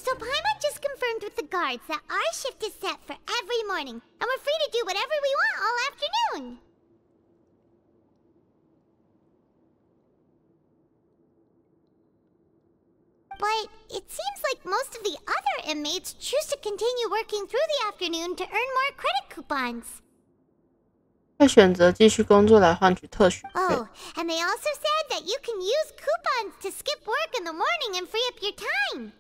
So Paimon just confirmed with the guards that our shift is set for every morning, and we're free to do whatever we want all afternoon. But it seems like most of the other inmates choose to continue working through the afternoon to earn more credit coupons. 会选择继续工作来换取特许费。 Oh, and they also said that you can use coupons to skip work in the morning and free up your time.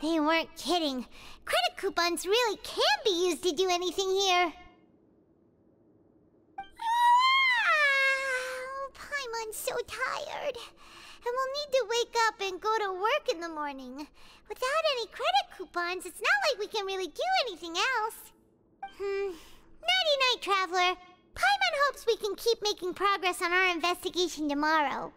They weren't kidding. Credit coupons really can be used to do anything here. Paimon's so tired. And we'll need to wake up and go to work in the morning. Without any credit coupons, it's not like we can really do anything else. Nighty-night, Traveler. Paimon hopes we can keep making progress on our investigation tomorrow.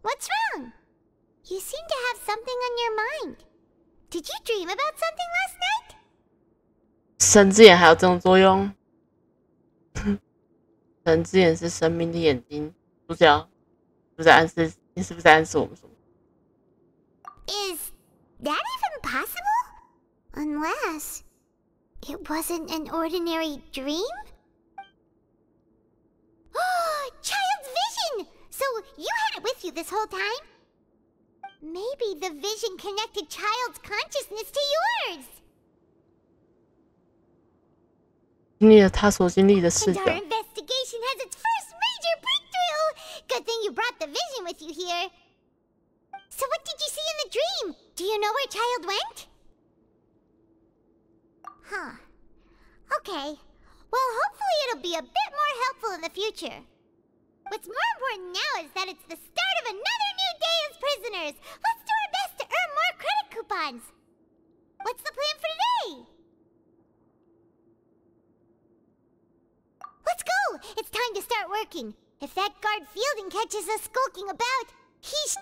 What's wrong? You seem to have something on your mind. Did you dream about something last night? 神之眼还有这种作用？神之眼是神明的眼睛。主角是不是暗示？你是不是在暗示我们什么？ Is that even possible? Unless it wasn't an ordinary dream? Child's vision! So you had it with you this whole time? Maybe the vision connected Child's consciousness to yours. 经历了他所经历的视 And 角。 our investigation has its first major breakthrough! Good thing you brought the vision with you here. So what did you see in the dream? Do you know where Child went? Huh. Okay. Well, hopefully it'll be a bit more helpful in the future. What's more important now is that it's the start of another new day as prisoners. Let's do our best to earn more credit coupons. What's the plan for today? Let's go! It's time to start working. If that guard Fielding catches us skulking about, he's...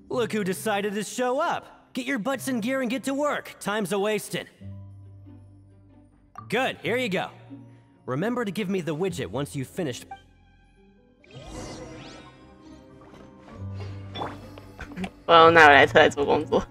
Look who decided to show up! Get your butts in gear and get to work. Time's a-wasting. Good, here you go. Remember to give me the widget once you've finished. 我要拿来特来做工作。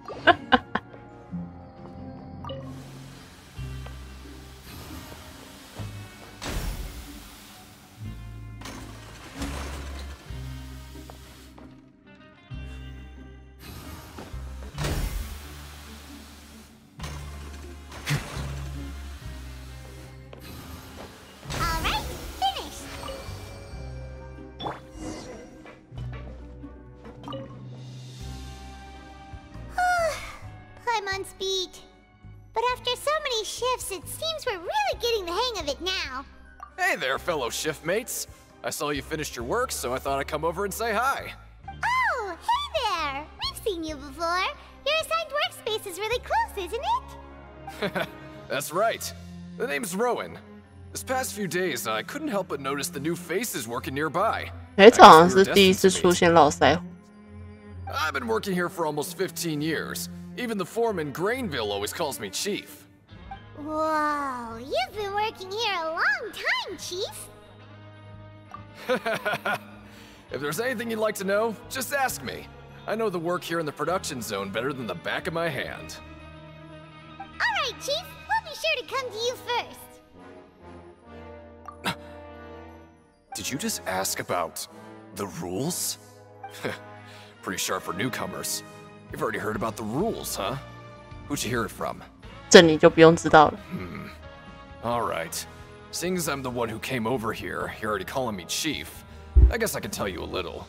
Paimon's beat. But after so many shifts, it seems we're really getting the hang of it now. Hey there, fellow shift mates. I saw you finished your work, so I thought I'd come over and say hi. Oh, hey there! We've seen you before. Your assigned workspace is really close, isn't it? That's right. The name's Rowan. This past few days, I couldn't help but notice the new faces working nearby. 哎，这好像是第一次出现络腮胡。 I've been working here for almost 15 years. Even the foreman, Grainville, always calls me Chief. Whoa, you've been working here a long time, Chief. If there's anything you'd like to know, just ask me. I know the work here in the production zone better than the back of my hand. All right, Chief. We'll be sure to come to you first. Did you just ask about the rules? Pretty sharp for newcomers. You've already heard about the rules, huh? Who'd you hear it from? 这你就不用知道了。Alright. Seeing as I'm the one who came over here, you're already calling me Chief. I guess I can tell you a little.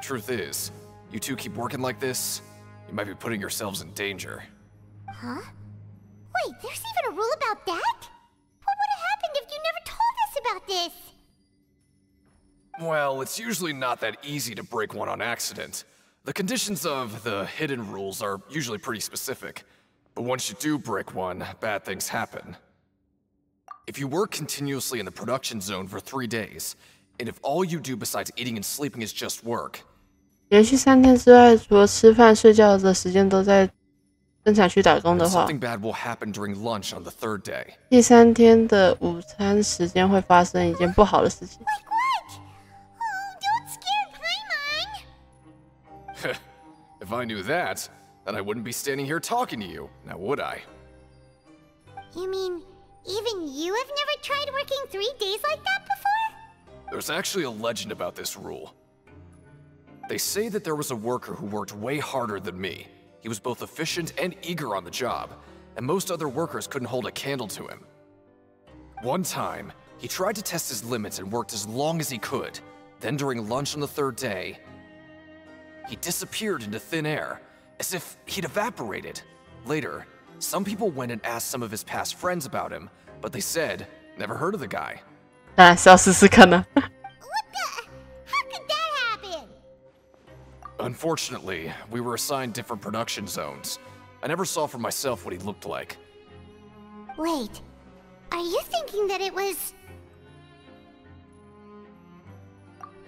Truth is, you two keep working like this, you might be putting yourselves in danger. Huh? Wait, there's even a rule about that? What would have happened if you never told us about this? Well, it's usually not that easy to break one on accident. The conditions of the hidden rules are usually pretty specific. But once you do break one, bad things happen. If you work continuously in the production zone for 3 days, and if all you do besides eating and sleeping is just work, 连续3天之外，除了吃饭睡觉的时间都在生产区打工的话， something bad will happen during lunch on the 3rd day. 第3天的午餐时间会发生一件不好的事情。Like what? Oh, don't scare Paimon! If I knew that, then I wouldn't be standing here talking to you, now would I? You mean, even you have never tried working 3 days like that before? There's actually a legend about this rule. They say that there was a worker who worked way harder than me. He was both efficient and eager on the job, and most other workers couldn't hold a candle to him. One time, he tried to test his limits and worked as long as he could. Then during lunch on the 3rd day, he disappeared into thin air, as if he'd evaporated. Later, some people went and asked some of his past friends about him, but they said, never heard of the guy. 当然是要试试看呢。Unfortunately, we were assigned different production zones. I never saw for myself what he looked like. Wait, are you thinking that it was...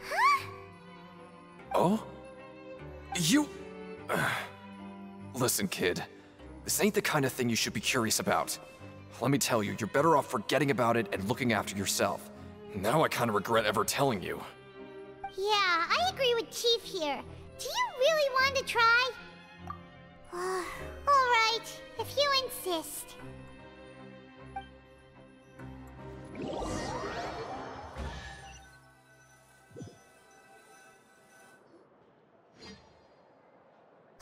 Huh? Oh? You... Listen, kid. This ain't the kind of thing you should be curious about. Let me tell you, you're better off forgetting about it and looking after yourself. Now I kind of regret ever telling you. Yeah, I agree with Chief here. Do you really want to try? Alright, if you insist.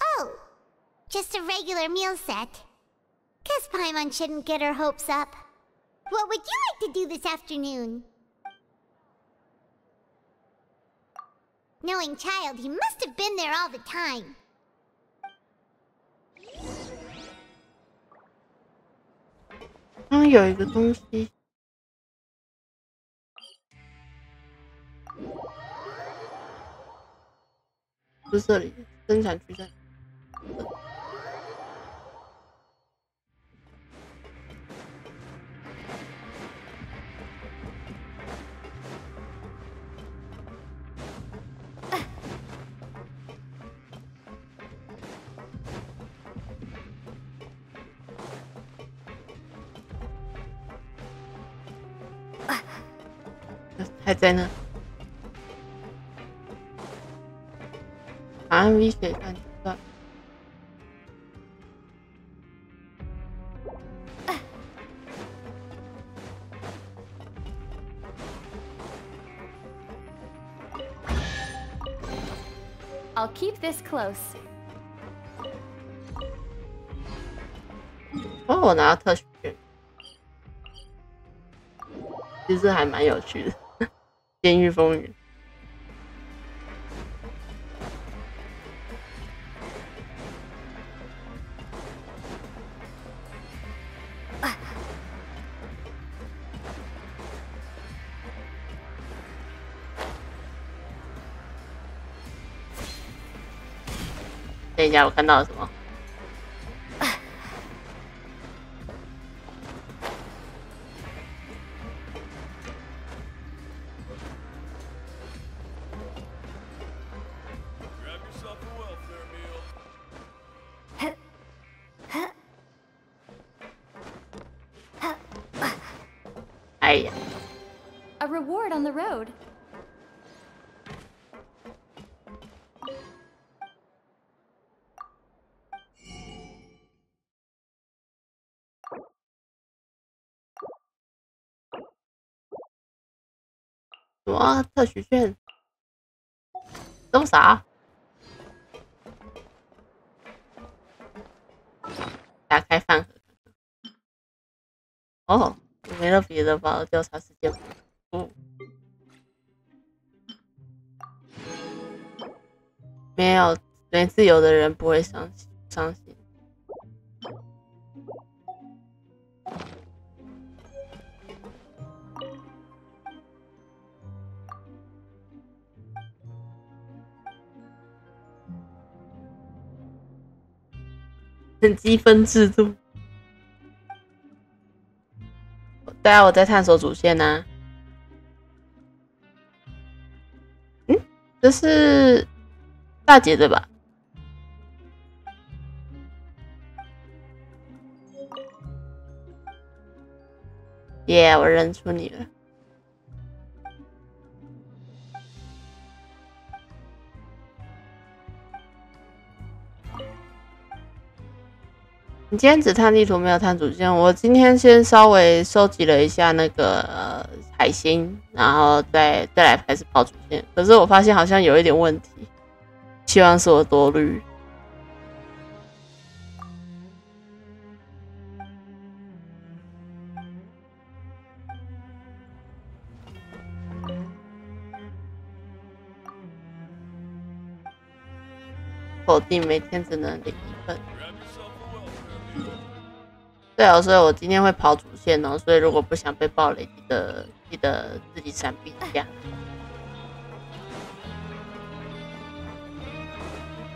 Oh, just a regular meal set. Guess Paimon shouldn't get her hopes up. What would you like to do this afternoon? Knowing child, he must have been there all the time. 有一个东西，不是这里，生产区在。还在那，把 MV 给看到。I'll keep this close. 哦，我拿到特许券，其实还蛮有趣的。监狱风云。等一下，我看到了什么？ A reward on the road. What? 特许券。这么少？打开饭盒。哦，没了别的吧？调查时间。没有，没自由的人不会伤心。积分制度。对啊，我在探索主线呢。这是大姐对吧？耶，我认出你了。你今天只探地图没有探主线，我今天先稍微收集了一下那个海星，然后再来开始跑主线。可是我发现好像有一点问题，希望是我多虑。否定每天只能领1份。对哦，所以我今天会跑主线哦，所以如果不想被暴雷，记得自己闪避一下。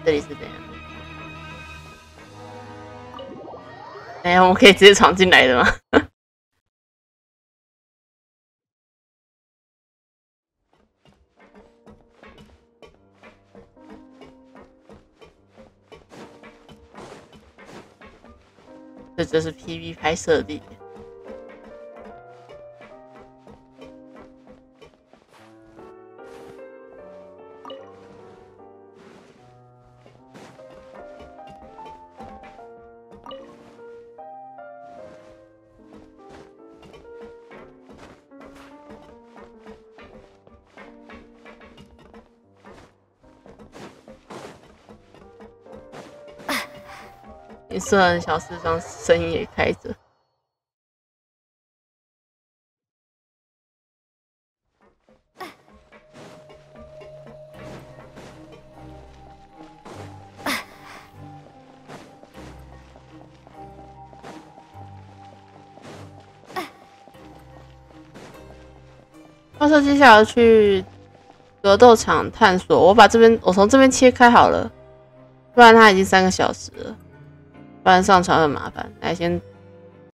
这里是怎样？哎呀，我们可以直接闯进来的吗？这就是 PV 拍摄地。你虽然小视窗声音也开着，话说接下来要去格斗场探索，我从这边切开好了，不然它已经3个小时了。不然上传很麻烦，来先